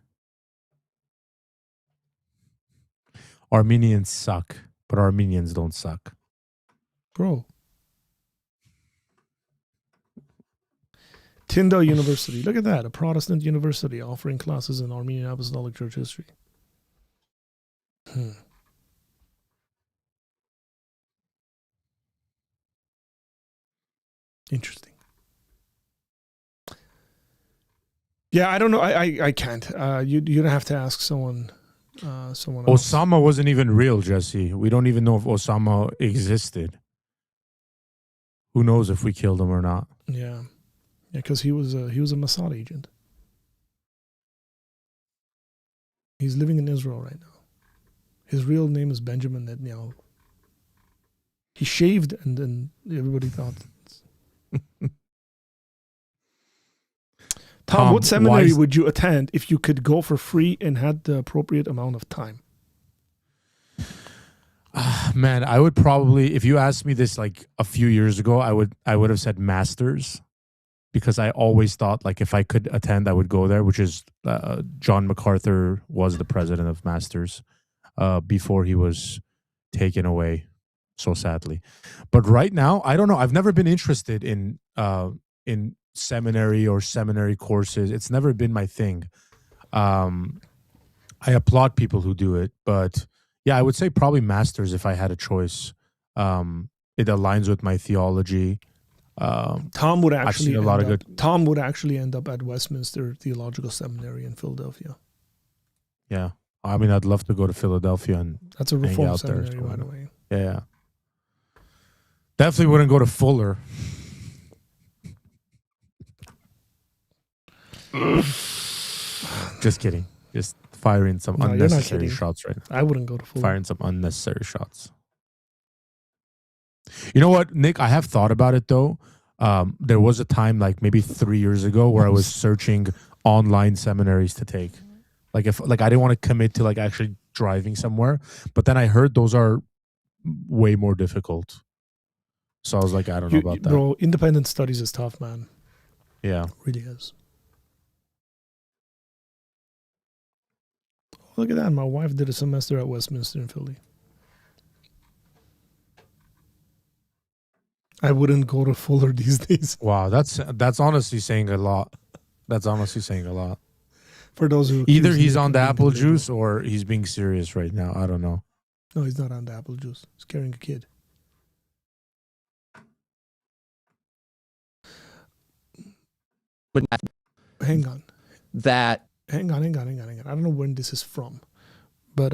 Armenians suck, but Armenians don't suck. Bro. Tyndale University. Look at that. A Protestant university offering classes in Armenian Apostolic Church history. Interesting. Yeah, I don't know. I can't. You're gonna have to ask someone else. Osama wasn't even real, Jesse. We don't even know if Osama existed. Who knows if we killed him or not? Yeah, because he was a Mossad agent. He's living in Israel right now. His real name is Benjamin Netanyahu. He shaved, and then everybody thought. Tom, what seminary would you attend if you could go for free and had the appropriate amount of time? Man, I would probably, if you asked me this like a few years ago, I would have said Masters, because I always thought like if I could attend, I would go there, which is John MacArthur was the president of Masters before he was taken away, so sadly. But right now, I don't know. I've never been interested in seminary or seminary courses. It's never been my thing. I applaud people who do it, but yeah, I would say probably Masters if I had a choice. It aligns with my theology. Tom would actually Tom would actually end up at Westminster Theological Seminary in Philadelphia. Yeah, I mean, I'd love to go to Philadelphia and that's a reform seminary, by the way. Yeah, definitely wouldn't go to Fuller. Just kidding. Just firing some unnecessary shots right now. I wouldn't go to Fuller. Firing some unnecessary shots. You know what, Nick? I have thought about it though. There was a time, like maybe 3 years ago, where I was searching online seminaries to take. Like if I didn't want to commit to like actually driving somewhere, but then I heard those are way more difficult. So I was like, I don't know about that. Bro, independent studies is tough, man. Yeah, it really is. Look at that. My wife did a semester at Westminster in Philly. I wouldn't go to Fuller these days. Wow, that's honestly saying a lot. That's honestly saying a lot. For those who either he's on the apple juice or he's being serious right now. I don't know. No, he's not on the apple juice. He's carrying a kid. Hang on. Hang on. I don't know when this is from, but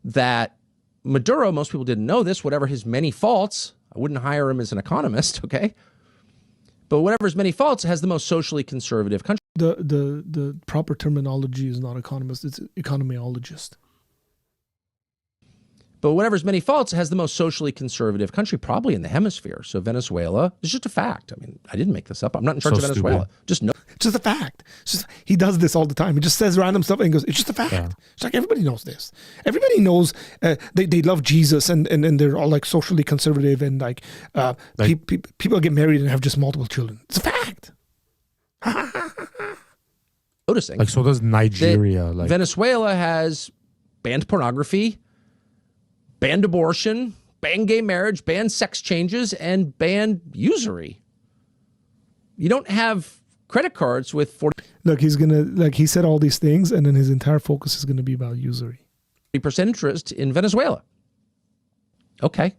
that Maduro, most people didn't know this, whatever his many faults, I wouldn't hire him as an economist, okay? But whatever his many faults, has the most socially conservative country. The proper terminology is not economist, it's economologist. But whatever his many faults, has the most socially conservative country probably in the hemisphere. So Venezuela is just a fact. I mean, I didn't make this up. I'm not in charge of Venezuela. Just know. It's just a fact. It's just, he does this all the time. He just says random stuff and goes, it's just a fact. Yeah. It's like everybody knows this. Everybody knows they love Jesus and they're all like socially conservative and like people get married and have just multiple children. It's a fact. noticing. Like, so does Nigeria. that Like, Venezuela has banned pornography, banned abortion, banned gay marriage, banned sex changes, and banned usury. You don't have credit cards with 40% Look, he's gonna he said all these things, and then his entire focus is gonna be about usury. interest in Venezuela. Okay.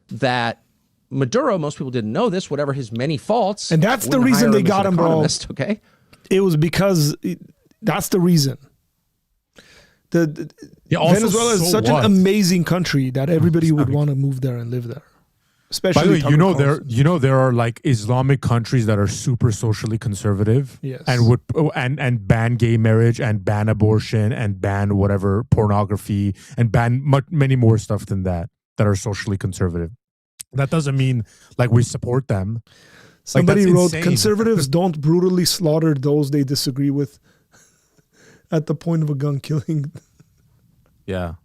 That Maduro, most people didn't know this, whatever his many faults. And that's the wouldn't reason hire they him as got an him, bro. economist, okay? It was because that's the reason. also, Venezuela is so such what? an amazing country that everybody would want to move there and live there. Especially by the way, Tucker Carlson. there are like Islamic countries that are super socially conservative, Yes. and would and ban gay marriage and ban abortion and ban whatever pornography and ban many more stuff than that are socially conservative. That doesn't mean like we support them. Somebody that's wrote, insane. conservatives don't brutally slaughter those they disagree with at the point of a gun killing. Yeah.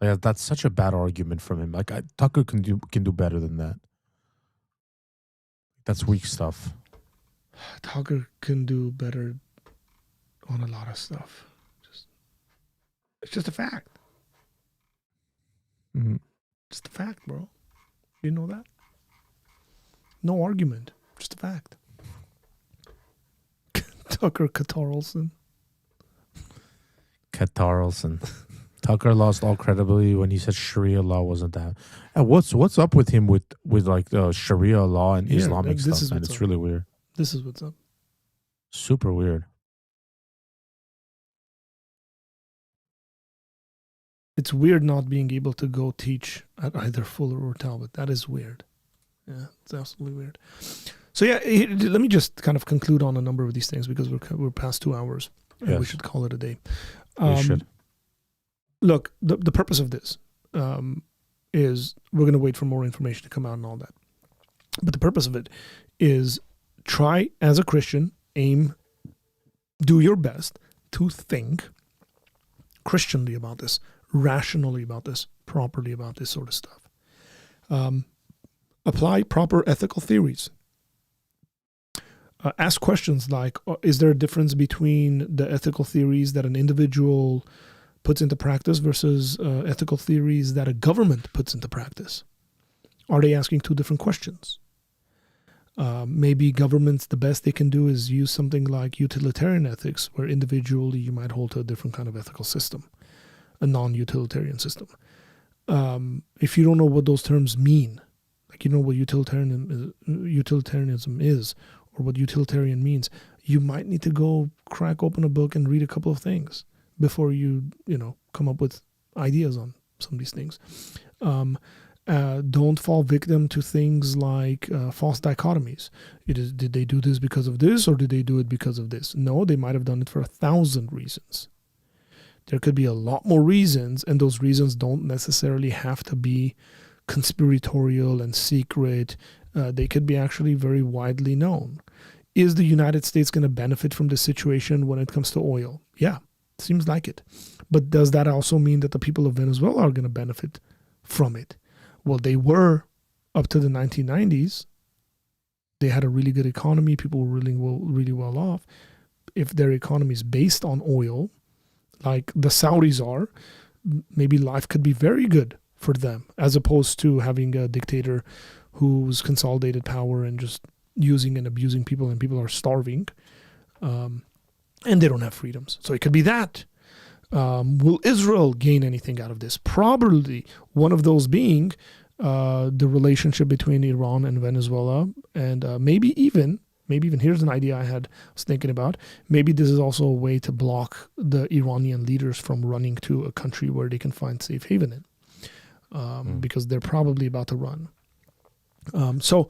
Yeah, that's such a bad argument from him. Like Tucker can do better than that. That's weak stuff. Tucker can do better on a lot of stuff. It's just a fact. Mm-hmm. Just a fact, bro. You know that? No argument. Just a fact. Tucker Carlson. Tucker lost all credibility when he said Sharia law wasn't that. And what's up with him with like Sharia law and Islamic stuff, man? It's really weird. This is what's up. Super weird. It's weird not being able to go teach at either Fuller or Talbot. That is weird. Yeah, it's absolutely weird. So yeah, let me just kind of conclude on a number of these things because we're past 2 hours. And Yes. we should call it a day. We should. Look, the purpose of this is we're going to wait for more information to come out and all that. But the purpose of it is try as a Christian, do your best to think Christianly about this, rationally about this, properly about this sort of stuff. Apply proper ethical theories. Ask questions like, is there a difference between the ethical theories that an individual puts into practice versus ethical theories that a government puts into practice? Are they asking two different questions? Maybe governments, the best they can do is use something like utilitarian ethics, where individually you might hold to a different kind of ethical system, a non-utilitarian system. If you don't know what those terms mean, like you know what utilitarianism is, or what utilitarian means, you might need to go crack open a book and read a couple of things before you come up with ideas on some of these things. Don't fall victim to things like false dichotomies. Did they do this because of this, or did they do it because of this? No, they might have done it for 1,000 reasons. There could be a lot more reasons, and those reasons don't necessarily have to be conspiratorial and secret. They could be actually very widely known. Is the United States going to benefit from this situation when it comes to oil? Yeah, seems like it. But does that also mean that the people of Venezuela are going to benefit from it? Well, they were up to the 1990s. They had a really good economy. People were really well off. If their economy is based on oil, like the Saudis are, maybe life could be very good for them, as opposed to having a dictator who's consolidated power and just using and abusing people, and people are starving, and they don't have freedoms. So it could be that. Will Israel gain anything out of this? Probably one of those being the relationship between Iran and Venezuela, and maybe even here's an idea I was thinking about. Maybe this is also a way to block the Iranian leaders from running to a country where they can find safe haven in, because they're probably about to run. So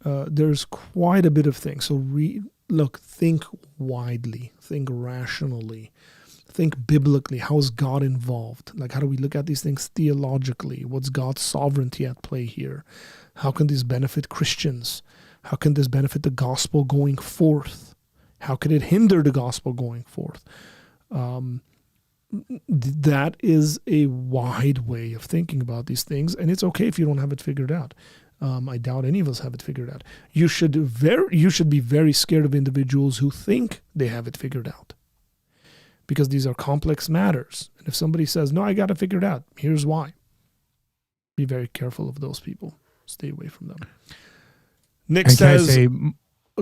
there's quite a bit of things. So think widely, think rationally, think biblically. How is God involved? Like, how do we look at these things theologically? What's God's sovereignty at play here? How can this benefit Christians? How can this benefit the gospel going forth? How can it hinder the gospel going forth? That is a wide way of thinking about these things, and it's okay if you don't have it figured out. I doubt any of us have it figured out. You should be very scared of individuals who think they have it figured out, because these are complex matters. And if somebody says, no, I got it figured out, here's why. Be very careful of those people. Stay away from them. Nick says,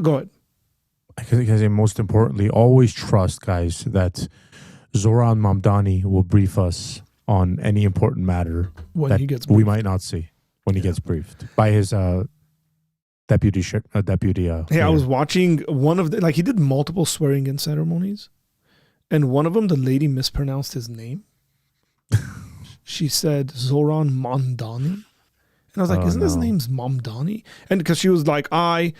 go ahead. I say most importantly, always trust, guys, that Zoran Mamdani will brief us on any important matter when that he gets we might not see when he gets briefed by his deputy. Hey, I was watching one of he did multiple swearing-in ceremonies, and one of them, the lady mispronounced his name. She said Zoran Mamdani. And I was like, isn't his name's Mamdani? And because she was like, I,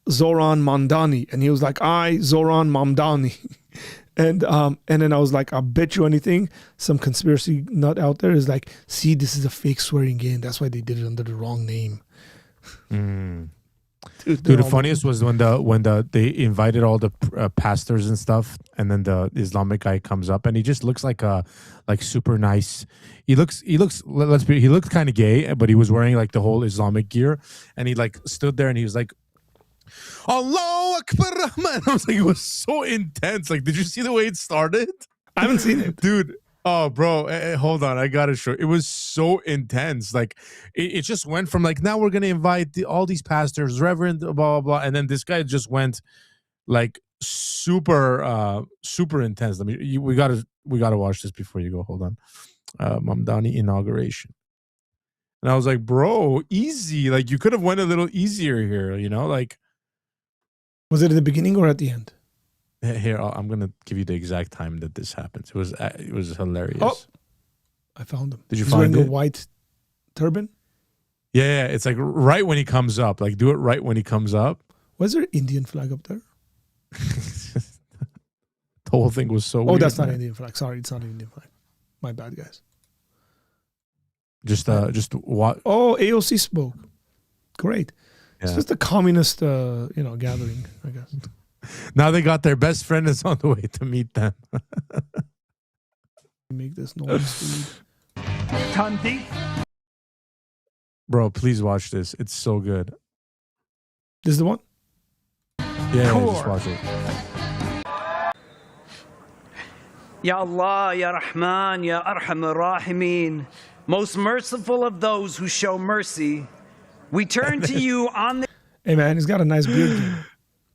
Zoran Mamdani. And he was like, I, Zoran Mamdani. And then I was like, I'll bet you anything, some conspiracy nut out there is like, see, this is a fake swearing in. That's why they did it under the wrong name. Dude, the funniest was when they invited all the pastors and stuff, and then the Islamic guy comes up, and he just looks like super nice. He looks he looked kind of gay, but he was wearing like the whole Islamic gear, and he like stood there and he was like, Allahu Akbar. Man, I was like, it was so intense. Like, did you see the way it started? I haven't seen it, dude. Oh, bro, hold on. I got to show. It was so intense. Like, it just went from like, now we're going to invite all these pastors, reverend, blah, blah, blah. And then this guy just went like super intense. I mean, we got to watch this before you go. Hold on. Mamdani inauguration. And I was like, bro, easy. Like, you could have went a little easier here, you know? Like, was it at the beginning or at the end? Here, I'm gonna give you the exact time that this happens. It was hilarious. Oh, I found him. Did you He's find wearing it? a white turban? Yeah, it's like right when he comes up. Like, do it right when he comes up. Was there an Indian flag up there? The whole thing was so weird. Oh, that's not Indian flag. Sorry, it's not Indian flag. My bad, guys. Just what? Oh, AOC spoke. Great. Yeah. It's just a communist, gathering, I guess. Now they got their best friend is on the way to meet them. Make this noise. Tandy. Bro, please watch this. It's so good. This is the one? Yeah, just watch it. Ya Allah, Ya Rahman, Ya Arham Rahimin, most merciful of those who show mercy, we turn to you on the... Hey, man, he's got a nice beard.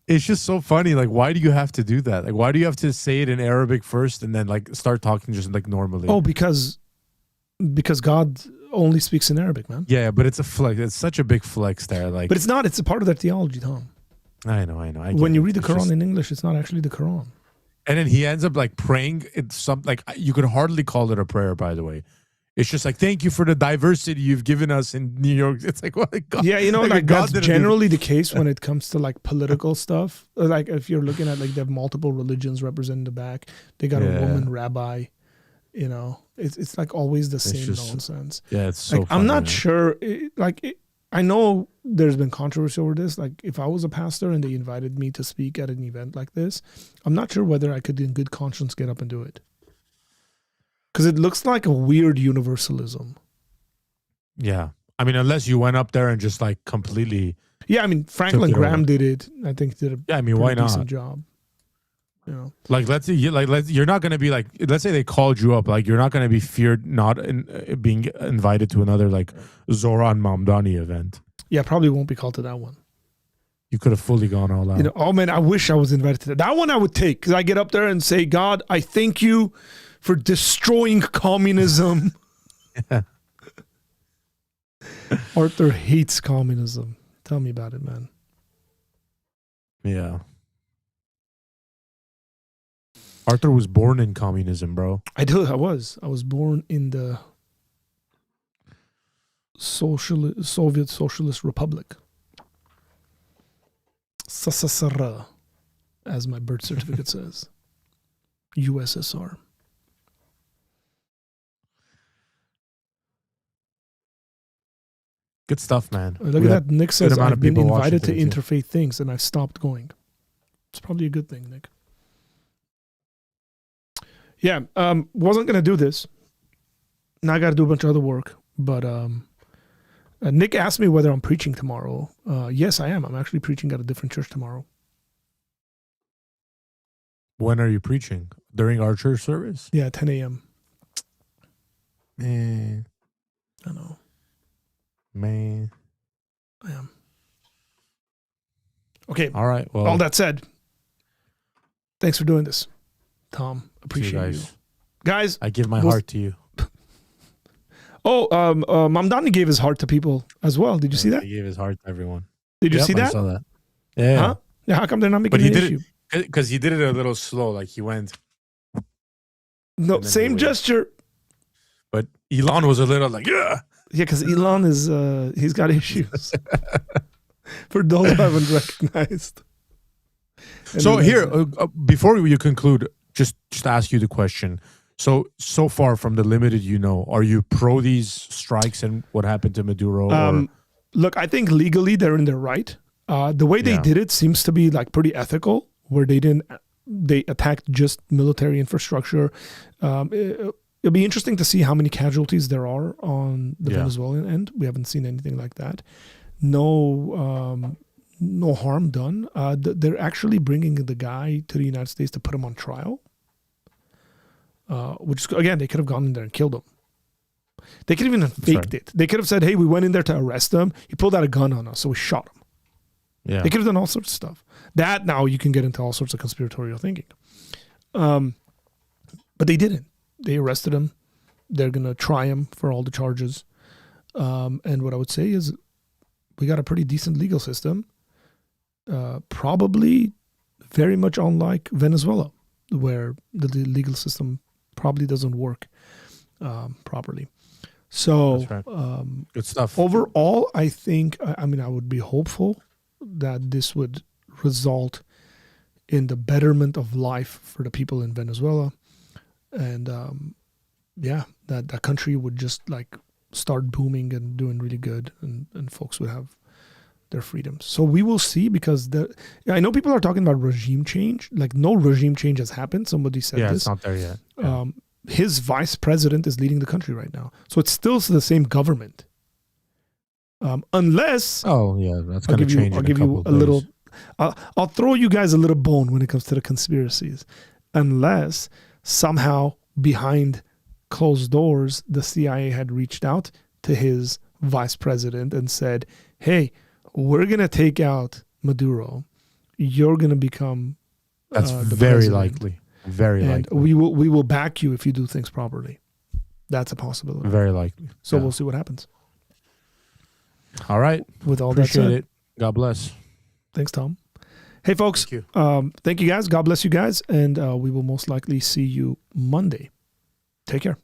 It's just so funny. Like, why do you have to do that? Like, why do you have to say it in Arabic first and then like start talking just like normally? Oh, because God only speaks in Arabic, man. Yeah, but it's a flex. It's such a big flex there. Like, but it's not. It's a part of their theology, Tom. I know. When you read the Quran in English, it's not actually the Quran. And then he ends up like praying. It's something like you could hardly call it a prayer. By the way, it's just like, thank you for the diversity you've given us in New York. It's like, well, God, yeah, like that's generally the case when it comes to like political stuff. Like if you're looking at like they have multiple religions represented in the back, they got a woman rabbi. You know, it's like always the same nonsense. Yeah, it's so. Like, funny, I'm not man. sure. I know there's been controversy over this. Like if I was a pastor and they invited me to speak at an event like this, I'm not sure whether I could in good conscience get up and do it. Because it looks like a weird universalism. Yeah. I mean, unless you went up there and just like completely. Yeah, I mean, Franklin Graham did it. I think did a why not? decent job. You know, like let's say you're not going to be like, let's say they called you up, like you're not going to be feared not being invited to another like Zoran Mamdani event. Yeah, probably won't be called to that one. You could have fully gone all out. You know, oh man, I wish I was invited to that. That one I would take because I get up there and say, God, I thank you for destroying communism. Yeah. Arthur hates communism. Tell me about it, man. Yeah. Arthur was born in communism, bro. I was. I was born in the Soviet Socialist Republic. SSSR, as my birth certificate says. USSR. Good stuff, man. Look at that. Nick says, I've been invited to interfaith things and I've stopped going. It's probably a good thing, Nick. Yeah, wasn't going to do this. Now I got to do a bunch of other work. But Nick asked me whether I'm preaching tomorrow. Yes, I am. I'm actually preaching at a different church tomorrow. When are you preaching? During our church service? Yeah, 10 a.m. Man. I know. Man. I am. Okay. All right. Well, all that said, thanks for doing this, Tom. Appreciate you. Guys, I give my heart to you. Mamdani gave his heart to people as well. Did you see that? He gave his heart to everyone. Did you see that? I saw that. Yeah. Huh? Yeah. How come they're not making an issue? Because he did it a little slow. Like he went. No, same gesture. But Elon was a little like, yeah. Yeah, because Elon is, he's got issues. For those who haven't recognized. So here, before you conclude, just ask you the question. So far from the limited, are you pro these strikes and what happened to Maduro? Look, I think legally they're in their right. The way they did it seems to be like pretty ethical, where they attacked just military infrastructure. It'll be interesting to see how many casualties there are on the Venezuelan end. We haven't seen anything like that. No harm done. They're actually bringing the guy to the United States to put him on trial. Which, again, they could have gone in there and killed him. They could have even faked it. They could have said, hey, we went in there to arrest him. He pulled out a gun on us, so we shot him. Yeah. They could have done all sorts of stuff. That now you can get into all sorts of conspiratorial thinking. But they didn't. They arrested him. They're going to try him for all the charges. And what I would say is we got a pretty decent legal system. Probably very much unlike Venezuela, where the legal system probably doesn't work properly. So, that's right. Good stuff. Overall, I think, I would be hopeful that this would result in the betterment of life for the people in Venezuela. And that the country would just like start booming and doing really good, and folks would have their freedoms. So we will see, because I know people are talking about regime change. Like, no regime change has happened. Somebody said this. It's not there yet. Yeah. His vice president is leading the country right now. So it's still the same government. Unless... Oh, yeah. That's going to change. I'll give you a little... I'll throw you guys a little bone when it comes to the conspiracies. Unless somehow behind closed doors, the CIA had reached out to his vice president and said, hey, we're going to take out Maduro. You're going to become That's the very president. Likely. Very and likely. We will back you if you do things properly. That's a possibility. Very likely. So we'll see what happens. All right. With all Appreciate that said, it. God bless. Thanks, Tom. Hey, folks. Thank you. Thank you guys. God bless you guys. And we will most likely see you Monday. Take care.